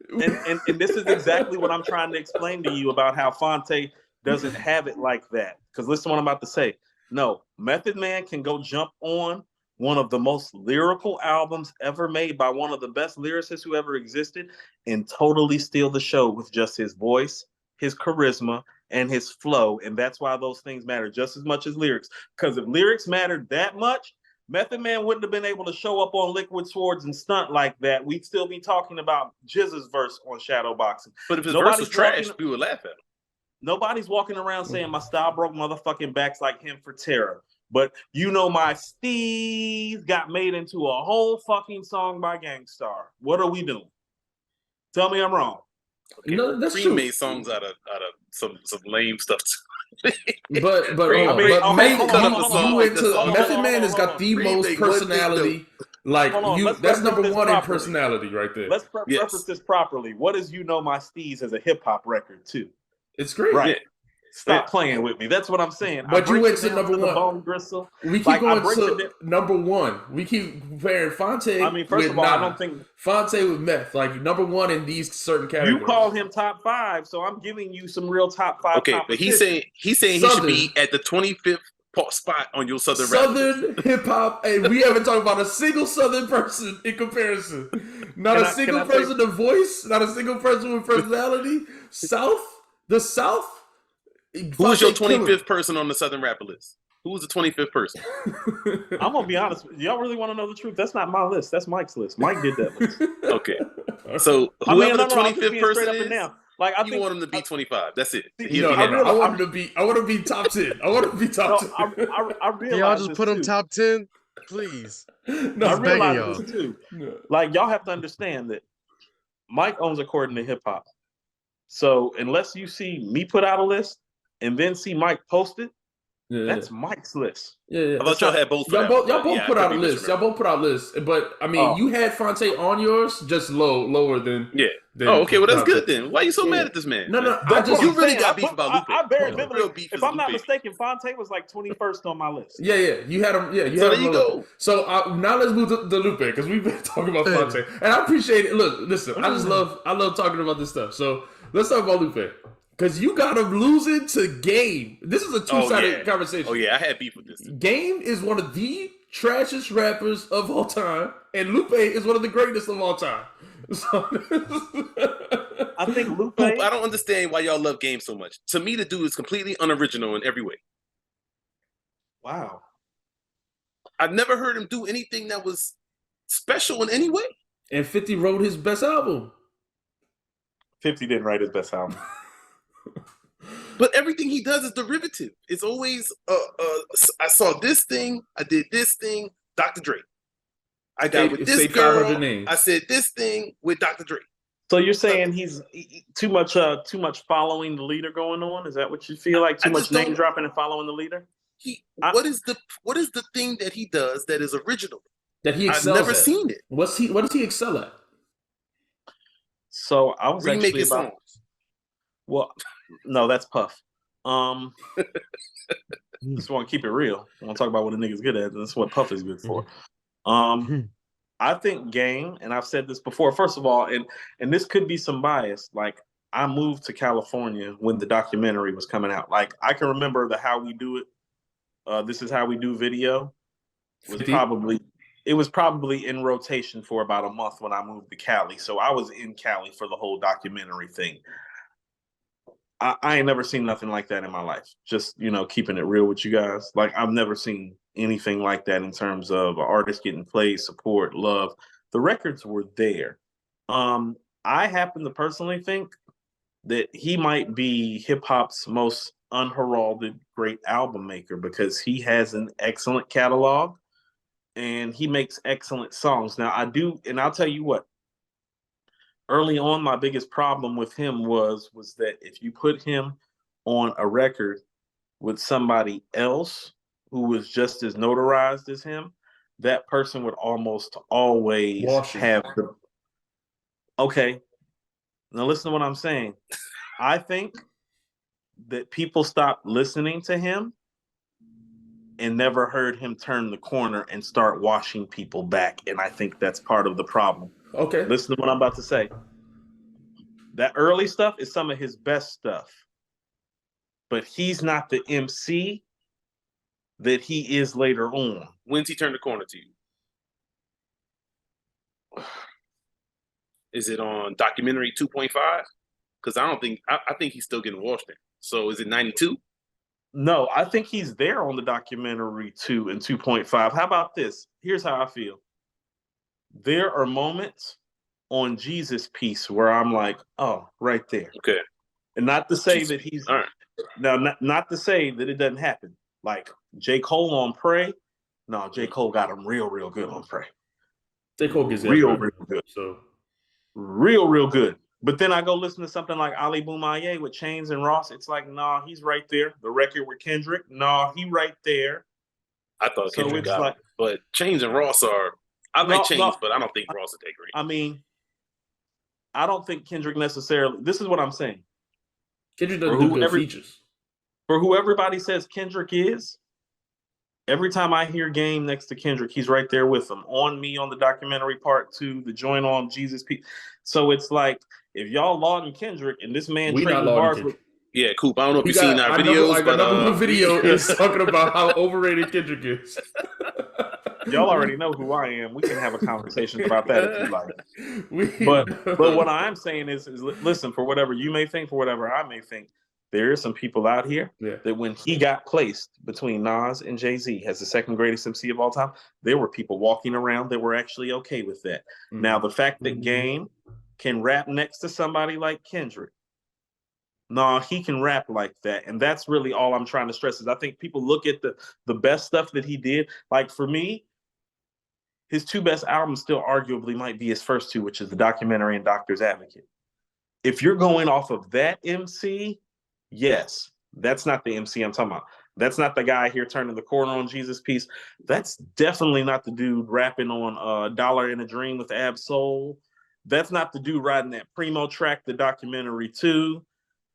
And this is exactly what I'm trying to explain to you about how Phonte doesn't have it like that. Because listen to what I'm about to say. No, Method Man can go jump on one of the most lyrical albums ever made by one of the best lyricists who ever existed and totally steal the show with just his voice, his charisma, and his flow. And that's why those things matter just as much as lyrics. Because if lyrics mattered that much, Method Man wouldn't have been able to show up on Liquid Swords and stunt like that. We'd still be talking about Jizza's verse on Shadowboxing.
But if his verse was trash, we would laugh at him.
Nobody's walking around saying my style broke motherfucking backs like him for terror. But you know my steez got made into a whole fucking song by Gangstar. What are we doing? Tell me I'm wrong.
Okay,
no, that's
Cream
true.
Made songs out of some lame stuff too.
But Method Man has got the most personality. Like that's number one in personality right there.
Let's preface this properly. What is You Know My Steez as a hip hop record too?
It's great.
Right. Stop playing with me. That's what I'm saying.
But you went to number one.
Bone gristle.
We keep going to number one. We keep comparing Phonte.
I mean, first of all, I don't think
Phonte with meth, like number one in these certain categories.
You call him top 5, so I'm giving you some real top 5.
Okay, but he's saying he should be at the 25th spot on your Southern
hip hop, and we haven't talked about a single Southern person in comparison. Not a single person of voice, not a single person with personality. The South.
Who was your 25th person on the Southern rapper list? Who was the 25th person?
I'm gonna be honest. Y'all really want to know the truth? That's not my list. That's Mike's list. Mike did that list.
Okay. So whoever the 25th person is,
like I
think, want him to be 25. That's it.
I want him to be. I want to be top 10. I want to be top 10.
I realize
y'all just put him top 10, please.
I realize this too. Like y'all have to understand that Mike owns According to Hip Hop. So unless you see me put out a list and then see Mike post it, that's Mike's list.
I thought y'all had both.
Y'all both put out a list. Y'all both put out lists. But I mean, you had Phonte on yours, just lower than.
Yeah. Okay, well that's good then. Why are you so mad at this man?
No.
You really got beef about Lupe.
I very vividly. If I'm not mistaken, Phonte was like 21st on my list.
Yeah. You had him. Yeah, you had him. There you go. So now let's move to Lupe because we've been talking about Phonte, and I appreciate it. Look, listen, I love talking about this stuff. So let's talk about Lupe. Because you got him losing to Game. This is a two-sided conversation.
Oh, yeah. I had beef with this.
Game is one of the trashiest rappers of all time. And Lupe is one of the greatest of all time. So,
I think Lupe...
I don't understand why y'all love Game so much. To me, the dude is completely unoriginal in every way.
Wow.
I've never heard him do anything that was special in any way.
And 50 wrote his best album.
50 didn't write his best album.
But everything he does is derivative. It's always, I saw this thing, I did this thing, Dr. Dre. I got with this girl, I said this thing with Dr. Dre.
So you're saying he's too much following the leader going on? Is that what you feel like? Too much name dropping and following the leader?
What is the thing that he does that is original?
That he excels
I've never seen it.
What does he excel at?
So I was
remaking songs.
Well, no, that's Puff. Just want to keep it real. I want to talk about what a nigga's good at. And that's what Puff is good for. I think Game, and I've said this before, first of all, and this could be some bias. Like, I moved to California when the documentary was coming out. Like, I can remember the How We Do It. This is How We Do video. It was probably in rotation for about a month when I moved to Cali. So I was in Cali for the whole documentary thing. I ain't never seen nothing like that in my life. Just, keeping it real with you guys. Like, I've never seen anything like that in terms of an artist getting played, support, love. The records were there. I happen to personally think that he might be hip hop's most unheralded great album maker because he has an excellent catalog and he makes excellent songs. Now, I'll tell you what. Early on, my biggest problem with him was that if you put him on a record with somebody else who was just as notarized as him, that person would almost always have the... Okay, now listen to what I'm saying. I think that people stopped listening to him and never heard him turn the corner and start washing people back, and I think that's part of the problem.
Okay.
Listen to what I'm about to say. That early stuff is some of his best stuff. But he's not the MC that he is later on.
When's he turn the corner to you? Is it on documentary 2.5? Because I think he's still getting washed in. So is it 92?
No, I think he's there on the documentary 2 and 2.5. How about this? Here's how I feel. There are moments on Jesus Piece where I'm like, oh, right there.
Okay.
And not to say that he's... All right. Now, not to say that it doesn't happen. Like J. Cole on Pray. No, J. Cole got him real, real good on Pray.
J. Cole gets
real good. So real good. But then I go listen to something like Ali Boumaier with Chains and Ross. It's like, nah, he's right there. The record with Kendrick, nah, he right there.
I thought Kendrick got it. But Chains and Ross are... I like Chains, but I don't think Ross is that great.
I mean, I don't think Kendrick necessarily... This is what I'm saying.
Kendrick doesn't do good features.
for who everybody says Kendrick is, every time I hear Game next to Kendrick, he's right there with him. On Me on the documentary part 2, the joint on Jesus. So it's like, if y'all lauding Kendrick and this man
We not
trading
lauding
bars
Kendrick.
with.
Yeah, Coop. I don't know if you've seen our videos, but
number one video is talking about how overrated Kendrick is.
Y'all already know who I am. We can have a conversation about that if you like. But what I'm saying is listen, for whatever you may think, for whatever I may think, there are some people out here that when he got placed between Nas and Jay-Z as the second greatest MC of all time, there were people walking around that were actually okay with that. Mm-hmm. Now, the fact that Game can rap next to somebody like Kendrick, no, he can rap like that. And that's really all I'm trying to stress is I think people look at the best stuff that he did. Like for me, his 2 best albums still arguably might be his first 2, which is the documentary and Doctor's Advocate. If you're going off of that MC, yes, that's not the MC I'm talking about. That's not the guy here turning the corner on Jesus Piece. That's definitely not the dude rapping on Dollar in a Dream with Ab Soul. That's not the dude riding that Primo track, the documentary 2.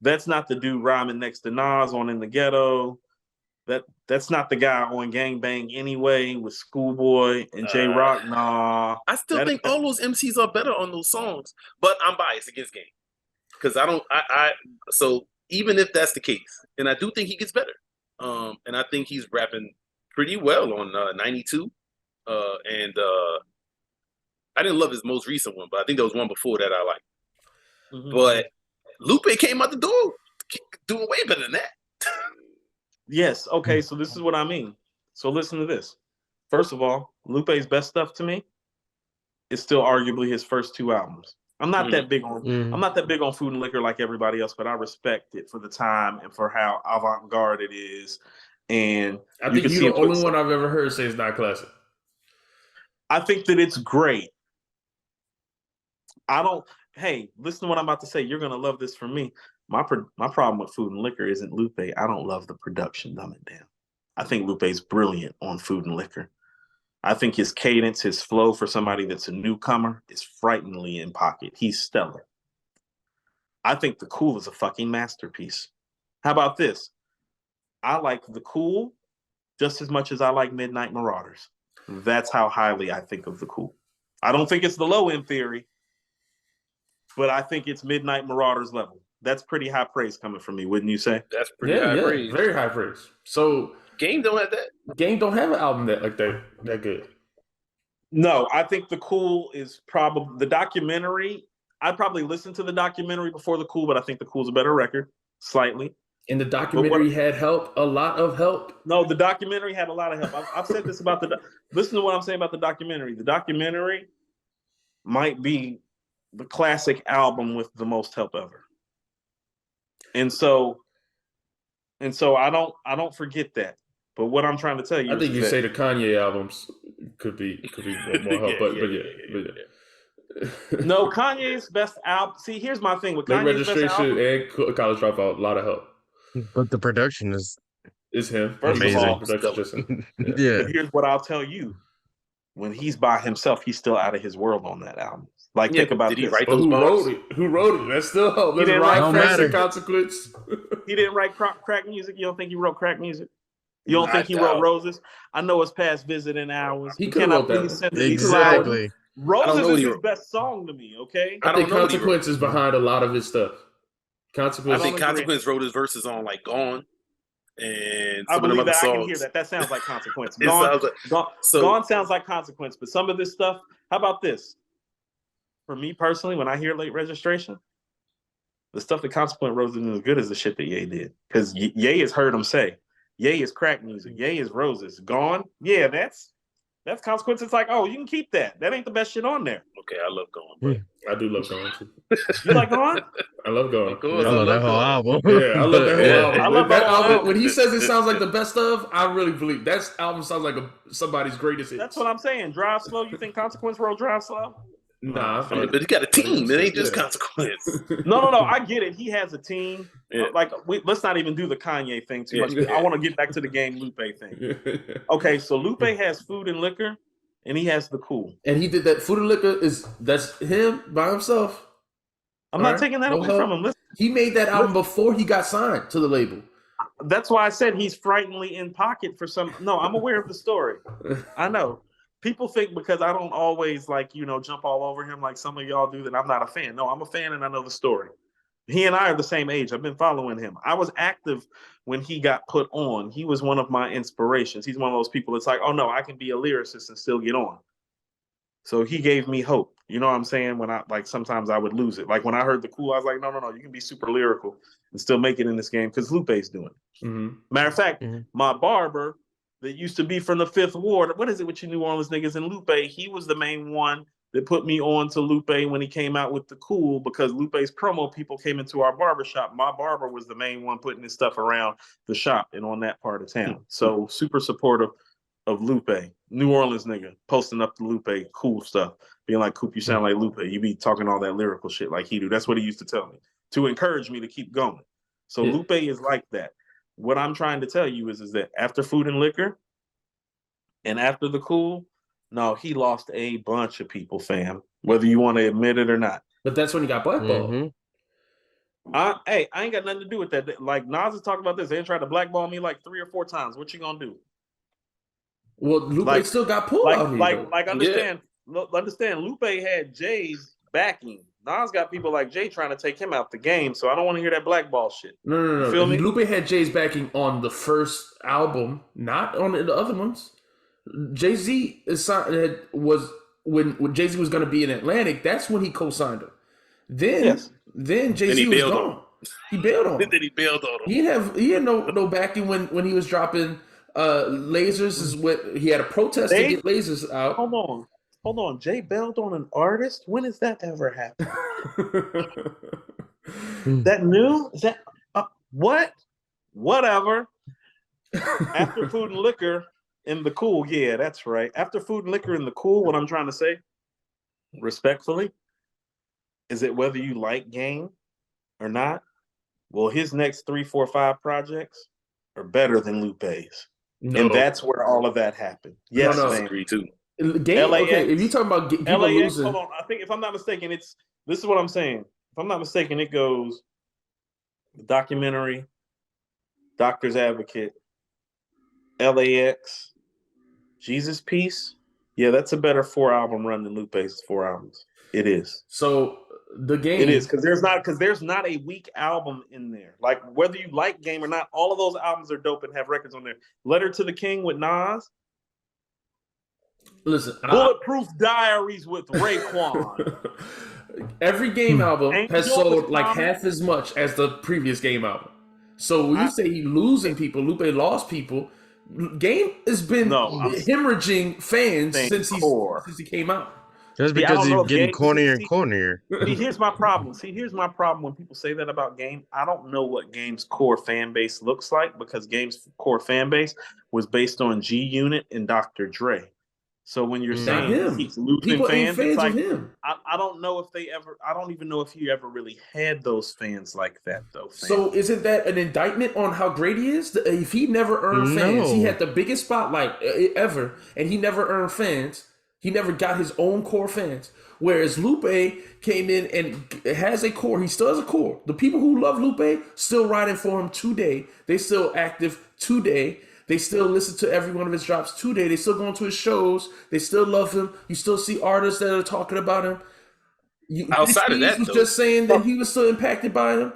That's not the dude rhyming next to Nas on In the Ghetto. That's not the guy on Gang Bang Anyway with Schoolboy and J Rock. Nah.
I still think all those MCs are better on those songs, but I'm biased against Game. Because so even if that's the case, and I do think he gets better. And I think he's rapping pretty well on 92. And I didn't love his most recent one, but I think there was one before that I liked. Mm-hmm. But Lupe came out the door doing way better than that.
Yes. Okay. So this is what I mean. So listen to this. First of all, Lupe's best stuff to me is still arguably his first 2 albums. I'm not that big on I'm not that big on Food and Liquor like everybody else, but I respect it for the time and for how avant-garde it is. And
I think you're the only one I've ever heard say it's not classic.
I think that it's great. Hey, listen to what I'm about to say. You're gonna love this from me. My problem with Food and Liquor isn't Lupe. I don't love the production, dumb it down. I think Lupe's brilliant on Food and Liquor. I think his cadence, his flow for somebody that's a newcomer is frighteningly in pocket. He's stellar. I think The Cool is a fucking masterpiece. How about this? I like The Cool just as much as I like Midnight Marauders. That's how highly I think of The Cool. I don't think it's the low end theory, but I think it's Midnight Marauders level. That's pretty high praise coming from me, wouldn't you say?
That's pretty high praise.
Very high praise. So
Game don't have that.
Game don't have an album that good.
No, I think The Cool is probably the documentary. I'd probably listen to the documentary before The Cool, but I think The Cool's a better record, slightly.
And the documentary had help, a lot of help.
No, the documentary had a lot of help. I've said this about listen to what I'm saying about the documentary. The documentary might be the classic album with the most help ever. And so I don't forget that. But what I'm trying to tell you,
I think you say the Kanye albums could be more help, but yeah.
No, Kanye's best album. See, here's my thing with Kanye's
Registration
best album,
and College Dropout, a lot of help.
But the production is
him.
First
amazing.
of all,
yeah.
But here's what I'll tell you: when he's by himself, he's still out of his world on that album. Like, think about
did
this.
he write those bars?
Who wrote it? That's still help. There's consequence.
He didn't write crack music. You don't think he wrote crack music? You don't think he wrote Roses? I know it's past visiting hours.
He could have wrote that.
Exactly.
Roses is his best song to me, okay?
I think Consequence is behind a lot of his stuff.
I think Consequence wrote his verses on like Gone. And
I believe that
songs.
I can hear that. That sounds like Consequence. Gone sounds like Consequence, but some of this stuff, how about this? For me personally, when I hear Late Registration, the stuff that Consequence wrote isn't as good as the shit that Ye did. Because Ye has heard him say, Ye is crack music, Ye is Roses. Gone, yeah, that's Consequence. It's like, oh, you can keep that. That ain't the best shit on there.
Okay, I love Gone, but
I do love Gone too.
You like Gone?
I love Gone.
I love that whole album.
Yeah, I love that whole album.
I love that album.
When he says it sounds like the best of, I really believe that album sounds like somebody's greatest hits.
That's what I'm saying. Drive Slow. You think Consequence wrote Drive Slow?
Nah,
but he got a team. It ain't just Consequence.
No. I get it. He has a team. Yeah. Like, let's not even do the Kanye thing too much. I want to get back to the Game Lupe thing. Okay, so Lupe has Food and Liquor, and he has The Cool.
And he did that. Food and Liquor that's him by himself.
I'm not taking that away from him. Listen,
he made that album before he got signed to the label.
That's why I said he's frighteningly in pocket for some. No, I'm aware of the story. I know. People think because I don't always jump all over him like some of y'all do that I'm not a fan. No, I'm a fan and I know the story. He and I are the same age. I've been following him. I was active when he got put on. He was one of my inspirations. He's one of those people that's like, oh no, I can be a lyricist and still get on. So he gave me hope. You know what I'm saying? When sometimes I would lose it. Like when I heard the cool, I was like, no, you can be super lyrical and still make it in this game because Lupe's doing it.
Mm-hmm.
Matter of fact, my barber that used to be from the Fifth Ward, what is it with you New Orleans niggas and Lupe? He was the main one that put me on to Lupe when he came out with the cool because Lupe's promo people came into our barber shop. My barber was the main one putting his stuff around the shop and on that part of town. So super supportive of Lupe, New Orleans nigga, posting up the Lupe cool stuff, being like, Coop, you sound like Lupe. You be talking all that lyrical shit like he do. That's what he used to tell me to encourage me to keep going. So Lupe is like that. What I'm trying to tell you is that after Food and Liquor and after the cool, no, he lost a bunch of people, fam, whether you want to admit it or not.
But that's when he got blackballed.
Hey, I ain't got nothing to do with that. Like Nas is talking about this. They tried to blackball me like 3 or 4 times. What you gonna do?
Well, Lupe still got pulled out here.
Understand. Lupe had Jay's backing. Nas got people like Jay trying to take him out the game, so I don't want to hear that blackball shit.
No. Feel me? Lupe had Jay's backing on the first album, not on the other ones. Jay-Z was when Jay-Z was going to be in Atlantic. That's when he co-signed him. Then Jay-Z was gone. He bailed on him.
Then he bailed on him.
He had no backing when he was dropping Lasers. Is what he had a protest to get Lasers out.
Hold on. Jay bailed on an artist? When has that ever happened? That new? Is that what? Whatever. After Food and Liquor in the cool, yeah, that's right. After Food and Liquor in the cool, what I'm trying to say, respectfully, is that whether you like Game or not, well, his next 3, 4, 5 projects are better than Lupe's. No. And that's where all of that happened. Yes,
I agree too.
Game, LAX, okay, if you're talking about people
LAX,
losing,
hold on. I think if I'm not mistaken, this is what I'm saying. If I'm not mistaken, it goes the documentary, Doctor's Advocate, LAX, Jesus Piece. Yeah, that's a better 4-album run than Lupe's 4 albums. It is.
So the Game,
it is because there's not a weak album in there. Like whether you like Game or not, all of those albums are dope and have records on there. Letter to the King with Nas.
Listen,
Bulletproof Diaries with Raekwon.
Every Game album has sold like half as much as the previous Game album. So when you say he losing people, Lupe lost people. Game has been hemorrhaging fans since he came out.
Just because he's getting cornier and cornier.
See, here's my problem. When people say that about Game. I don't know what Game's core fan base looks like because Game's core fan base was based on G Unit and Dr. Dre. So when you're saying he's losing
people
fans,
it's like,
of him. I don't know if I don't even know if he ever really had those fans like that though.
So isn't that an indictment on how great he is? If he never earned fans, he had the biggest spotlight ever, and he never earned fans. He never got his own core fans. Whereas Lupe came in and has a core. He still has a core. The people who love Lupe still riding for him today. They still active today. They still listen to every one of his drops today. They still going to his shows. They still love him. You still see artists that are talking about him.
Outside of that,
was just saying that he was still impacted by him.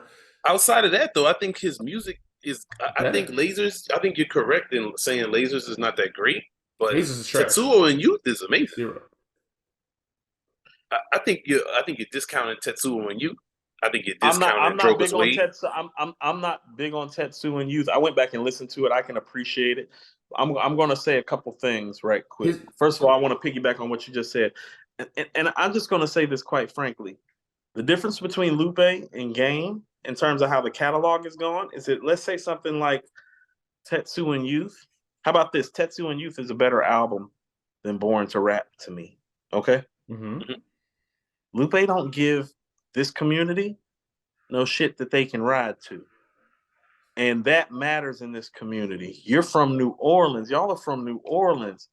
Outside of that, though, I think his music is. I think Lasers. I think you're correct in saying Lasers is not that great, but Tetsuo and Youth is amazing.
Zero.
I think you're discounting Tetsuo and Youth. I think you're discounting Droga's Way.
I'm not big on Tetsuo and Youth. I went back and listened to it. I can appreciate it. I'm going to say a couple things right quick. First of all, I want to piggyback on what you just said. And I'm just going to say this quite frankly. The difference between Lupe and Game in terms of how the catalog is going is that let's say something like Tetsuo and Youth. How about this? Tetsuo and Youth is a better album than Born to Rap to me. Okay?
Mm-hmm.
Lupe don't give this community no shit that they can ride to. And that matters in this community. You're from New Orleans. Y'all are from New Orleans.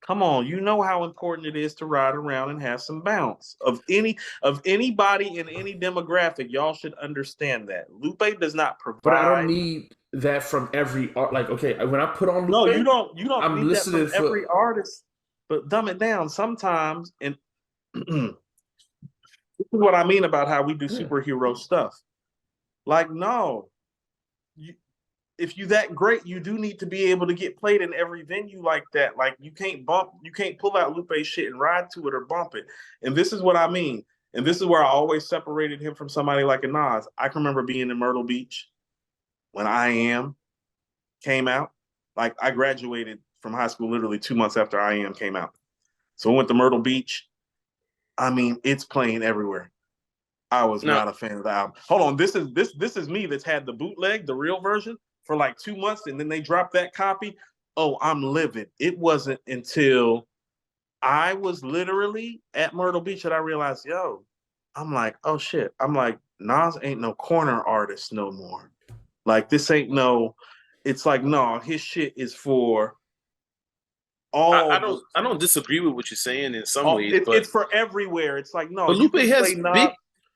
Come on, you know how important it is to ride around and have some bounce. Of anybody in any demographic, y'all should understand that. Lupe does not
But I don't
provide.
need that from every art. Like, okay, when I put on
No,
Lupe,
you don't
I'm
need that
listening
from
for.
every artist. But dumb it down sometimes. And this is what I mean about how we do
Yeah.
superhero stuff. Like, no, if you that great, you do need to be able to get played in every venue like that. Like you can't pull out Lupe shit and ride to it or bump it. And this is what I mean. And this is where I always separated him from somebody like a Nas. I can remember being in Myrtle Beach when I Am came out. Like I graduated from high school literally 2 months after I Am came out. So we went to Myrtle Beach. I mean, it's playing everywhere. I was
Now,
not a fan of the album. Hold on, this is me that's had the bootleg, the real version, for like 2 months, and then they dropped that copy. Oh, I'm livid. It wasn't until I was literally at Myrtle Beach that I realized, yo, I'm like, oh shit. I'm like, Nas ain't no corner artist no more. Like this ain't no. It's like no, his shit is for
I
all the.
don't disagree with what you're saying in some ways,
It's for everywhere. It's like no,
but
you
Lupe
can
has
play
big
Nas.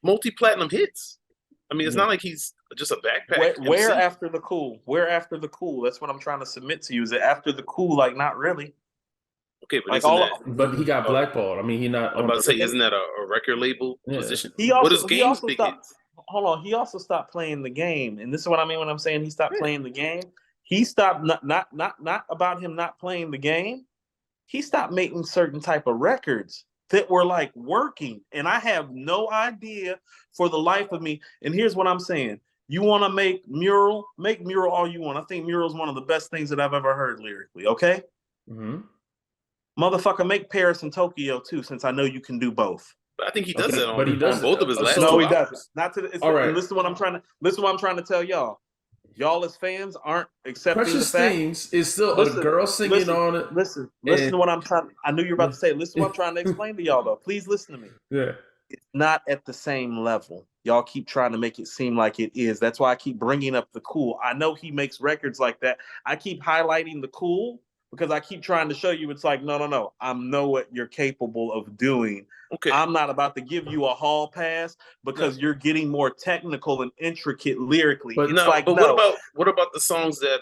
multi-platinum hits. I mean, it's not like he's just a backpack
Where
MC.
after the cool? Where after the cool? That's what I'm trying to submit to you. Is it after the cool? Like not really.
Okay, but
Like
isn't that?
But he got blackballed. I mean, he not
I'm
on
about to say,
the.
isn't that a record label
Yeah.
position?
he
What is
he
Game's
also
big
stopped.
hits?
Hold on. He also stopped playing the game, and this is what I mean when I'm saying he stopped
Yeah.
playing the game. He stopped not about him not playing the game. He stopped making certain type of records that were like working, and I have no idea for the life of me. And here's what I'm saying: you want to make mural all you want. I think mural is one of the best things that I've ever heard lyrically. Okay,
Mm-hmm.
motherfucker, make Paris and Tokyo too, since I know you can do both.
But I think he does
Okay,
that
but he
on
does
both of his last
No,
two
he doesn't.
albums.
Not to the,
All right.
and listen to what I'm trying to tell y'all. Y'all as fans aren't accepting
Precious
the fact.
Things is still a
Listen,
girl singing on it.
listen
and-
to what I'm trying. I knew you were about to say. Listen to what I'm trying to explain to y'all though. Please listen to me.
Yeah.
It's not at the same level. Y'all keep trying to make it seem like it is. That's why I keep bringing up the cool. I know he makes records like that. I keep highlighting the cool because I keep trying to show you it's like, no. I know what you're capable of doing.
Okay.
I'm not about to give you a hall pass because you're getting more technical and intricate lyrically.
But
it's like,
but
no.
what about the songs that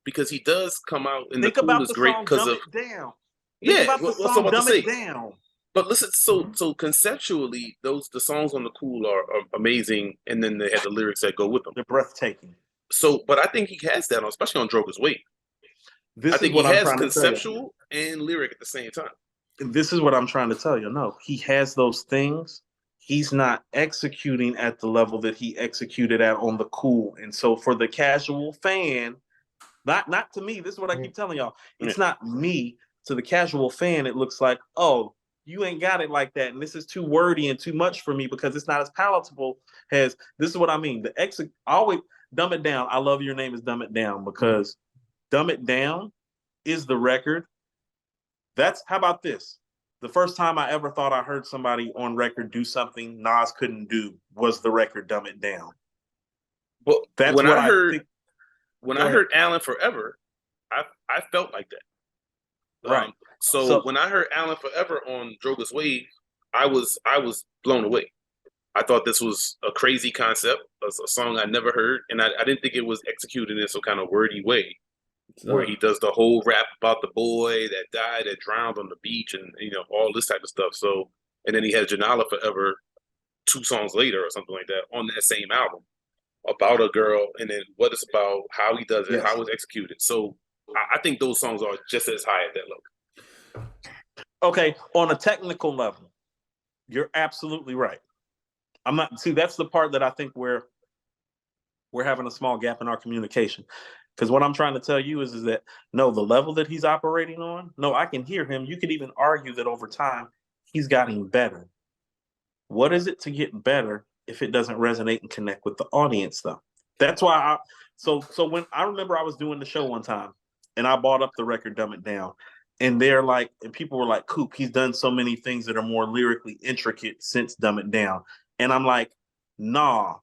because he does come out and
Think
the cool
about
is
the
great
song
because
Dumb
of
It Down. Think
yeah,
about the
what I'm
song
about to
Dumb It
say.
Down.
But listen, so conceptually, the songs on the cool are amazing, and then they have the lyrics that go with them.
They're breathtaking.
So, but I think he has that, especially on Droga's Way.
This
I
is
think
what
he
I'm
has
trying to tell you.
conceptual and lyric at the same time.
This is what I'm trying to tell you. No, he has those things. He's not executing at the level that he executed at on the cool. And so for the casual fan, not to me, this is what I keep telling y'all. It's not me. To the casual fan, it looks like, oh, you ain't got it like that. And this is too wordy and too much for me because it's not as palatable as this is what I mean. I always dumb it down. I love your name is Dumb It Down because Dumb It Down is the record. How about this? The first time I ever thought I heard somebody on record do something Nas couldn't do was the record Dumb It Down.
But
That's
when
what
I heard
think.
when
Go
I
ahead.
heard Alan Forever, I felt like that.
Right.
So when I heard Alan Forever on Droga's Wave, I was blown away. I thought this was a crazy concept, a song I never heard, and I didn't think it was executed in some kind of wordy way, where he does the whole rap about the boy that died, that drowned on the beach, and all this type of stuff. So, and then he has Janala Forever 2 songs later or something like that on that same album about a girl, and then what it's about, how he does it,
Yes.
how it's executed. So I think those songs are just as high at that level.
Okay, on a technical level, you're absolutely right. I'm not. See, that's the part that I think we're having a small gap in our communication. Because what I'm trying to tell you is that no, the level that he's operating on, no, I can hear him. You could even argue that over time he's gotten better. What is it to get better if it doesn't resonate and connect with the audience, though? That's why so when I remember I was doing the show one time and I bought up the record Dumb It Down. And they're like, and people were like, Coop, he's done so many things that are more lyrically intricate since Dumb It Down. And I'm like, nah,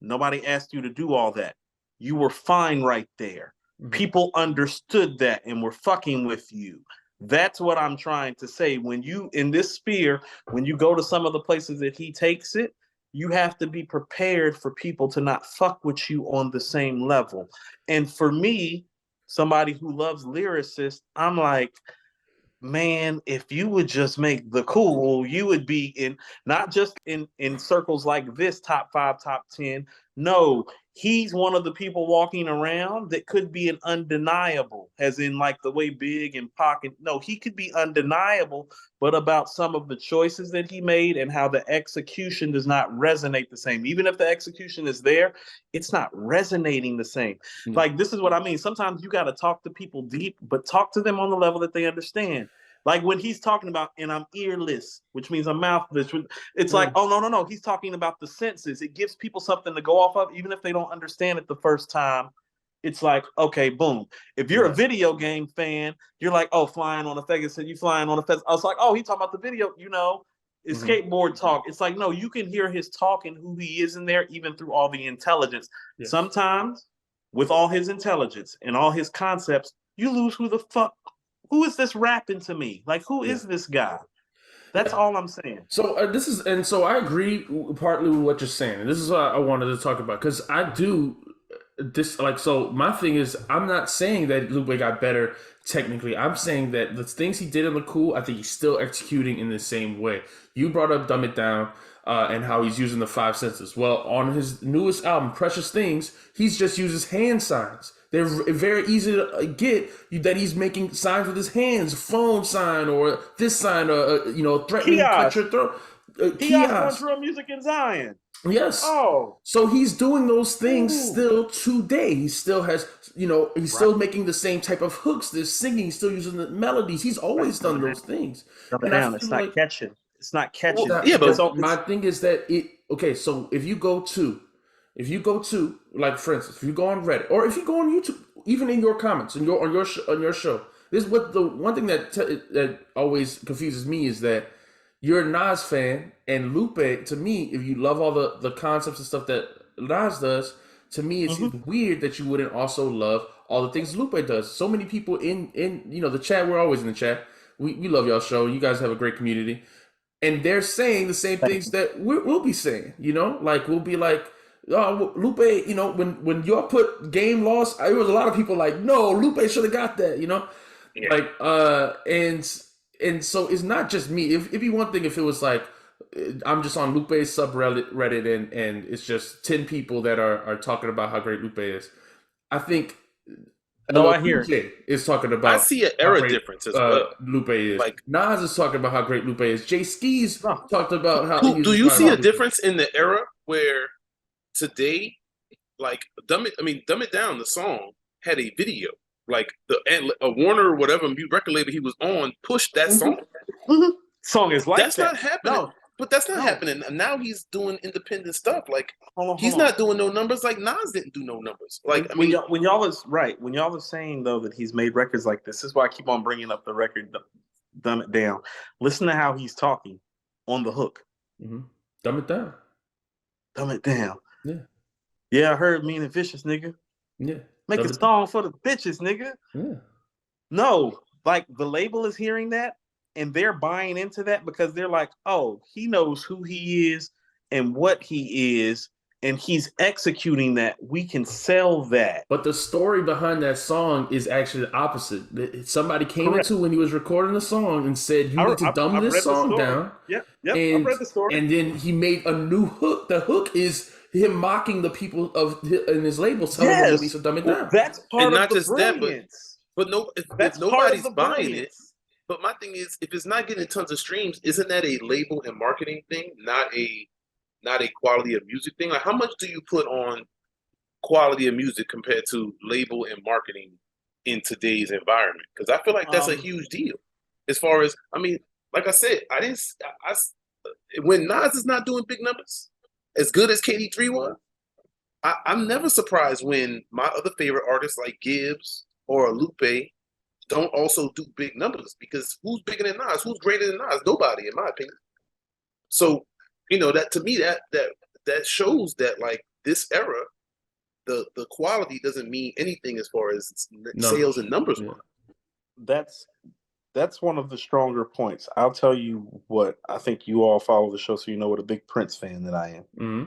nobody asked you to do all that. You were fine right there. Mm-hmm. People understood that and were fucking with you. That's what I'm trying to say. When you in this sphere, when you go to some of the places that he takes it, you have to be prepared for people to not fuck with you on the same level. And for me, somebody who loves lyricists, I'm like, man, if you would just make the cool, you would be in not just in circles like this top 5, top 10. No, he's one of the people walking around that could be an undeniable, as in like the way Big and Pocket. No, he could be undeniable, but about some of the choices that he made and how the execution does not resonate the same. Even if the execution is there, it's not resonating the same. Like, this is what I mean. Sometimes you got to talk to people deep, but talk to them on the level that they understand. Like when he's talking about, and I'm earless, which means I'm mouthless. It's like, oh, no. He's talking about the senses. It gives people something to go off of, even if they don't understand it the first time. It's like, okay, boom. If you're a video game fan, you're like, oh, flying on a Pegasus, you flying on a Pegasus. I was like, oh, he's talking about the video, it's skateboard talk. It's like, no, you can hear his talk and who he is in there, even through all the intelligence. Yes. Sometimes, with all his intelligence and all his concepts, you lose who is this rapping to me? Like, who is this guy? That's all I'm saying.
So so I agree partly with what you're saying. And this is what I wanted to talk about, because I do this, like, so my thing is, I'm not saying that Lupe got better technically. I'm saying that the things he did in the cool, I think he's still executing in the same way. You brought up Dumb It Down and how he's using the 5 senses. Well, on his newest album, Precious Things, he's just uses hand signs. They're very easy to get that he's making signs with his hands, phone sign or this sign, or threatening to cut your throat.
Kiosk on Drill Music in Zion.
Yes.
Oh.
So he's doing those things still today. He still has, he's still making the same type of hooks. There's singing, he's still using the melodies. He's always done those things.
It's not catching. It's not catching.
Well, but my thing is that so if you go to, like, for instance, if you go on Reddit or if you go on YouTube, even in your comments on your show, this is what the one thing that always confuses me is that you're a Nas fan, and Lupe, to me, if you love all the concepts and stuff that Nas does, to me it's weird that you wouldn't also love all the things Lupe does. So many people in the chat, we're always in the chat. We love y'all show. You guys have a great community. And they're saying the same things that we'll be saying, like we'll be like, oh, Lupe, when y'all put Game Lost, there was a lot of people like, no, Lupe should have got that,
Yeah.
like, and so it's not just me. It'd be one thing if it was like, I'm just on Lupe's subreddit and it's just 10 people that are talking about how great Lupe is. I think
I hear it.
Is talking about.
I see an era difference as well.
Lupe is
like
Nas is talking about how great Lupe is. Jay Skis talked about how.
Do you see a difference in the era where today, like Dumb It Down, the song had a video, like a Warner or whatever record label he was on pushed that song.
Song is like
that's not happening. No. But that's not happening. Now he's doing independent stuff. Like he's not doing no numbers. Like Nas didn't do no numbers. Like
when y'all are saying though that he's made records like this is why I keep on bringing up the record Dumb It Down. Listen to how he's talking on the hook.
Dumb it down.
Dumb it down.
Yeah,
I heard Mean and Vicious, nigga.
Yeah,
make a song for the bitches, nigga.
Yeah.
No, like the label is hearing that. And they're buying into that because they're like, oh, he knows who he is and what he is, and he's executing that. We can sell that.
But the story behind that song is actually the opposite. Somebody came into when he was recording the song and said, you need to dumb this song down.
Yep, I've read the story.
And then he made a new hook. The hook is him mocking the people in his label, telling them he needs to dumb it down.
That's part
and
of
not
the
just
brilliance.
That, but if nobody's buying it. But my thing is, if it's not getting tons of streams, isn't that a label and marketing thing, not a quality of music thing? Like, how much do you put on quality of music compared to label and marketing in today's environment? Because I feel like that's a huge deal. As far as, like I said, when Nas is not doing big numbers, as good as KD3 was, I'm never surprised when my other favorite artists like Gibbs or Lupe don't also do big numbers, because who's bigger than Nas? Who's greater than Nas? Nobody, in my opinion. So, that to me, that shows that, like, this era, the quality doesn't mean anything as far as sales and numbers.
That's that's one of the stronger points. I'll tell you what, I think you all follow the show, so you know what a big Prince fan that I am.
Mm-hmm.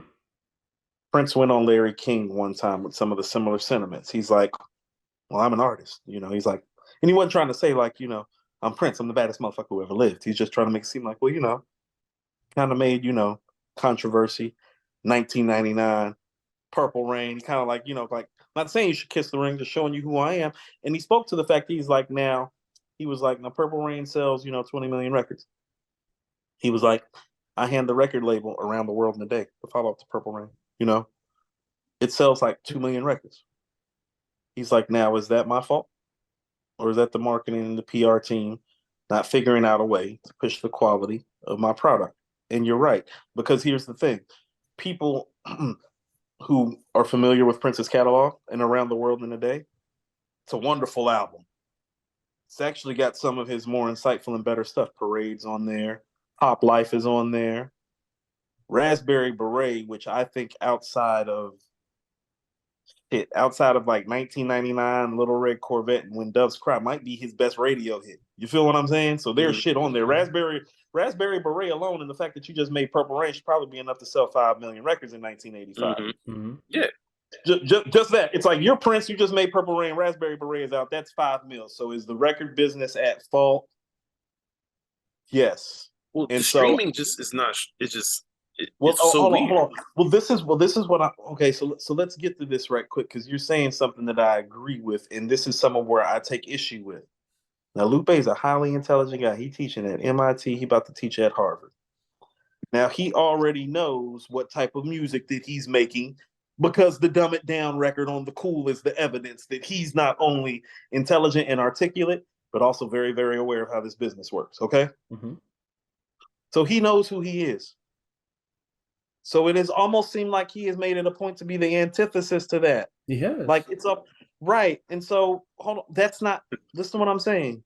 Prince went on Larry King one time with some of the similar sentiments. He's like, well, I'm an artist. He's like, and he wasn't trying to say like, I'm Prince, I'm the baddest motherfucker who ever lived. He's just trying to make it seem like, well, kind of made, controversy. 1999, Purple Rain, kind of like, like, not saying you should kiss the ring, just showing you who I am. And he spoke to the fact that he was like, now Purple Rain sells, 20 million records. He was like, I hand the record label Around the World in a Day, the follow up to Purple Rain. It sells like 2 million records. He's like, now, is that my fault? Or is that the marketing and the PR team not figuring out a way to push the quality of my product? And you're right, because here's the thing. People who are familiar with Prince's catalog and Around the World in a Day, it's a wonderful album. It's actually got some of his more insightful and better stuff. Parade's on there. Pop Life is on there. Raspberry Beret, which I think outside of like 1999, Little Red Corvette, and When Doves Cry might be his best radio hit. You feel what I'm saying? So there's shit on there. Raspberry Beret alone, and the fact that you just made Purple Rain should probably be enough to sell 5 million records in 1985.
Mm-hmm.
Yeah.
Just that. It's like, you're Prince, you just made Purple Rain, Raspberry Beret is out. That's 5 mil. So is the record business at fault? Yes.
Well,
and
the streaming just is not. It's just. It's so
hold
weird.
on. Well, this is what I. Okay, so let's get to this right quick, because you're saying something that I agree with, and this is some of where I take issue with. Now, Lupe is a highly intelligent guy. He's teaching at MIT. He about to teach at Harvard. Now, he already knows what type of music that he's making, because the Dumb It Down record on The Cool is the evidence that he's not only intelligent and articulate, but also very, very aware of how this business works. Okay.
Mm-hmm.
So he knows who he is. So it has almost seemed like he has made it a point to be the antithesis to that.
Yeah.
Like, it's up right. And so hold on, that's not, listen to what I'm saying.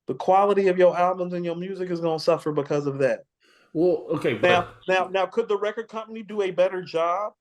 The quality of your albums and your music is going to suffer because of that.
Well, okay.
Now, could the record company do a better job?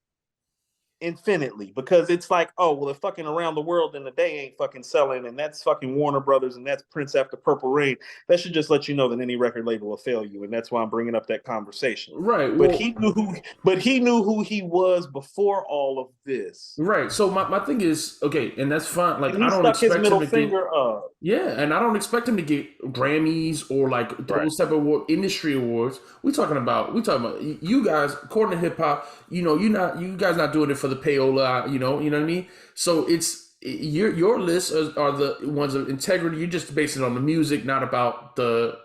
Infinitely, because it's like, oh, well, if fucking Around the World in a Day ain't fucking selling, and that's fucking Warner Brothers, and that's Prince after Purple Rain, that should just let you know that any record label will fail you, and that's why I'm bringing up that conversation.
Right.
But he knew who he was before all of this.
Right. So my thing is, okay, and that's fine. Like,
And he
I don't
stuck his
expect
middle
him to
finger
get,
up.
yeah, and I don't expect him to get Grammys or like those type of industry awards. We talking about you guys, according to hip hop, you guys not doing it for the payola, you know what I mean? So it's your lists are the ones of integrity. You just base it on the music, not about the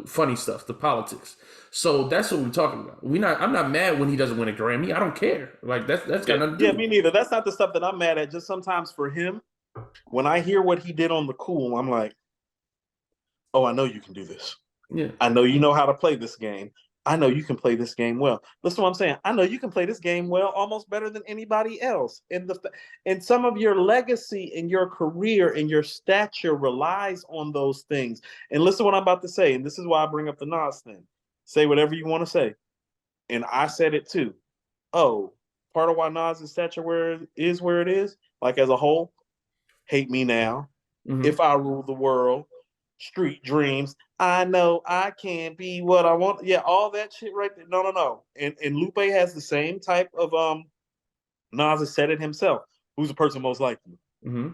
funny stuff, the politics. So that's what we're talking about. I'm not mad when he doesn't win a Grammy. I don't care. Like, that's got nothing to do.
Yeah, me neither. That's not the stuff that I'm mad at. Just sometimes for him, when I hear what he did on The Cool, I'm like, oh, I know you can do this.
Yeah.
I know you know how to play this game. I know you can play this game well. Listen to what I'm saying. I know you can play this game well, almost better than anybody else. And some of your legacy and your career and your stature relies on those things. And listen to what I'm about to say. And this is why I bring up the Nas thing. Say whatever you want to say. And I said it too. Oh, part of why Nas' stature where it is, like as a whole, Hate Me Now, If I Rule the World, Street Dreams, I Know I Can't Be What I Want. Yeah, all that shit right there. No. And Lupe has the same type of Nas has said it himself. Who's the person most like you?
Mm-hmm.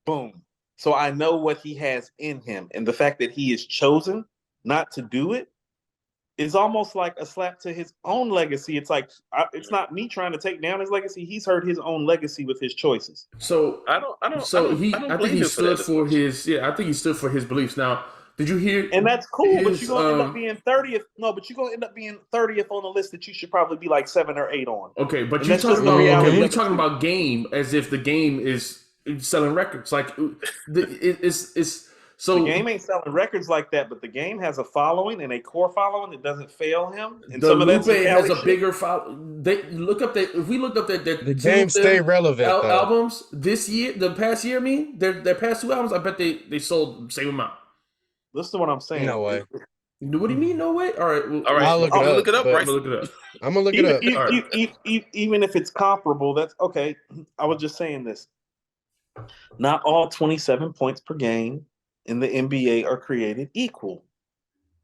Boom. So I know what he has in him. And the fact that he is chosen not to do it is almost like a slap to his own legacy. It's like, it's not me trying to take down his legacy. He's hurt his own legacy with his choices.
So I think he stood for his. Yeah, I think he stood for his beliefs. Now, did you hear?
And that's cool, but you're gonna end up being 30th. No, but you're gonna end up being 30th on the list that you should probably be like 7 or 8 on.
Okay, but you're talking about we're talking about Game as if the Game is selling records. Like it's. So
the Game ain't selling records like that, but the Game has a following and a core following that doesn't fail him. And
the Lupe has a bigger following. If we looked up that
the Game stay relevant
albums this year, the past year, their past 2 albums, I bet they sold the same amount.
Listen to what I'm saying.
No way.
What do you mean? No way. All right.
I'll look it up.
Right. Look it up.
I'm gonna look it up.
Even if it's comparable, that's okay. I was just saying this. Not all 27 points per game in the NBA are created equal.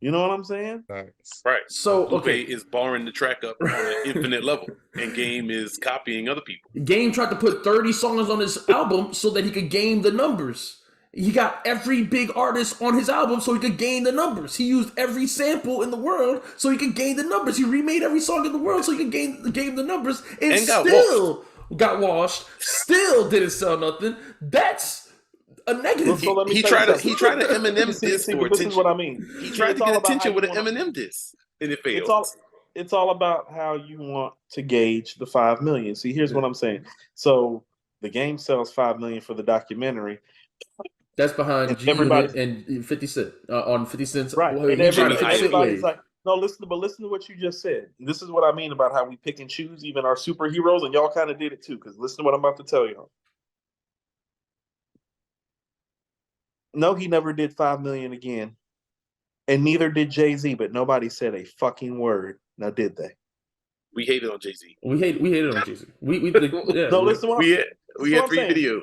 You know what I'm saying?
Nice.
Right.
So
Lupe
okay,
is barring the track up on an infinite level, and Game is copying other people.
Game tried to put 30 songs on his album so that he could gain the numbers. He got every big artist on his album so he could gain the numbers. He used every sample in the world so he could gain the numbers. He remade every song in the world so he could gain the numbers, and still got washed. Still didn't sell nothing. That's a negative.
So let me
He
tell you
tried to
something.
Eminem diss for
This
attention.
is what I mean.
He tried to get attention with an Eminem diss, and it failed.
It's all about how you want to gauge the 5 million. See, here's what I'm saying. So the Game sells 5 million for the documentary.
That's behind G
everybody
and 50 Cent on 50 Cent's
right. And everybody's like, no, listen to what you just said. This is what I mean about how we pick and choose even our superheroes, and y'all kind of did it too. Because listen to what I'm about to tell y'all. No, he never did 5 million again, and neither did Jay-Z. But nobody said a fucking word. Now, did they?
We hated on Jay-Z.
We hated on Jay-Z. No,
listen.
We had 3 videos.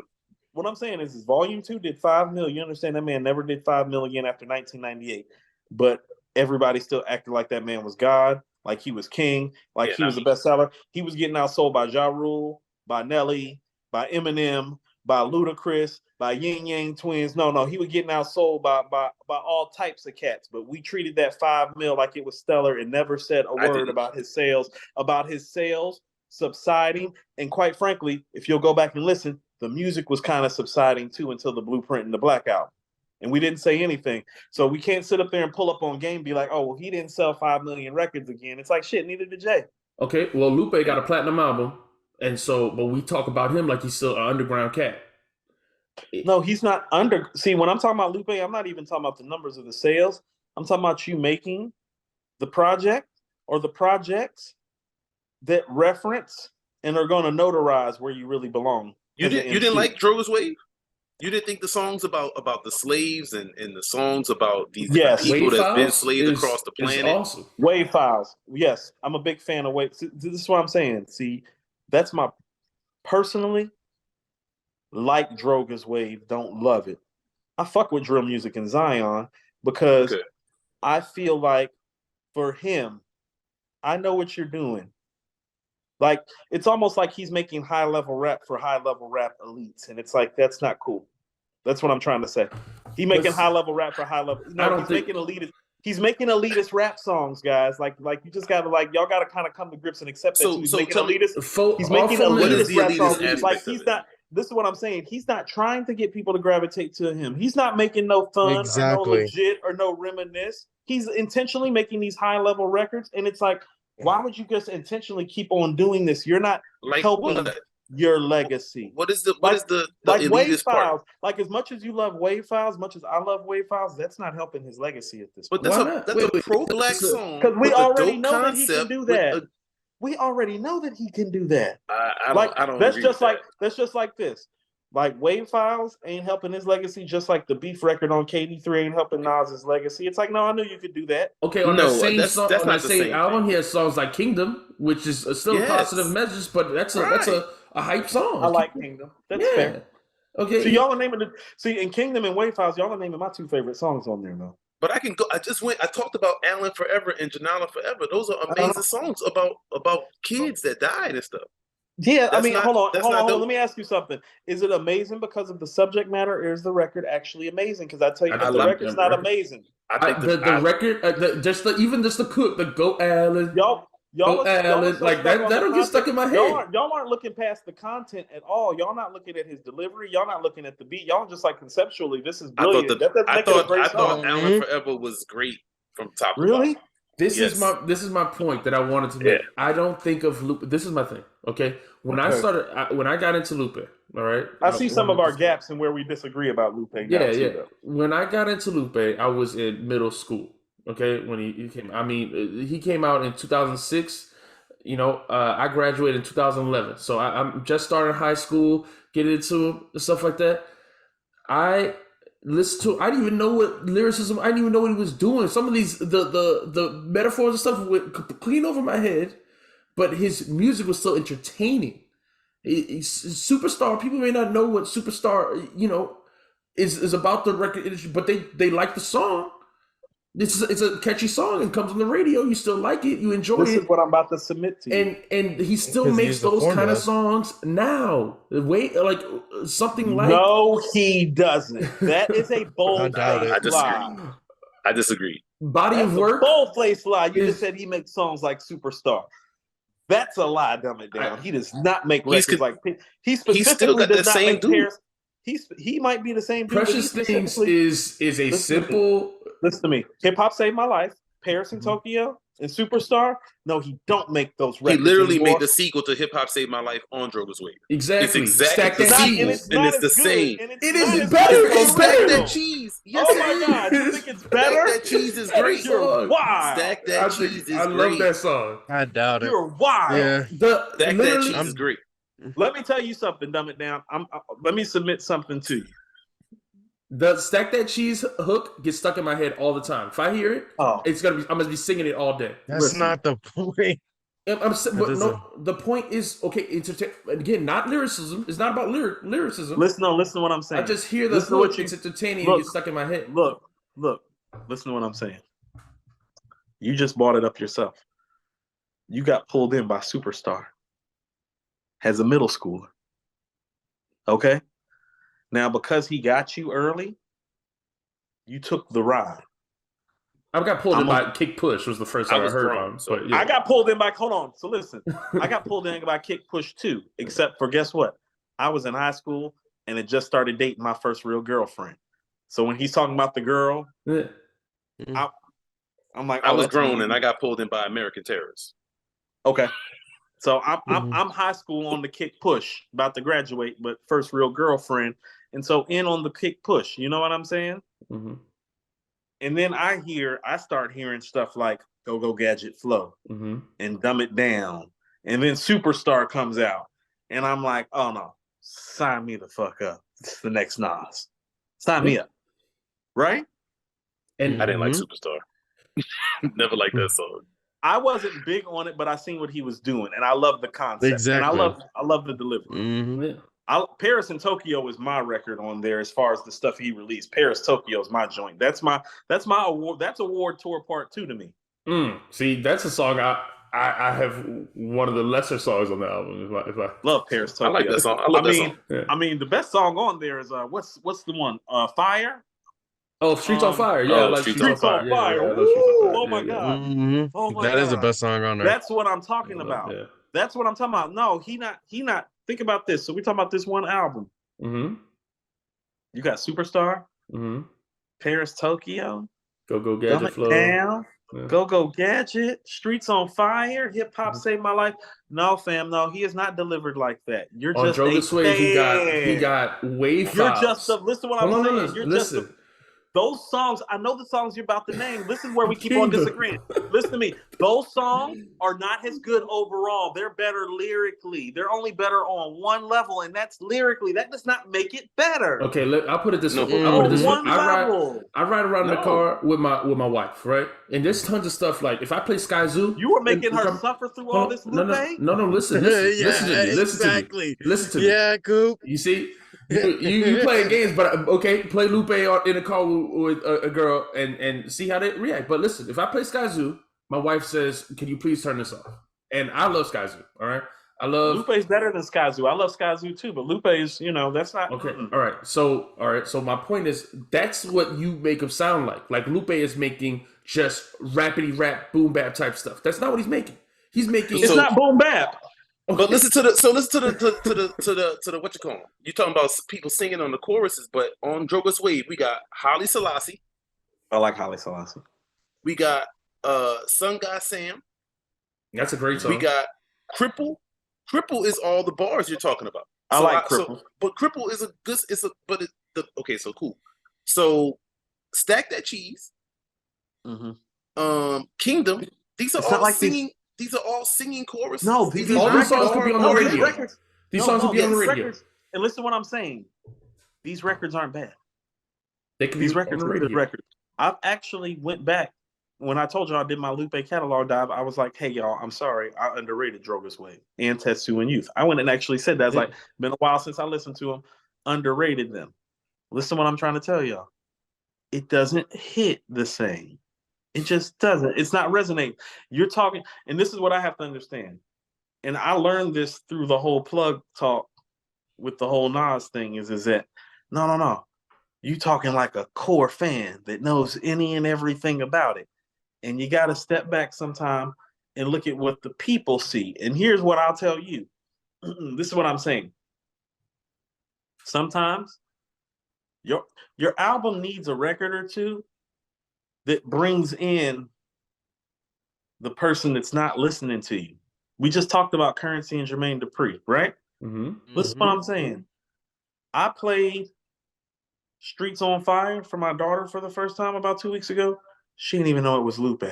What I'm saying is Volume 2 did 5 million. You understand that man never did 5 million after 1998, but everybody still acted like that man was God, like he was king, like he was a bestseller. He was getting outsold by Ja Rule, by Nelly, by Eminem, by Ludacris, by Yin Yang Twins. No, he was getting outsold by all types of cats. But we treated that 5 mil like it was stellar and never said a word about his sales subsiding. And quite frankly, if you'll go back and listen, the music was kind of subsiding too until the Blueprint and the Black Album. And we didn't say anything. So we can't sit up there and pull up on Game and be like, oh, well, he didn't sell 5 million records again. It's like, shit, neither did Jay.
Okay, well, Lupe got a platinum album. And so, but we talk about him like he's still an underground cat.
No, he's not under. See, when I'm talking about Lupe, I'm not even talking about the numbers of the sales. I'm talking about you making the project or the projects that reference and are going to notarize where you really belong.
You didn't like Droga's Wave? You didn't think the songs about the slaves and the songs about these people that's been enslaved across the planet?
Awesome.
Wave Files. Yes, I'm a big fan of Wave. This is what I'm saying. See, that's my personally like Droga's Wave. Don't love it. I fuck with drill music in Zion because I feel like for him, I know what you're doing. Like, it's almost like he's making high-level rap for high-level rap elites, and it's like, that's not cool. That's what I'm trying to say. He's making high-level rap for high-level. No, he's making elitist rap songs, guys. Like you just gotta y'all gotta kind of come to grips and accept that. He's making elitist. He's making elitist rap songs. Like he's not. This is what I'm saying. He's not trying to get people to gravitate to him. He's not making no fun or no legit or no reminisce. He's intentionally making these high-level records, and it's like, why would you just intentionally keep on doing this? You're not helping your legacy.
What is the
Wave
Files part?
Like, as much as you love Wave Files, as much as I love Wave Files, that's not helping his legacy at this point.
But that's a pro-black song.
Because we already know that he can do that. We already know that he can do that.
I don't.
That's just like this. Like, Wave Files ain't helping his legacy, just like the Beef record on KD3 ain't helping Nas's legacy. It's like, no, I knew you could do that.
Okay, on that same album, he has songs like Kingdom, which is still a positive message, but that's a hype song.
I like Kingdom. That's fair. Okay. So y'all are naming in Kingdom and Wave Files, y'all are naming my 2 favorite songs on there, though.
But I can go. I talked about Alan Forever and Janala Forever. Those are amazing songs about kids that died and stuff.
Yeah, hold on. Let me ask you something. Is it amazing because of the subject matter, or is the record actually amazing? Because I tell you, the record's not amazing.
I think the record, just the Coop, the Go Alan, Go Alan, like that'll get stuck in my head.
Y'all aren't looking past the content at all. Y'all not looking at his delivery. Y'all not looking at the beat. Y'all just like conceptually, this is brilliant. I
thought Alan Forever was great from top to bottom.
Really?
This is my point that I wanted to make. I don't think of Lupe. This is my thing. Okay, when I got into Lupe, all right.
I see some of our gaps in where we disagree about Lupe.
When I got into Lupe, I was in middle school. Okay, when he came. I mean, he came out in 2006. I graduated in 2011, so I'm just starting high school, getting into stuff like that. I didn't even know what lyricism. I didn't even know what he was doing. Some of these the metaphors and stuff went clean over my head, but his music was still entertaining. He's Superstar. People may not know what Superstar. is about the record industry, but they like the song. It's a catchy song and comes on the radio. You still like it. You enjoy
This
it.
is what I'm about to submit to you.
And he still
Because he
makes
used the
those kind of
formula.
songs now. Wait, like something like
No, he doesn't. That is a
I
bold
doubt
faced
it.
I disagree.
lie.
I disagree.
Body
That's
of
a
work.
bold faced lie. You
is-
just said he makes songs like Superstar. That's a lie. Dumb it down. He does not make
He's
records
con-
like. He
He's still
specifically
got
does
that
not
same
make
dude.
Paris. He might be the same dude.
Precious
but he
Things
specifically-
is a
Listen to me.
simple.
Listen to me. Hip hop saved my life. Paris and Tokyo and Superstar. No, he don't make those
He
records.
literally
anymore.
made the sequel to Hip Hop Saved My Life on Droga's Way.
Exactly.
It's exactly
Stack
the
that
sequel,
cheese.
and it's the
as good,
same.
and it's
It
not
is
as
better.
good as
It's
the
better.
Stack
original.
that cheese. Yes,
Oh
it
my
is.
God! You think it's better?
Stack that cheese is great.
You're wild.
Stack that cheese is
I love
great.
that song.
I doubt it.
You're wild.
Yeah.
The
Stack that
literally,
cheese is great.
Let me tell you something. Dumb it down. Let me submit something to you.
the Stack That Cheese hook gets stuck in my head all the time. If I hear it,
Oh,
I'm gonna be singing it all day.
That's
Listen.
not the point.
But
is
no, the point is okay. Again, not lyricism. It's not about lyricism.
listen to what I'm saying.
I just hear the
Listen to what
hook.
you-
It's entertaining
look.
and gets stuck in my head.
Look. Listen to what I'm saying. You just brought it up yourself. You got pulled in by Superstar as a middle schooler. Okay? Now, because he got you early, you took the ride.
I got pulled in
I'm
by Kick Push was the first
I
time I
was
heard
grown,
about him.
so-
But yeah.
I got pulled in by, hold on. So listen, I got pulled in by Kick Push too, except for guess what? I was in high school and had just started dating my first real girlfriend. So when he's talking about the girl,
Yeah.
I'm like,
I
oh,
was
that's
grown
me.
and I got pulled in by American terrorists.
Okay. So I'm
Mhm.
I'm high school on the Kick Push, about to graduate, but first real girlfriend. And so in on the Kick Push, you know what I'm saying?
Mm-hmm.
And then I start hearing stuff like Go Go Gadget Flow
Mm-hmm.
and Dumb It Down. And then Superstar comes out. And I'm like, oh no, sign me the fuck up. It's the next Nas. Sign me up. Right?
And
I didn't like
Mhm.
Superstar. Never liked that song.
I wasn't big on it, but I seen what he was doing. And I love the concept.
Exactly.
And I love the delivery.
Mhm.
yeah.
Paris and Tokyo is my record on there as far as the stuff he released. Paris Tokyo is my joint. That's my award. That's award tour part 2 to me.
See, that's a song I have one of the lesser songs on the album. If I
Love Paris
I
Tokyo.
like that song. I love that song.
yeah.
I mean, the best song on there is what's the one? Fire.
Oh, Streets on Fire. Yeah, I like
Streets
Streets
on
on Fire.
Fire.
Yeah, I love Streets on Fire.
Oh my
Yeah,
God.
Mhm.
Oh my
That is the
God.
best song on there.
That's what I'm talking
Yeah.
about.
Yeah.
That's what I'm talking about. No, he not. Think about this. So we talking about this one album.
Mm-hmm.
You got Superstar,
Mm-hmm.
Paris Tokyo,
Go
Dumb
Gadget
It
Flow.
Down,
Yeah.
Go Go Gadget, Streets on Fire, Hip Hop
Mhm.
Saved My Life. No, fam, no, he is not delivered like that. You're
On
just
Droga's
a
Way, he
fan.
got wave
You're
files.
just a, listen to what
Hold
I'm
on,
saying.
listen,
You're
listen.
just a, those songs. I know the songs you're about to name. This is where we keep on
Kingdom.
disagreeing. Listen to me. Those songs are not as good overall. They're better lyrically. They're only better on one level, and that's lyrically. That does not make it better.
Okay, I'll put it this way.
No,
I'll put it
On
this way.
one level.
I ride around in the
No.
car with my wife, right? And there's tons of stuff like if I play Sky Zoo,
You were making
and-
her suffer through all this, Lupe?
No, listen,
Yeah,
listen to me,
exactly.
listen to me.
Yeah, Coop.
You see, you playing games, but okay, play Lupe in a car with a girl and see how they react. But listen, if I play Sky Zoo, my wife says, "Can you please turn this off?" And I love Sky Zoo. All right, I love.
Lupe's better than Sky Zoo. I love Sky Zoo too, but Lupe is, that's not.
Okay, all right. So my point is that's what you make him sound like. Like Lupe is making just rapidy rap, boom bap type stuff. That's not what he's making. He's making.
It's not boom bap.
But listen to the what you call 'em. You talking about people singing on the choruses, but on Droga's Wave we got Holly Selassie,
I like Holly Selassie.
we got Sun God Sam,
That's a great song.
we got Cripple. Cripple is all the bars you're talking about.
I like Cripple.
But Cripple is a good. Okay, so cool. So Stack That Cheese,
Mm-hmm.
Kingdom. These are
It's
all
not like
singing. These are all singing choruses.
No,
these
these
all
are
these songs could be on the
all
radio.
records.
These songs will be on the radio.
Records, and listen to what I'm saying. These records aren't bad.
They can
These
be
records
on
are
the
good
radio.
records. I've actually went back when I told you I did my Lupe catalog dive. I was like, "Hey y'all, I'm sorry, I underrated Droga's Way and Tetsu and Youth." I went and actually said that. I was like, "Been a while since I listened to them. Underrated them." Listen to what I'm trying to tell y'all. It doesn't hit the same. It just doesn't. It's not resonating. You're talking, and this is what I have to understand. And I learned this through the whole plug talk with the whole Nas thing is that no. You talking like a core fan that knows any and everything about it. And you got to step back sometime and look at what the people see. And here's what I'll tell you. This is what I'm saying. Sometimes your album needs a record or two that brings in the person that's not listening to you. We just talked about Currency and Jermaine Dupri, right?
Mm-hmm.
Listen to what I'm saying. I played Streets on Fire for my daughter for the first time about 2 weeks ago. She didn't even know it was Lupe.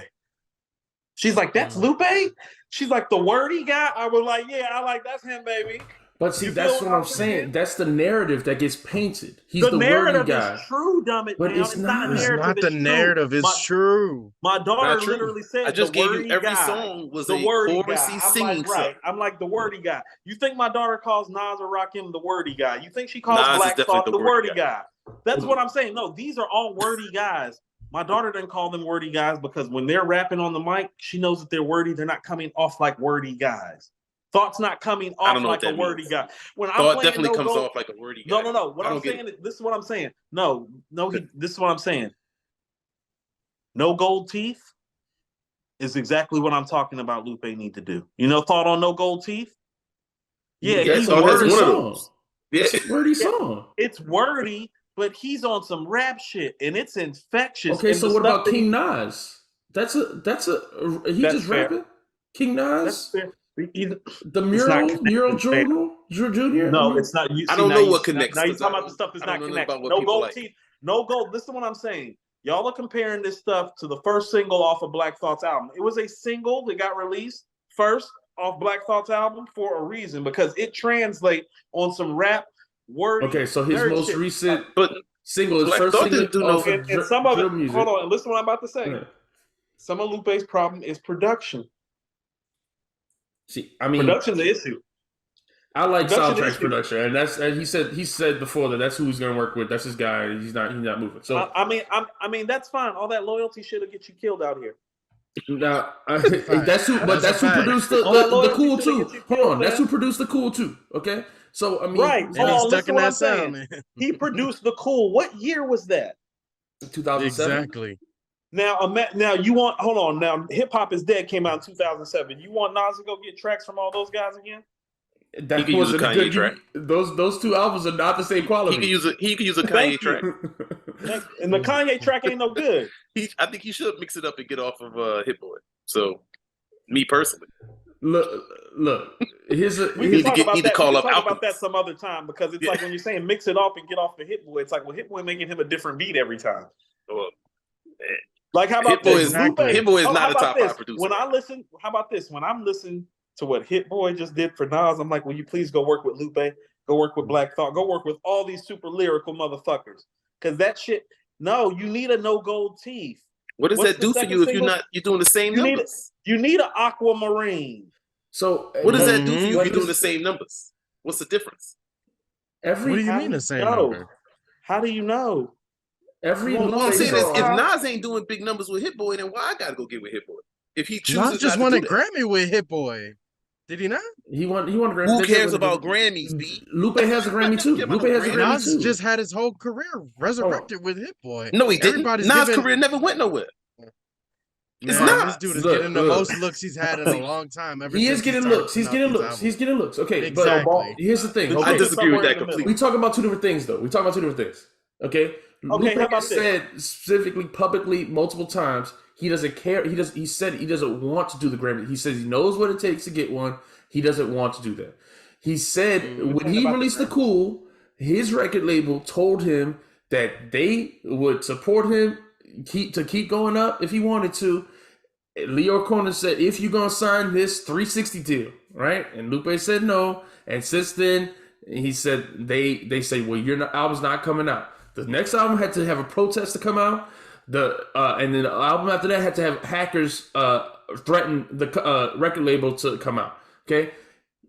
She's like, that's Lupe? She's like, the wordy guy? I was like, yeah, that's him, baby.
But see, that's what I'm saying. That's the narrative that gets painted. He's the
narrative
wordy guy.
is true, dumb it
But
down.
it's not.
It's not the narrative. It's true.
My daughter
Not true.
literally said
I just
the
gave you
wordy
every
guy.
song was
The
a
wordy
chorusy
guy. I'm
singing
like,
song.
right. I'm like the wordy guy. You think my daughter calls Nas or Rakim the wordy guy? You think she calls
Nas is
Black
definitely
Thought
the
the
wordy
wordy guy? That's what I'm saying. No, these are all wordy guys. My daughter doesn't call them wordy guys because when they're rapping on the mic, she knows that they're wordy. They're not coming off like wordy guys. Thought's not coming off like a wordy guy. When I'm
Thought
playing
definitely
No
comes
Gold,
off like a wordy guy.
no. What I'm saying is, this is what I'm saying. This is what I'm saying. No Gold Teeth is exactly what I'm talking about Lupe need to do. You know, thought on No Gold Teeth? Yeah,
that's
he's
a wordy
one of
song.
those. Yeah.
It's a wordy song.
It's wordy, but he's on some rap shit and it's infectious.
Okay,
and
so what about King Nas? That's a he
That's
just
fair.
rapping? King Nas?
That's fair.
The mural Junior?
No, it's not.
I don't know what connects.
Now you're talking about the stuff that's not connected. No Gold Teeth. No Gold. Listen to what I'm saying. Y'all are comparing this stuff to the first single off of Black Thought's album. It was a single that got released first off Black Thought's album for a reason, because it translates on some rap wordy.
Okay, so his most
shit.
recent
But
single is
Black
first
Thought
single
didn't do no-
and some of it.
music.
Hold on, and listen to what I'm about to say.
Yeah.
Some of Lupe's problem is production.
See, I mean,
Production's the issue.
I like
Production
soundtracks
issue.
production, and he said before that that's who he's going to work with. That's his guy. He's not moving. So
I mean that's fine. All that loyalty shit will get you killed out here.
now that's who produced the Cool too. Hold on, that's who produced the Cool too. Okay, so I mean,
Right.
And
Hold
he's
on,
stuck
listen
in
what
that
I'm saying.
sound.
He produced the Cool. What year was that?
2007.
Exactly.
Now you want, hold on. Now Hip Hop Is Dead came out in 2007. You want Nas to go get tracks from all those guys again?
That
He could use a
wasn't
Kanye
good.
track.
Those two albums are not the same quality.
he could use a Kanye
Thank
track.
you. And the Kanye track ain't no good.
I think he should mix it up and get off of Hit Boy. So, me personally,
Look. Here's a
We
need
can
to
talk
get-
about
need to
that.
call
We can talk
up
about that some other time, because it's like when you're saying mix it up and get off the Hit Boy. It's like, well, Hit Boy making him a different beat every time.
well,
Like, how about
Hit Boy
this?
is
Lupe-
Hit Boy is
how
not a
about
top
this?
5 producer.
When I listen, how about this? When I'm listening to what Hit Boy just did for Nas, I'm like, will you please go work with Lupe? Go work with Black Thought. Go work with all these super lyrical motherfuckers. Because that shit, no, you need a No Gold Teeth.
What does
What's
that
the
do for
second
you if
single?
you're doing the same
You need
numbers?
You need an Aquamarine.
So
What does that do for you
what
if you're doing
is-
the same numbers? What's the difference?
What do you
How
mean
do
the same
know?
number?
How do you know?
every
Well,
What I'm saying is,
song-
if Nas ain't doing big numbers with Hit Boy, then why I gotta go get with Hit Boy? If he chooses
Nas just
not
won
to
a
do that.
Grammy with Hit Boy. Did he not?
he won a Grammy.
Who cares about Grammys, B?
Lupe has a Grammy too.
Care about
Lupe has a
Grammy.
Grammy
Nas
too.
just had his whole career resurrected with Hit Boy.
No, he didn't.
Everybody's
Nas'
giving-
career never went nowhere. It's
Man,
not.
this dude is
Look,
getting the
look.
most looks he's had in a long time. Ever
He is
since
getting
started
looks. He's
putting out
getting
these
looks.
albums.
He's getting looks. Okay,
Exactly.
but here's the thing.
I
Okay,
I disagree with that
somewhere in the
completely.
we talking about two different things, though. We talking about two different things. Okay.
Okay, how about
said specifically, publicly, multiple times, he doesn't care. He said he doesn't want to do the Grammy. He says he knows what it takes to get one. He doesn't want to do that. He said when he released the Cool, his record label told him that they would support him keep going up if he wanted to. Leo Conan said, if you're going to sign this 360 deal, right? And Lupe said no. And since then, he said, they say, well, your album's not coming out. The next album had to have a protest to come out. And then the album after that had to have hackers threaten the record label to come out. Okay.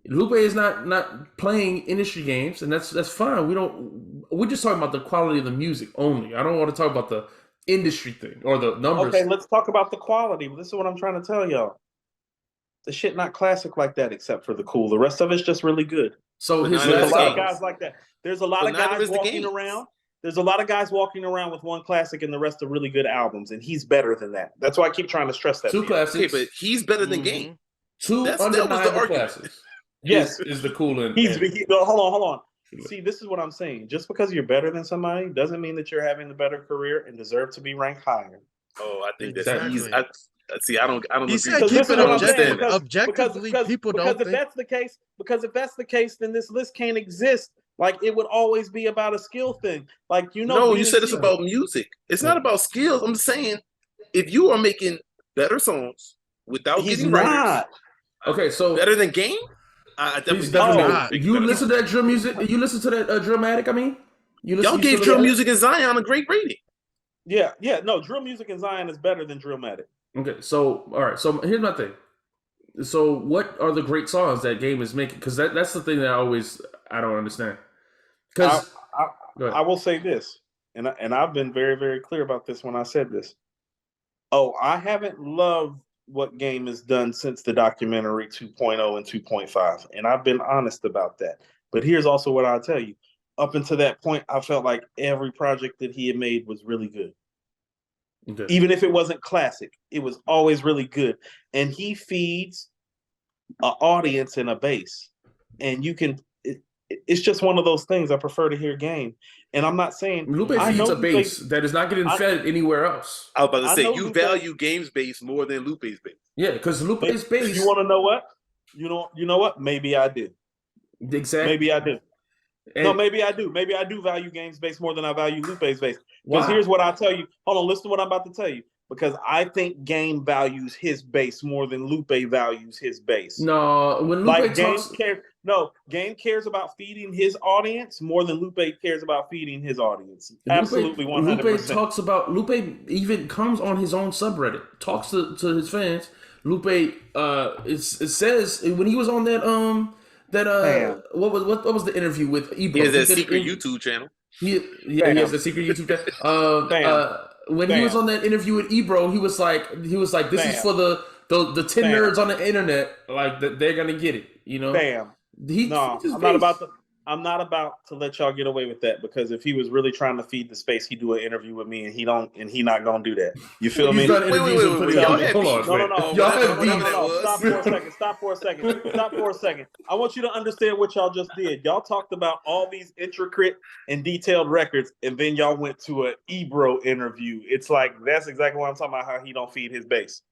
Lupe is not playing industry games, and that's fine. We we're just talking about the quality of the music only. I don't want to talk about the industry thing or the numbers.
Okay, let's talk about the quality. This is what I'm trying to tell y'all. The shit not classic like that, except for the cool. The rest of it's just really good.
So his
There's
There's a
last
lot of
album.
guys like that. There's a lot
But
of
neither
guys
is the
walking
games.
around. There's a lot of guys walking around with one classic and the rest are really good albums, and he's better than that. That's why I keep trying to stress that.
Two
to you.
classics.
Okay, but he's better than
Mhm.
Game.
Two
that was the
undeniable
argument.
classics.
Yes.
is the cool and
No, hold on. See, this is what I'm saying. Just because you're better than somebody doesn't mean that you're having a better career and deserve to be ranked higher.
Oh, I think that's
Exactly.
easy. See, I don't
He
agree.
said
with
keep
this.
it
I don't
objective.
understand that.
Objectively, people don't
if
think.
that's the case, then this list can't exist. Like it would always be about a skill thing. Like
No, you said it's
BNC
about music. It's not about skills. I'm saying if you are making better songs without
He's
getting writers,
not.
Okay, so
better than Game, I definitely
he's
think
definitely
not.
you listen to that drill music. You listen to that dramatic. I mean,
Y'all gave
listen
drill
to that?
music and Zion a great rating.
Yeah. No, drill music in Zion is better than Drillmatic.
Okay, so all right. So here's my thing. So what are the great songs that Game is making? Because that's the thing that I don't understand. Because
I will say this, and I've been very, very clear about this when I said this. Oh, I haven't loved what Game has done since the documentary 2.0 and 2.5, and I've been honest about that. But here's also what I'll tell you. Up until that point, I felt like every project that he had made was really good.
okay.
Even if it wasn't classic, it was always really good. And he feeds an audience and a base. And you can, it's just one of those things. I prefer to hear Game. And I'm not saying
Lupe
I
feeds
know
a base that is not getting fed anywhere else.
I was about to
I
say
know
you
Lupe-
value Game's base more than Lupe's base.
Yeah, because Lupe's base.
You want to know what? You know what? Maybe I do.
Exactly.
Maybe I do.
And
No, maybe I do. Maybe I do value Game's base more than I value Lupe's base. Because
why?
here's what I'll tell you. Hold on, listen to what I'm about to tell you. Because I think Game values his base more than Lupe values his base.
No, when Lupe
Like
talks,
Game cares about feeding his audience more than Lupe cares about feeding his audience. Absolutely, 100%.
Lupe talks about Lupe even comes on his own subreddit, talks to his fans. Lupe, it says when he was on that what was the interview with Ebro?
He has that
did
secret
an
YouTube channel.
He has a secret YouTube channel. When he was on that interview with Ebro, he was like, this is for the 10 nerds on the internet, like they're gonna get it, you know.
I'm not about to let y'all get away with that, because if he was really trying to feed the space, he'd do an interview with me, and he not gonna do that. You feel me?
Wait. Y'all had
Hold on,
No.
Y'all have beef.
Stop for a second. I want you to understand what y'all just did. Y'all talked about all these intricate and detailed records, and then y'all went to an Ebro interview. It's like, that's exactly what I'm talking about, how he don't feed his base.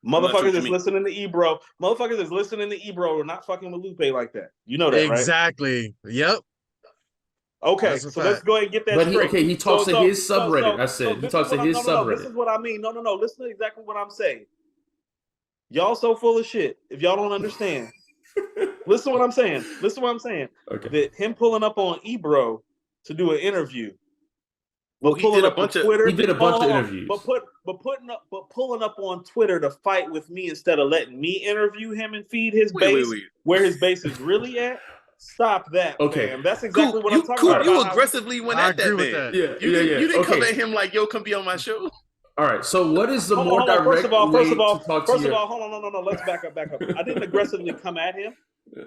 Motherfuckers is listening to Ebro. Motherfuckers is listening to Ebro are not fucking with Lupe like that. You know that, right?
Exactly. Yep.
Okay, so let's go ahead and get that straight.
He talks to his subreddit. I said he talks to his subreddit.
This is what I mean. No. Listen to exactly what I'm saying. Y'all so full of shit. If y'all don't understand, listen to what I'm saying.
Okay.
That him pulling up on Ebro to do an interview.
He did a bunch of
interviews.
But pulling up on Twitter to fight with me instead of letting me interview him and feed his base where his base is really at. Stop that.
Okay,
man. That's exactly what I'm talking
Coop,
about.
you aggressively went at that man.
That.
Yeah,
You didn't come at him like, yo, come be on my show.
All right. So what is the more direct way to talk to you?
First of all, hold on, no. Let's back up. I didn't aggressively come at him.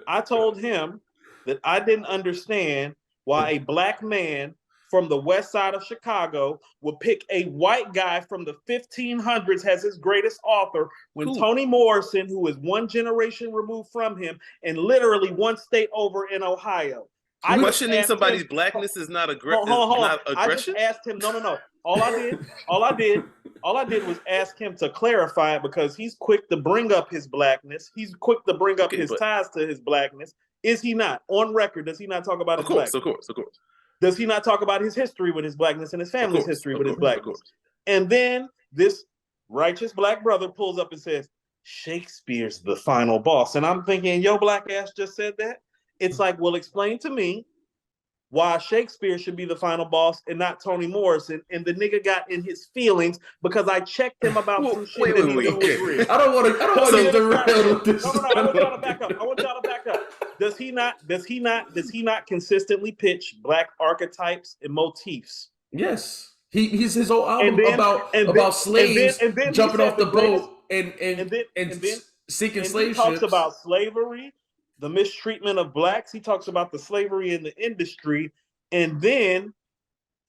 I told him that I didn't understand why a black man from the west side of Chicago would pick a white guy from the 1500s as his greatest author when Toni Morrison, who is one generation removed from him and literally one state over in Ohio.
Questioning somebody's blackness is not aggression.
I just asked him, no. All I did was ask him to clarify it, because he's quick to bring up his blackness. He's quick to bring up his ties to his blackness. Is he not? On record, does he not talk about his blackness?
Of course.
Does he not talk about his history with his blackness and his family's history with his blackness? And then this righteous black brother pulls up and says, Shakespeare's the final boss. And I'm thinking, yo, black ass just said that? It's like, well, explain to me why Shakespeare should be the final boss and not Toni Morrison. And the nigga got in his feelings because I checked him about some shit that he knew was real.
I don't want to get derailed with this.
No. I want y'all to back up. Does he not consistently pitch black archetypes and motifs?
Yes. He's his whole album about slaves
and
jumping off the boat and sinking slave ships.
He talks about slavery, the mistreatment of blacks. He talks about the slavery in the industry. And then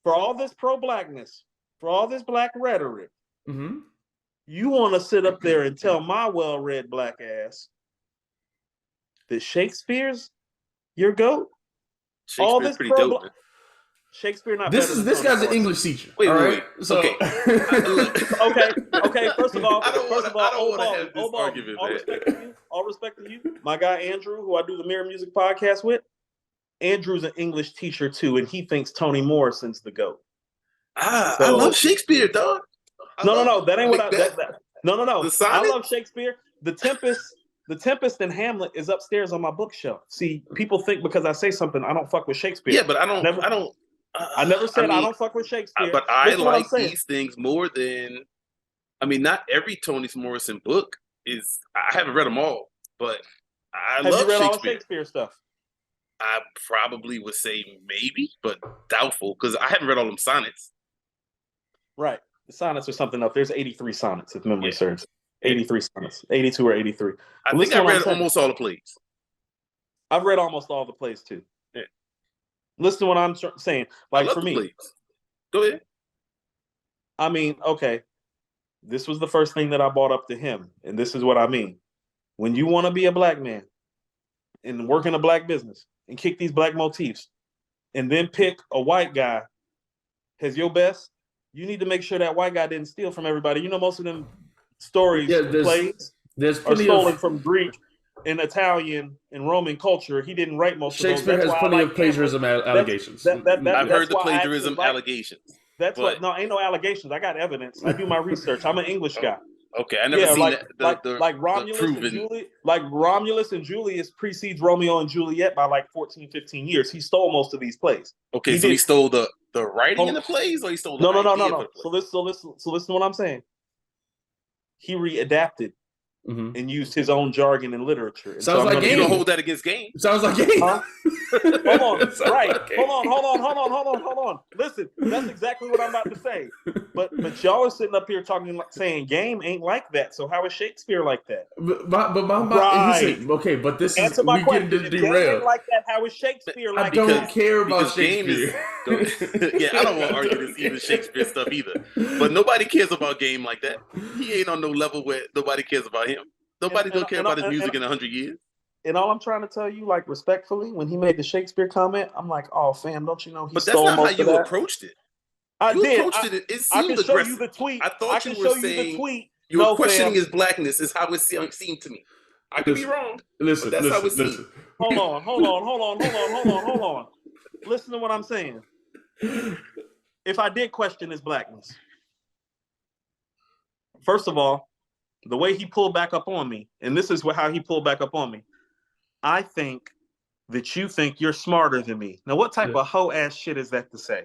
for all this pro-blackness, for all this black rhetoric, you want to sit up there and tell my well-read black ass that Shakespeare's your GOAT? All this
pretty dope.
Shakespeare not.
This guy's an English teacher.
Wait. So
okay. First of all, all respect to you, my guy Andrew, who I do the Mirror Music podcast with. Andrew's an English teacher too, and he thinks Toni Morrison's the GOAT.
I love Shakespeare, dog.
No, that ain't what I. No. I love Shakespeare. The Tempest and Hamlet is upstairs on my bookshelf. See, people think because I say something, I don't fuck with Shakespeare.
Yeah, but I never said
I don't fuck with Shakespeare.
But I like these things more than. I mean, not every Toni Morrison book is. I haven't read them all, but I love
Shakespeare.
Shakespeare.
All Shakespeare stuff.
I probably would say maybe, but doubtful because I haven't read all them sonnets.
Right, the sonnets are something else. There's 83 sonnets, if memory serves. 83 sonnets, 82 or 83.
I think I read almost all the plays.
I've read almost all the plays too.
Yeah.
Listen to what I'm saying. Like for me,
plays. Go ahead.
I mean, okay, this was the first thing that I brought up to him, and this is what I mean. When you want to be a black man and work in a black business and kick these black motifs, and then pick a white guy as your best, you need to make sure that white guy didn't steal from everybody. You know, most of them stories, plays, are stolen from Greek and Italian and Roman culture. He didn't write most of those.
Shakespeare has plenty of plagiarism allegations.
I've heard the plagiarism allegations.
That's what. No, ain't no allegations. I got evidence. I do my research. I'm an English guy.
Okay, I never seen
like Romulus and Julius precedes Romeo and Juliet by like 14, 15 years. He stole most of these plays.
Okay, he stole the writing in the plays, or he stole the
no. So listen to what I'm saying. He readapted and used his own jargon and literature. And
sounds like Game.
You don't hold that against Game.
Sounds like Game.
Huh? Hold on. Right. Hold on. Listen, that's exactly what I'm about to say. But y'all are sitting up here saying Game ain't like that. So how is Shakespeare like that?
Okay, but this
answer
is
my question.
Getting
If
derailed.
Game ain't like that, how is Shakespeare like that?
I don't care about Shakespeare.
I don't want to argue this even Shakespeare stuff either. But nobody cares about Game like that. He ain't on no level where nobody cares about him. Nobody don't care about his music in 100 years.
And all I'm trying to tell you, like respectfully, when he made the Shakespeare comment, I'm like, "Oh, fam, don't you know he stole most of that?" But that's not how you
approached it. It seemed aggressive. I can show you the tweet. I thought you were saying you were questioning his blackness. Is how it seemed to me. I could be wrong.
Listen,
that's how it seemed.
Hold on. Listen to what I'm saying. If I did question his blackness, first of all, the way he pulled back up on me, and this is how he pulled back up on me. I think that you think you're smarter than me. Now, what type of hoe ass shit is that to say?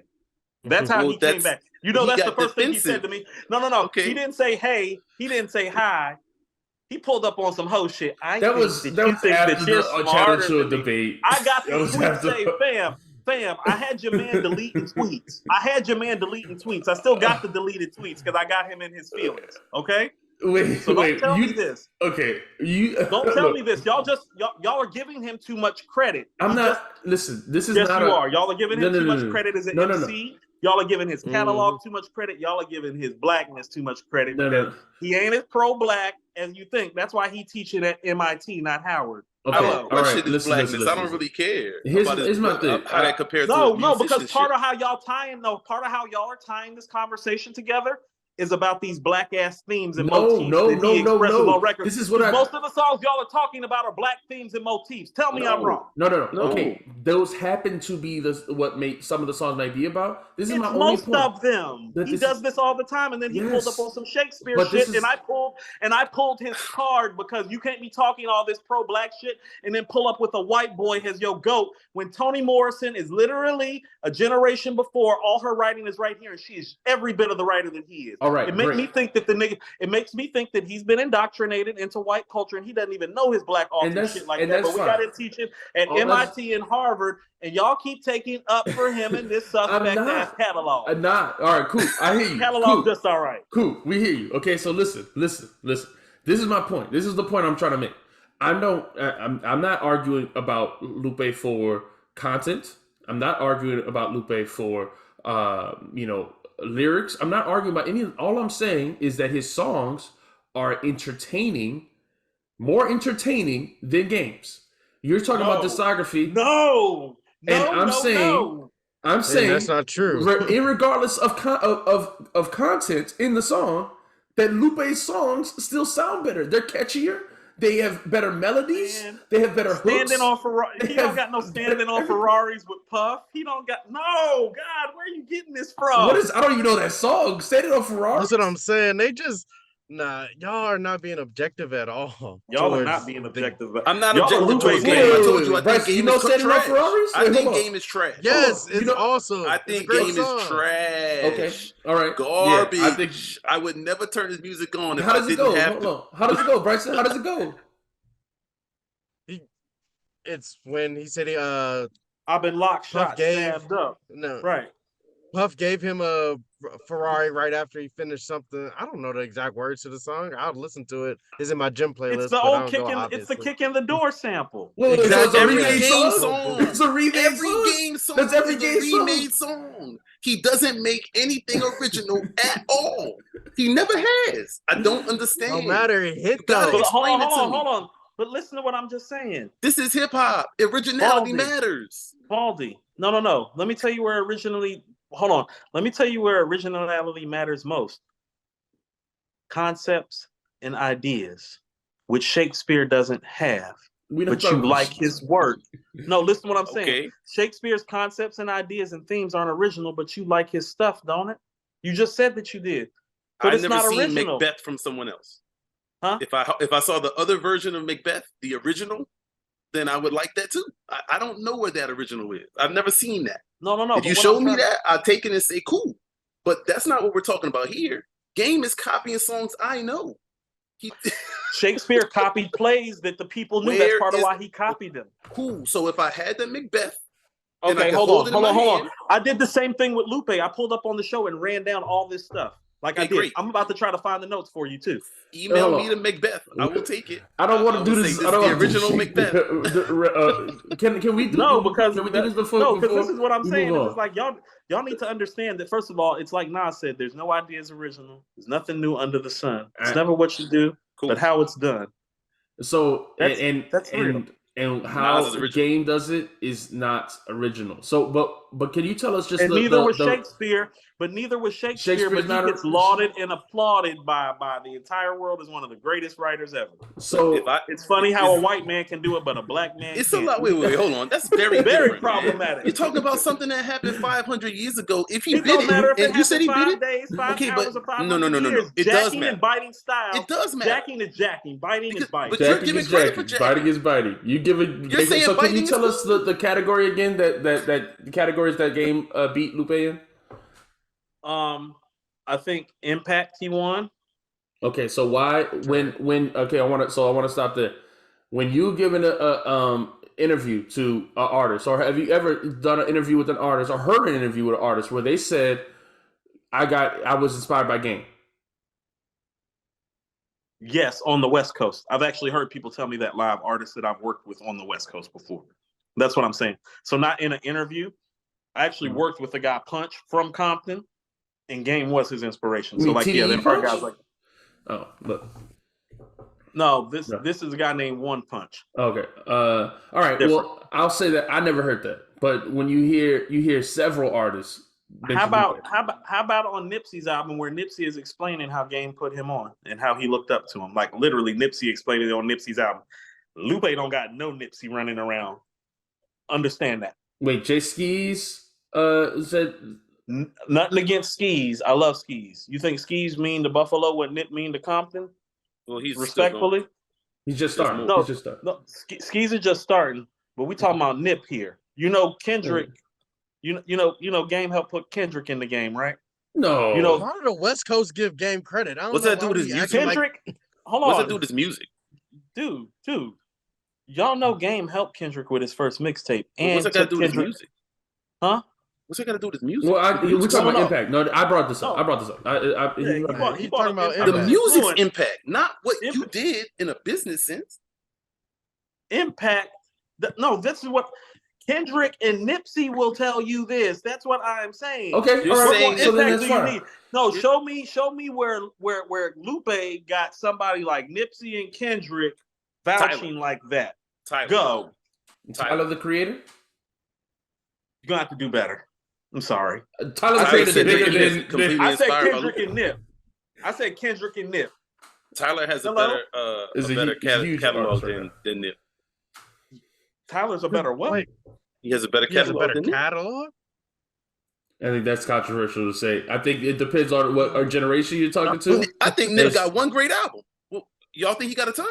That's how he came back. You know, that's the first thing he said to me. No. Okay. He didn't say hey. He didn't say hi. He pulled up on some hoe shit. That was after the Chapter debate. I got the tweet say, fam, I had your man deleting tweets. I still got the deleted tweets because I got him in his feelings. Okay. Don't tell me this.
Okay,
don't tell me this. Y'all are giving him too much credit.
Listen, this is
yes,
not.
You are. Y'all are giving him too much credit as an MC. Y'all are giving his catalog too much credit. Y'all are giving his blackness too much credit. He ain't as pro-black as you think. That's why he teaching at MIT, not Howard.
Okay. Listen. I don't really care.
Here's my thing.
How that compares to
no, because part of how y'all are tying this conversation together is about these black ass themes and motifs that he expresses
no.
on record.
This is what
most of the songs y'all are talking about are black themes and motifs. Tell me I'm wrong.
No. Okay, those happen to be what made some of the songs might be about. This is my only point.
Most of them. He does this all the time, and then he pulled up on some Shakespeare shit, and I pulled his card because you can't be talking all this pro-black shit and then pull up with a white boy as your goat when Toni Morrison is literally a generation before. All her writing is right here, and she is every bit of the writer that he is.
All right,
it makes me think that it makes me think that he's been indoctrinated into white culture, and he doesn't even know his black author shit like that. But we got to teach him at MIT and Harvard, and y'all keep taking up for him in this suspect ass catalog.
I'm not. All right, cool. I hear you.
Catalog just all right.
Cool. We hear you. Okay, so listen. This is my point. This is the point I'm trying to make. I'm not arguing about Lupe for content. I'm not arguing about Lupe for lyrics. I'm not arguing about any. All I'm saying is that his songs are more entertaining than games. You're talking about discography.
I'm
saying
that's not true.
Irregardless of content in the song, that Lupe's songs still sound better. They're catchier. They have better melodies. They have better hooks.
He don't got no standing on Ferraris with Puff. He don't got God. Where are you getting this from?
I don't even know that song. Standing on Ferraris.
That's what I'm saying. They just y'all are not being objective at all.
Y'all are not being objective.
I'm not objective towards Game. I told you. I think Game is trash. I think Game is trash.
Yes, it's awesome.
I think Game is trash.
Okay, all right.
Garbage. I would never turn his music on if I didn't have to.
How does it go, Bryson? How does it go?
It's when he said
I've been locked, shot, stabbed up.
No,
right.
Puff gave him a Ferrari right after he finished something. I don't know the exact words to the song. I'll listen to it. It's in my gym playlist.
It's the old kick in. It's the kick in the door sample.
Well,
exactly.
Every game song. It's a remake
song. That's every game remade song. He doesn't make anything original at all. He never has. I don't understand.
No matter, it hit though.
Hold on. But listen to what I'm just saying.
This is hip hop. Originality matters.
Baldy. No. Let me tell you where Let me tell you where originality matters most. Concepts and ideas, which Shakespeare doesn't have. But you like his work. No, listen to what I'm saying. Okay. Shakespeare's concepts and ideas and themes aren't original, but you like his stuff, don't it? You just said that you did. But
I've never seen Macbeth from someone else.
Huh?
If I saw the other version of Macbeth, the original, then I would like that too. I don't know where that original is. I've never seen that.
No.
If you showed me that, I'd take it and say, cool. But that's not what we're talking about here. Game is copying songs I know.
Shakespeare copied plays that the people knew. That's part of why he copied them.
Cool. So if I had the Macbeth,
okay, hold on. I did the same thing with Lupe. I pulled up on the show and ran down all this stuff. Like I did. Great. I'm about to try to find the notes for you too.
Email me the Macbeth. I will take it.
I don't want to do this.
I don't the original Macbeth.
Can we do
because we do this before? No, because this is what I'm saying. It's like y'all need to understand that first of all, it's like Nas said. There's no ideas original. There's nothing new under the sun. It's never what you do, but how it's done.
So that's real. And how the game does it is not original. So, but can you tell us just?
And neither was Shakespeare. But neither was Shakespeare. But he gets lauded and applauded by the entire world as one of the greatest writers ever.
So
it's funny how a white man can do it, but a black man.
It's a lot. Wait, hold on. That's very
problematic.
Man. You're talking about something that happened 500 years ago. If he beat it, and you said he beat it,
days, 5
okay,
but
no. It does matter.
And biting style.
It does matter.
Jacking is jacking. Biting is biting.
But you're giving credit for jacking.
Biting is biting. You give it.
You're saying
so. Can you tell
cool?
us the category again? That the categories that game beat Lupe in?
I think Impact he won.
Okay, so why when okay, I want to stop there. When you given a interview to an artist, or have you ever done an interview with an artist or heard an interview with an artist where they said, I was inspired by Game?
Yes, on the West Coast. I've actually heard people tell me that live, artists that I've worked with on the West Coast before. That's what I'm saying. So not in an interview. I actually worked with a guy, Punch, from Compton. And Game was his inspiration. So like, yeah, there are guys like.
Oh, look.
No, this is a guy named One Punch.
Okay. All right. Different. Well, I'll say that I never heard that, but when you hear several artists
How about on Nipsey's album where Nipsey is explaining how Game put him on and how he looked up to him? Like literally, Nipsey explained it on Nipsey's album. Lupe don't got no Nipsey running around. Understand that.
Wait, Jay Skis said
Nothing against Skis. I love Skis. You think Skis mean to Buffalo what Nip mean to Compton?
Well, he's
respectfully.
He's just starting.
No,
he's just starting.
No, Skis are just starting. But we talking about Nip here. You know Kendrick. You know Game helped put Kendrick in the game, right?
No.
You know,
why do the West Coast give Game credit? I don't
What's
know
that do with his music?
Kendrick? Hold on.
What's that do with his music?
Dude. Y'all know Game helped Kendrick with his first mixtape. And
what's that got to do with his music?
Huh?
What's that got to do with his music?
Well, we're talking about impact. No, I brought this up.
He's talking about
the music's impact, not what you did in a business sense.
Impact. No, this is what Kendrick and Nipsey will tell you this. That's what I'm saying.
Okay,
you're saying
so then that's fine.
No, show me where Lupe got somebody like Nipsey and Kendrick vouching like that. Go.
Tyler the Creator?
You're gonna have to do better. I'm sorry.
Tyler the Creator is bigger than
I said Kendrick and Nip. I said Kendrick and Nip.
Tyler has a better catalog than Nip.
Tyler's a better what?
Wait,
he has a better catalog than Nip.
I think that's controversial to say. I think it depends on what generation you're talking to.
I think Nip got one great album. Well, y'all think he got a ton?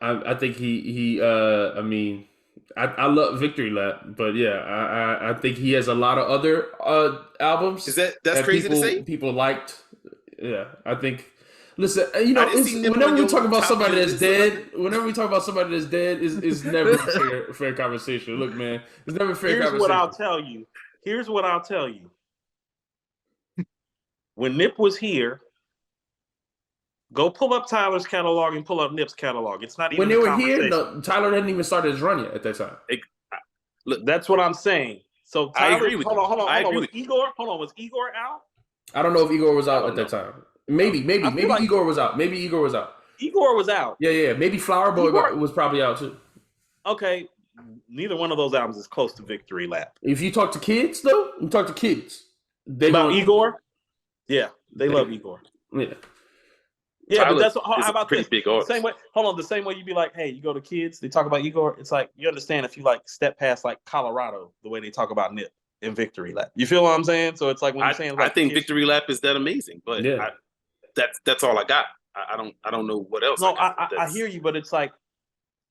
I think I mean, I love Victory Lap, but yeah, I think he has a lot of other albums.
That's crazy to say?
People liked. Yeah, I think. Listen, whenever we talk about somebody that's dead, is never a fair conversation. Look, man, it's never a fair conversation.
Here's what I'll tell you. When Nip was here, go pull up Tyler's catalog and pull up Nip's catalog. It's not even
when they were here. No, Tyler hadn't even started his run yet at that time.
Look, that's what I'm saying. So Tyler,
I agree with you.
Hold on, was Igor out?
I don't know if Igor was out at that time. Maybe Igor was out. Igor was out. Yeah. Maybe Flower Boy was probably out too.
Okay, neither one of those albums is close to Victory Lap.
If you talk to kids, though, They
about Igor? Yeah, they love Igor.
Yeah.
Yeah, but that's how about
pretty
this?
Big artist.
Same way. Hold on, the same way you'd be like, hey, you go to kids, they talk about Igor. It's like you understand if you like step past like Colorado, the way they talk about Nip and Victory Lap. You feel what I'm saying? So it's like when you're saying, like,
I think Victory Lap is that amazing, but that's all I got. I don't know what else.
No, I hear you, but it's like,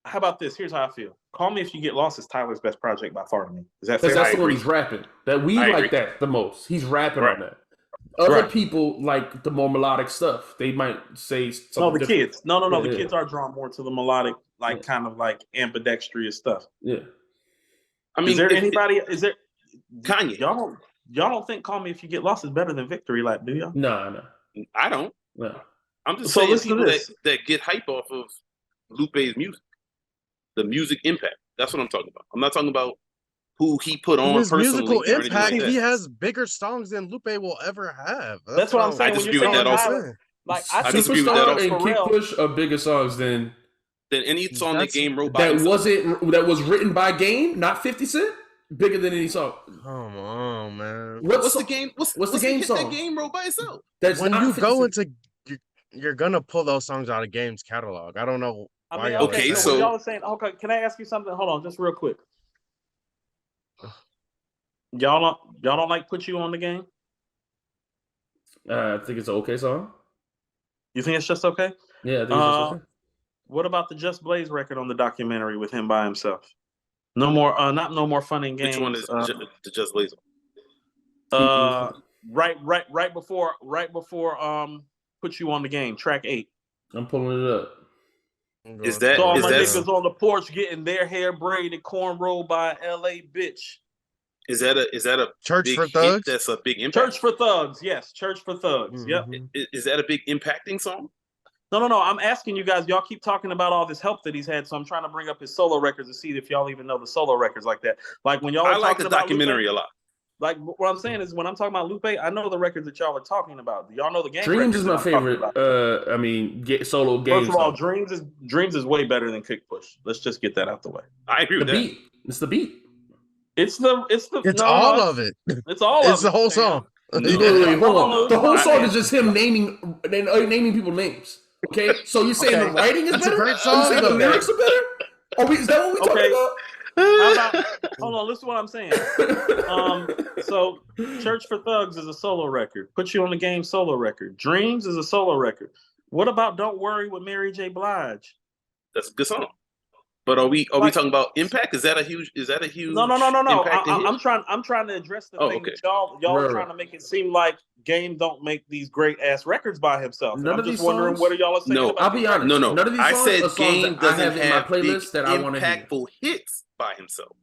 how about this? Here's how I feel. Call Me If You Get Lost is Tyler's best project by far to me. Is that fair?
That's the one he's rapping. That we like that the most. He's rapping on that. Other people like the more melodic stuff. They might say something.
No, the kids. No. The kids are drawn more to the melodic, like kind of like ambidextrous stuff.
Yeah.
I mean, is there
Kanye?
Y'all don't think Call Me If You Get Lost is better than Victory Lap, do y'all?
No.
I don't.
No.
I'm just saying people that get hype off of Lupe's music. The music impact. That's what I'm talking about. I'm not talking about who he put on
his
personally.
Musical impact. He has bigger songs than Lupe will ever have.
That's what I'm saying.
I disagree with that also.
Like
I disagree with that also.
And Kick Push are bigger songs than
any song that Game wrote by
that was written by Game, not 50 Cent. Bigger than any song.
Come on, man.
What's the Game? What's the
Game song
that Game wrote by itself?
That's
when you go into, you're gonna pull those songs out of Game's catalog. I don't know.
Okay, so
y'all are saying, okay, can I ask you something? Hold on, just real quick. Y'all don't like Put You on the Game?
I think it's an okay song.
You think it's just okay?
Yeah, I think it's just okay.
What about the Just Blaze record on the documentary with him by himself? No more, not No More Fun and Games.
Which one is the Just Blaze?
Right before Put You on the Game, track 8.
I'm pulling it up.
Is that
so all my niggas on the porch getting their hair braided, cornroll by LA bitch?
Is that a
Church for Thugs?
Hit? That's a big impact.
Church for Thugs, yes. Church for Thugs.
Mm-hmm.
Yep.
Is that a big impacting song?
No. I'm asking you guys. Y'all keep talking about all this help that he's had, so I'm trying to bring up his solo records to see if y'all even know the solo records like that. Like when y'all.
I like the documentary a lot.
Like what I'm saying is when I'm talking about Lupe, I know the records that y'all are talking about. Do y'all know the Game?
Dreams is my favorite. I mean, solo Game.
First of all, Dreams is way better than Kick Push. Let's just get that out the way.
I agree with that.
Beat. It's the beat.
It's
all of it.
It's all
It's
of
the
it.
whole
Sam.
song.
Wait, hold on. The whole song is
Listen.
just him naming people names. Okay, so you're saying the
Okay.
writing is
It's a
better?
great
You
song,
saying the
though.
lyrics are better? Is that what we're talking
Okay.
about?
How about? Hold on. Listen to what I'm saying. So Church for Thugs is a solo record. Put You on the Game solo record. Dreams is a solo record. What about Don't Worry with Mary J. Blige?
That's a good song. But are we
Like-
talking about impact? Is that a huge
No.
impact in here?
I'm trying to address the thing
okay.
that y'all
Right,
are trying to make it seem like Game don't make these great ass records by himself. And
None
I'm
of
just
these
wondering
songs-
what are y'all saying
No,
about
I'll
these
be honest.
records?
No.
None of these
I
songs
said
are songs
Game
that I
doesn't
have in my
have
playlist
big,
that I want to hear.
impactful hits by himself.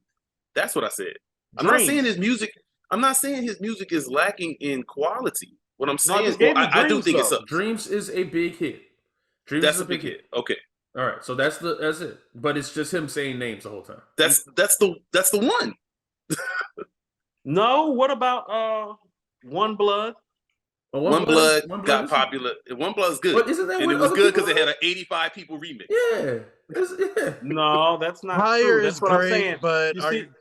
That's what I said. I'm
Dreams.
not saying his music. I'm not saying his music is lacking in quality. What I'm
No, I
saying,
just gave you
I do
Dreams,
think it
though.
sucks.
Dreams is a big hit. Dreams
That's
is
a big hit. Okay,
All right, so that's it. But it's just him saying names the whole time.
that's the one.
No, what about One Blood?
Oh,
One Blood got
is-
popular. One Blood is good,
But isn't that
and
what
it was
other
good
people
because it had
are?
an 85 people remix.
Yeah. Yeah.
No, that's not
Higher
true.
is
That's what I'm
great,
saying.
but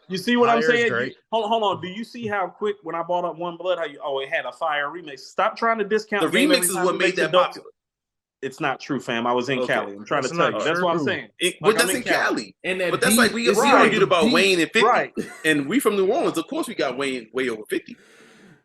You see what I'm
Higher is
saying?
great.
Hold on. Do you see how quick when I brought up One Blood, it had a fire remix? Stop trying to discount
The
Game
remix
every
is
time
what
he
made
makes a
that
dope-
popular.
It's not true, fam. I was in
Okay.
Cali. I'm trying
That's
to tell
not
you. That's what I'm
true.
saying.
But
I'm
that's
in
in Cali.
And that
But that's
beat
like we
is
argued
the
about
beat.
Wayne and 50,
Right.
and we from New Orleans. Of course, we got Wayne way over 50.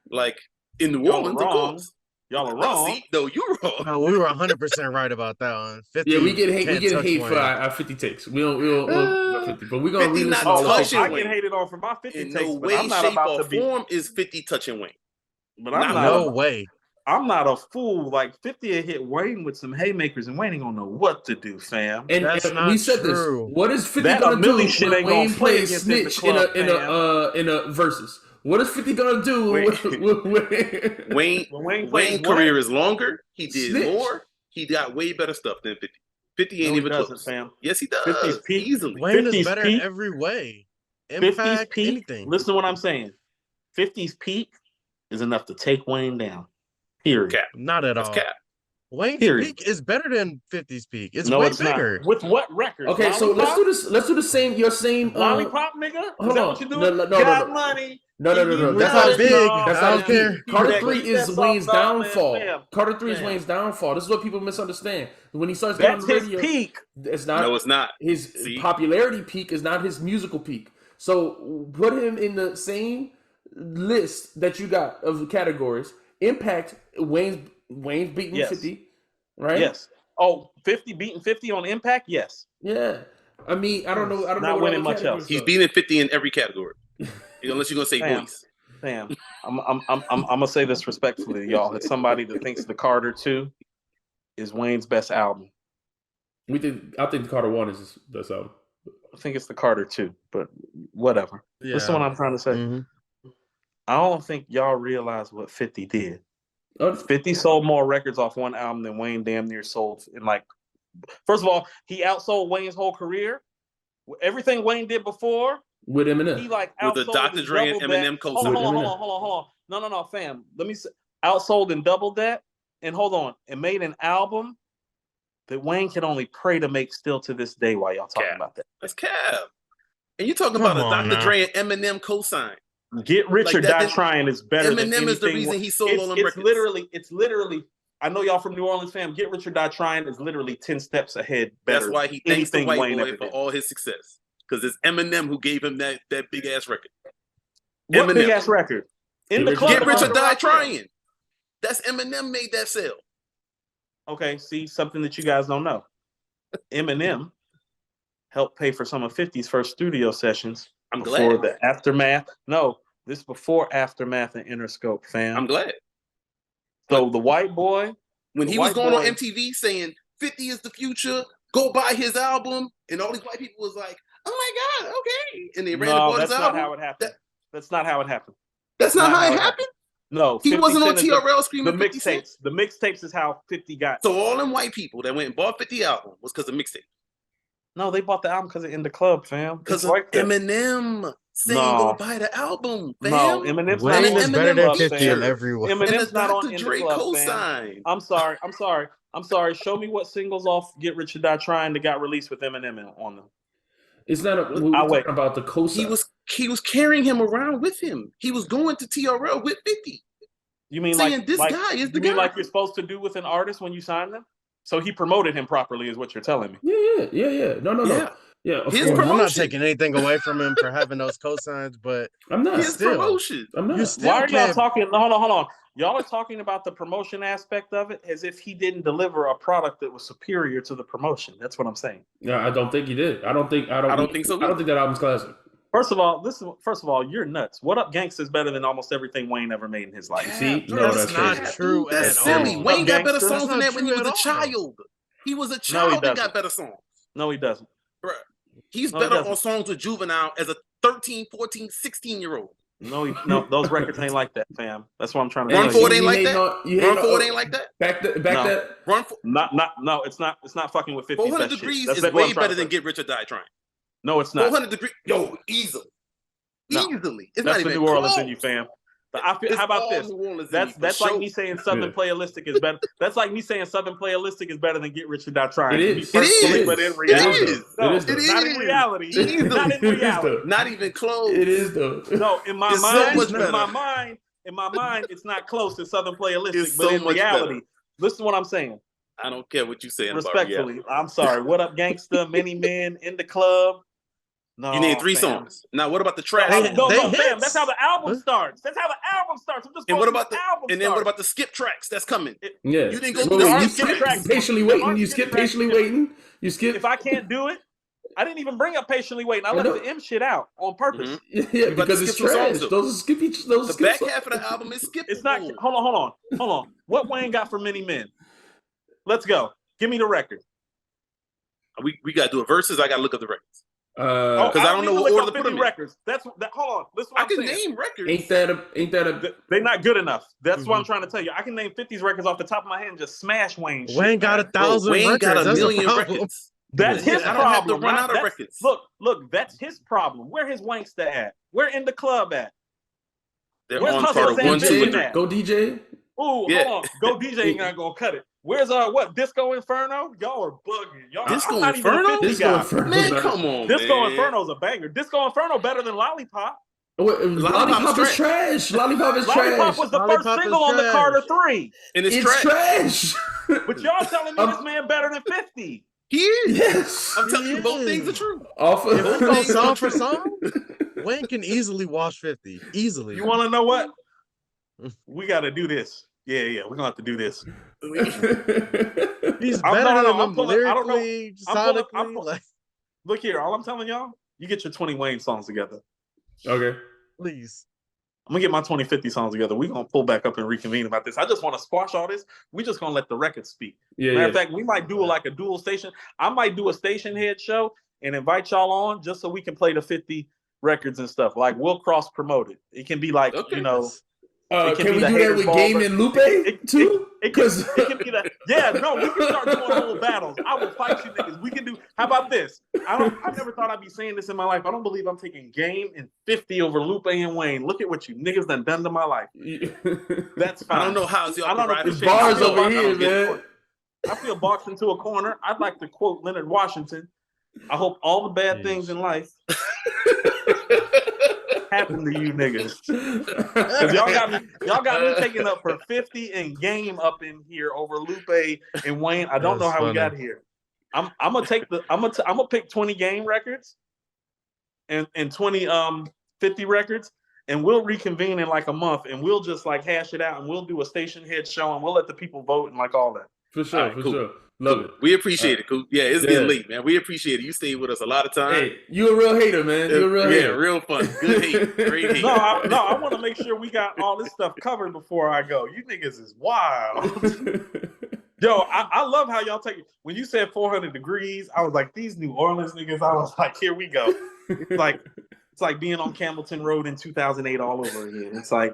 Like in New
Y'all are
Orleans, of
wrong.
course.
Y'all are
No,
wrong.
see, no, you're wrong.
No, we were 100% right about that one. 50
Yeah, we get hate. We
can't
get
touch
hate for
Wayne.
our 50 takes. We don't 50, but we're gonna
50
re-listen
not
to all the
touching
I
takes.
Wayne.
get hated on for my 50
In
takes,
no
but
way,
I'm not
shape,
about
or
to be.
form is 50 touching Wayne.
But I'm
Not
not.
No way.
I'm not a fool. Like 50 will hit Wayne with some haymakers, and Wayne ain't gonna know what to do, fam.
And
That's
we
not
said
true.
this. What is 50
That
gonna
a
do
Millie shit
when
ain't gonna
Wayne
play
plays
against in the
Snitch
club,
in a versus? What is 50 gonna do?
Wayne
When Wayne plays
Wayne's
what?
career is longer. He did
Snitch.
more. He got way better stuff than 50. 50 ain't
No, he
even
doesn't,
close.
fam.
Yes, he does.
50's peak.
Easily.
Wayne is
50's
better in
peak.
every way.
50's
Impact,
peak.
anything.
Listen to what I'm saying. 50's peak is enough to take Wayne down. Period.
Cap.
Not at
That's
all.
cap.
Wayne's
Period.
peak is better than 50's peak. It's
No,
way
it's
bigger.
not. With what record?
Okay, so let's do this. Let's do the same. Your same.
Lollipop, nigga? Is
hold
that
on.
what you doing?
No.
Got money.
No.
That's
not
not
his
big.
peak. That's
I
not
don't
his peak.
care.
Carter
Keep
3
that
is
soft
Wayne's
dog, man.
downfall.
Fam.
Carter 3 is
Fam.
Wayne's downfall. This is what people misunderstand. When he starts getting on
That's
the
his
radio,
peak.
it's not.
No, it's not.
His
See?
popularity peak is not his musical peak. So put him in the same list that you got of categories. Impact, Wayne's beating
Yes.
50, right?
Yes. Oh, 50 beating 50 on Impact? Yes.
Yeah. I mean, I don't know. I don't
Not
know what
winning
other
much
categories
else.
He's
are.
beating 50 in every category. Unless you're gonna say
Fam.
voice.
Damn. I'm gonna say this respectfully, y'all. As somebody that thinks the Carter 2 is Wayne's best album.
I think Carter 1 is his best album.
I think it's the Carter 2, but whatever.
Yeah.
Listen to what I'm trying to say.
Mhm.
I don't think y'all realize what 50 did.
Oh,
50 sold more records off one album than Wayne damn near sold in like. First of all, he outsold Wayne's whole career. Everything Wayne did before,
with Eminem.
he like
With the
outsold
Dr.
and
Dre and
doubled that.
Eminem
Hold
co-sign.
on. No, fam. Let me say, outsold and doubled that, and hold on, and made an album that Wayne can only pray to make still to this day. While y'all talking
Cap.
about that,
That's cap. And you're talking
Come
about a
on
Dr.
now.
Dre and Eminem co-sign.
Get Rich
Like
or
that
Die
didn't-
Trying is better than
Eminem
anything.
is the reason he sold all them
It's
records.
literally. I know y'all from New Orleans, fam. Get Rich or Die Trying is literally 10 steps ahead. Better
That's why he
than
thanks the
anything
white
Wayne
boy
ever
for
did.
all his success. Because it's Eminem who gave him that big ass record.
What
Eminem.
big ass record? In the
Get
club.
Get Rich or
Under
Die
Rock Hill.
Trying. That's Eminem made that sale.
Okay, see something that you guys don't know. Eminem helped pay for some of 50's first studio sessions.
I'm
before
glad.
the Aftermath. No, this is before Aftermath and Interscope, fam.
I'm glad.
So the white boy,
When
The
he was
white
going on
boy-
MTV saying 50 is the future, go buy his album, and all these white people was like, oh my God, okay. And they ran and
no,
bought
that's
his
not
album.
how it happened. That's not how it happened.
That's not how it happened.
No,
He
50
wasn't on
Cent is
TRL
the
screaming 50 Cent.
mixtapes. The mixtapes is how 50 got.
So all them white people that went and bought 50 album was because of mixtape.
No, they bought the album because of In the Club, fam.
Because
It's
of
like that.
Eminem saying
No.
go buy the album, fam.
No, Eminem's not
Wayne
on
is
In
better
the
than
Club,
50
fam.
in every way.
And the
Eminem's not on
Dr.
In the
Dre
Club, fam.
cosign.
I'm sorry. Show me what singles off Get Rich or Die Trying that got released with Eminem on them.
It's not. We're
I'll wait.
talking about the cosign.
He was carrying him around with him. He was going to TRL with 50.
You mean
saying this guy is the guy?
You mean like you're supposed to do with an artist when you sign them? So he promoted him properly, is what you're telling me.
Yeah. No. Yeah,
his
I'm
promotion.
not taking anything away from him for having those cosigns, but
I'm not.
His promotion.
I'm not.
You still
Why are y'all
can't.
talking? Hold on. Y'all are talking about the promotion aspect of it as if he didn't deliver a product that was superior to the promotion. That's what I'm saying.
No, I don't think he did. I don't think so.
I
don't think that album's classic.
First of all, you're nuts. What Up Gangsta is better than almost everything Wayne ever made in his life.
See,
bro,
no,
that's
that's
not
crazy.
true
That's
at
silly.
all.
Wayne got better
That's
songs than
not
that when he
true
was a
at all.
child. He was a
No, he
child that
doesn't.
got better songs.
No, he doesn't.
Bro, he's
No, he
better
doesn't.
on songs with Juvenile as a 13, 14, 16-year-old.
No, those records ain't like that, fam. That's what I'm trying to
Run
tell
for
you.
it ain't like
hating
that? Run for it ain't like that?
Back
No.
that.
Run for
No, it's not fucking with 50's
400
best
Degrees
shit. That's
is
what I'm
way
trying
better
to
than
say.
Get Rich or Die Trying.
No, it's not.
400 Degrees, yo, easily.
No.
Easily. It's
That's
not
the
even
New Orleans
close.
in you, fam.
It's
How about
all
this?
New Orleans in you,
That's
for
like
sure.
me saying Southern Playalistic is better. That's like me saying Southern Playalistic is better than Get Rich or Die Trying.
It
To me
is.
personally,
It
but
is.
in reality,
It is.
no,
It is.
not in reality.
Easily.
Not in
It is,
reality.
though.
Not even close.
It is though.
No, in my
It's so
mind,
much
in
better.
my mind, it's not close to Southern Playalistic,
It's
but
so
in
much
reality,
better.
listen to what I'm saying.
I don't care what you're saying
Respectfully,
about reality.
I'm sorry. What Up Gangsta, Many Men, In the Club. No,
You named 3
fam.
songs. Now, what about the trash?
No,
They
fam.
hits.
That's how the album starts. That's how the album starts. I'm just
And
going
what
through
about
the
the
album
and then
starts.
what about the skip tracks that's coming?
Yeah.
You didn't go
Wait,
through the
you
artist
skip
tracks.
patiently
There
waiting.
aren't
You
skip
skip
tracks.
patiently waiting. You skip.
If I can't do it, I didn't even bring up Patiently Waiting. I
I
left
know.
the M shit out on purpose.
Yeah,
You about
because
to
it's
skip some songs,
trash.
though.
Those are skippy. Those
The
skip
back
songs.
half of the album is skippable.
It's not. Hold on. What Wayne got for Many Men? Let's go. Give me the record.
We gotta do a verses. I gotta look up the records.
Because
I don't know what order to put
50
them in.
records. That's that. Hold on. Listen, what
I
I'm
can
saying.
name records.
ain't that a
They're not good enough. That's what I'm trying to tell you. I can name 50's records off the top of my head and just smash Wayne.
Wayne got
man.
1,000
Wayne
records.
got a
That's
million
a problem.
records.
That's his
I
problem.
don't have to run
not-
out of
that's-
records.
Look, that's his problem. Where his Wanksta at? Where In the Club at?
They're
Where's
on
Hustle
part of 1, 2, and
Sensation
3.
at?
Go DJ.
Ooh,
Yeah.
hold on. Go DJ ain't not gonna cut it. Where's what Disco Inferno? Y'all are bugging. Y'all,
Disco
I'm not even a
Inferno?
50
Disco
guy.
Inferno.
Man, come on,
Disco
man.
Inferno's a banger. Disco Inferno better than Lollipop.
Lollipop is trash. Lollipop is
Lollipop
trash.
was the
Lollipop
first
is
single on the
trash.
Carter 3.
And it's
It's
trash.
trash.
But y'all telling me this man better than 50.
He is.
Yes.
I'm telling you,
He
both
is.
things are true.
Off
If we
of
go song for song, Wayne can easily wash 50. Easily.
You want to know what? We got to do this. Yeah, we're going to have to do this.
He's
I'm-
better
no,
than
I'm
him
pulling- I don't know.
lyrically,
I'm
sonically.
pulling-
like,
Look here, all I'm telling y'all, you get your 20 Wayne songs together.
Okay.
please.
I'm gonna get my 2050 songs together. We're gonna pull back up and reconvene about this. I just want to squash all this. We just gonna let the record speak.
Yeah.
Matter of fact, we might do like a dual station. I might do a station head show and invite y'all on just so we can play the 50 records and stuff. Like we'll cross promote it. It can be like,
Okay.
you know,
Can
can
we
be
do
the
that
haters
with
ball,
Game
but
and Lupe too?
it can be that. Yeah, no, we can start doing whole battles. I will fight you niggas. We can do. How about this? I never thought I'd be saying this in my life. I don't believe I'm taking Game and 50 over Lupe and Wayne. Look at what you niggas done to my life. That's fine.
I don't know how y'all
I don't
can
know
ride
if
the
There's bars
shit.
over
I
here,
don't get it.
man.
I feel boxed into a corner. I'd like to quote Leonard Washington. I hope all the bad things in life happen to you niggas. 'Cause y'all got me taking up for 50 and Game up in here over Lupe and Wayne. I don't know
That's
how we
funny.
got here. I'm gonna pick 20 Game records and 20 50 records, and we'll reconvene in like a month and we'll just like hash it out and we'll do a station head show and we'll let the people vote and like all that.
For sure,
All right,
for
cool.
sure. Love it.
We appreciate it, Coop. Yeah, it's
Yeah.
getting late, man. We appreciate it. You stayed with us a lot of time.
Hey, you a real hater, man. You a real hater.
real fun. Good hate. Great hate.
No, I want to make sure we got all this stuff covered before I go. You niggas is wild. Yo, I love how y'all take it. When you said 400 degrees, I was like, these New Orleans niggas, I was like, here we go. It's like being on Campbellton Road in 2008 all over again. It's like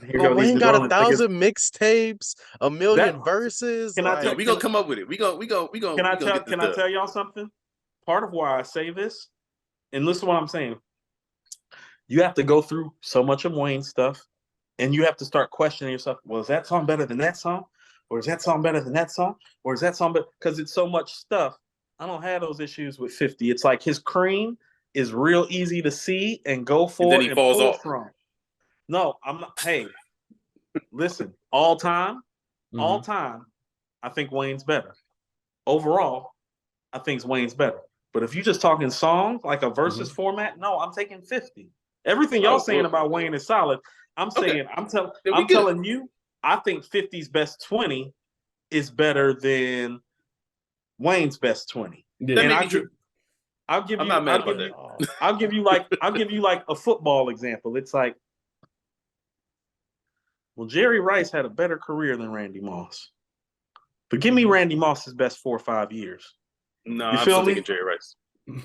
here
But
go these
Wayne
New
got
Orleans
1,000 mixtapes, a million
That-
verses.
Can I
like,
tell-
We gonna come up with it. We gonna
Can I tell y'all something? Part of why I say this, and listen to what I'm saying. You have to go through so much of Wayne's stuff, and you have to start questioning yourself. Well, is that song better than that song? Or is that song better than that song? Or is that song better? Because it's so much stuff. I don't have those issues with 50. It's like his cream is real easy to see and go
And
for
then he
and
falls
pull
off.
from. No, I'm not. Hey, listen, all time, I think Wayne's better. Overall, I think Wayne's better. But if you're just talking songs, like a versus format, no, I'm taking 50. Everything y'all saying about Wayne is solid. I'm saying, I'm telling you, I think 50's best 20 is better than Wayne's best 20.
Yeah.
And
I'll
give you like a football example. It's like, well, Jerry Rice had a better career than Randy Moss. But give me Randy Moss's best 4 or 5 years.
No,
You
I'm
feel
still
me?
thinking Jerry Rice.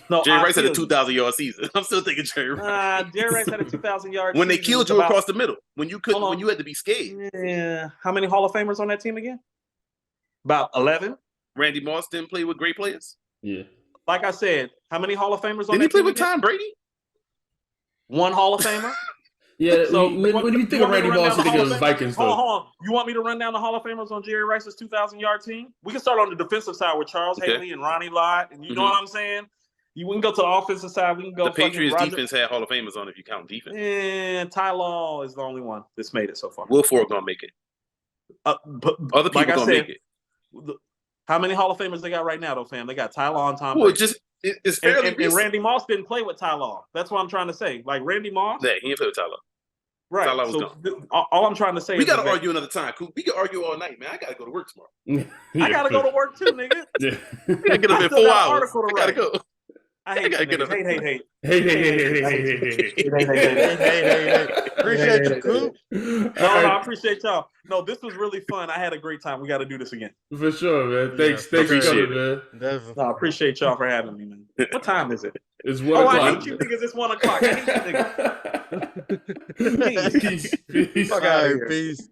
No,
Jerry Rice had a
feel you.
2,000-yard season. I'm still thinking Jerry Rice.
Jerry Rice had a 2,000-yard
when
season.
they killed you across the middle, when you had to be scared.
Yeah. How many Hall of Famers on that team again? About 11.
Randy Moss didn't play with great players.
Yeah.
Like I said, how many Hall of Famers on
Didn't he
that
play
team
with
again?
Tom Brady?
One Hall of Famer.
Yeah.
So
when you think of Randy Moss, you think of Vikings, though.
Hold on. You want me to run down the Hall of Famers on Jerry Rice's 2,000-yard team? We can start on the defensive side with Charles Haley and Ronnie Lott, and you know what I'm saying? We can go to the offensive side. We can go.
The Patriots defense had Hall of Famers on if you count defense.
And Ty Law is the only one that's made it so far.
Will Ford gonna make it.
But
Other people
like
gonna make it.
How many Hall of Famers they got right now, though, fam? They got Ty Law and Tom
Well,
Brady.
it's fairly
and Randy Moss didn't play with Ty Law. That's what I'm trying to say. Like Randy Moss.
Yeah, he didn't play with Tyler.
Right.
Tyler was
So all I'm trying to say
we
is
gotta argue another time, Coop. We can argue all night, man. I gotta go to work tomorrow.
I gotta go to work too, nigga.
Yeah.
I gotta get up in 4 hours. I gotta go.
I hate
gotta get up.
Hey.
Appreciate you, Coop.
No, I appreciate y'all. No, this was really fun. I had a great time. We got to do this again.
For sure, man. Thanks for coming, man.
Definitely.
No, I appreciate y'all for having me, man. What time is it?
It's 1 o'clock.
I hate you niggas. It's 1 o'clock. I hate you niggas.
Peace.
Fuck out of here. Peace.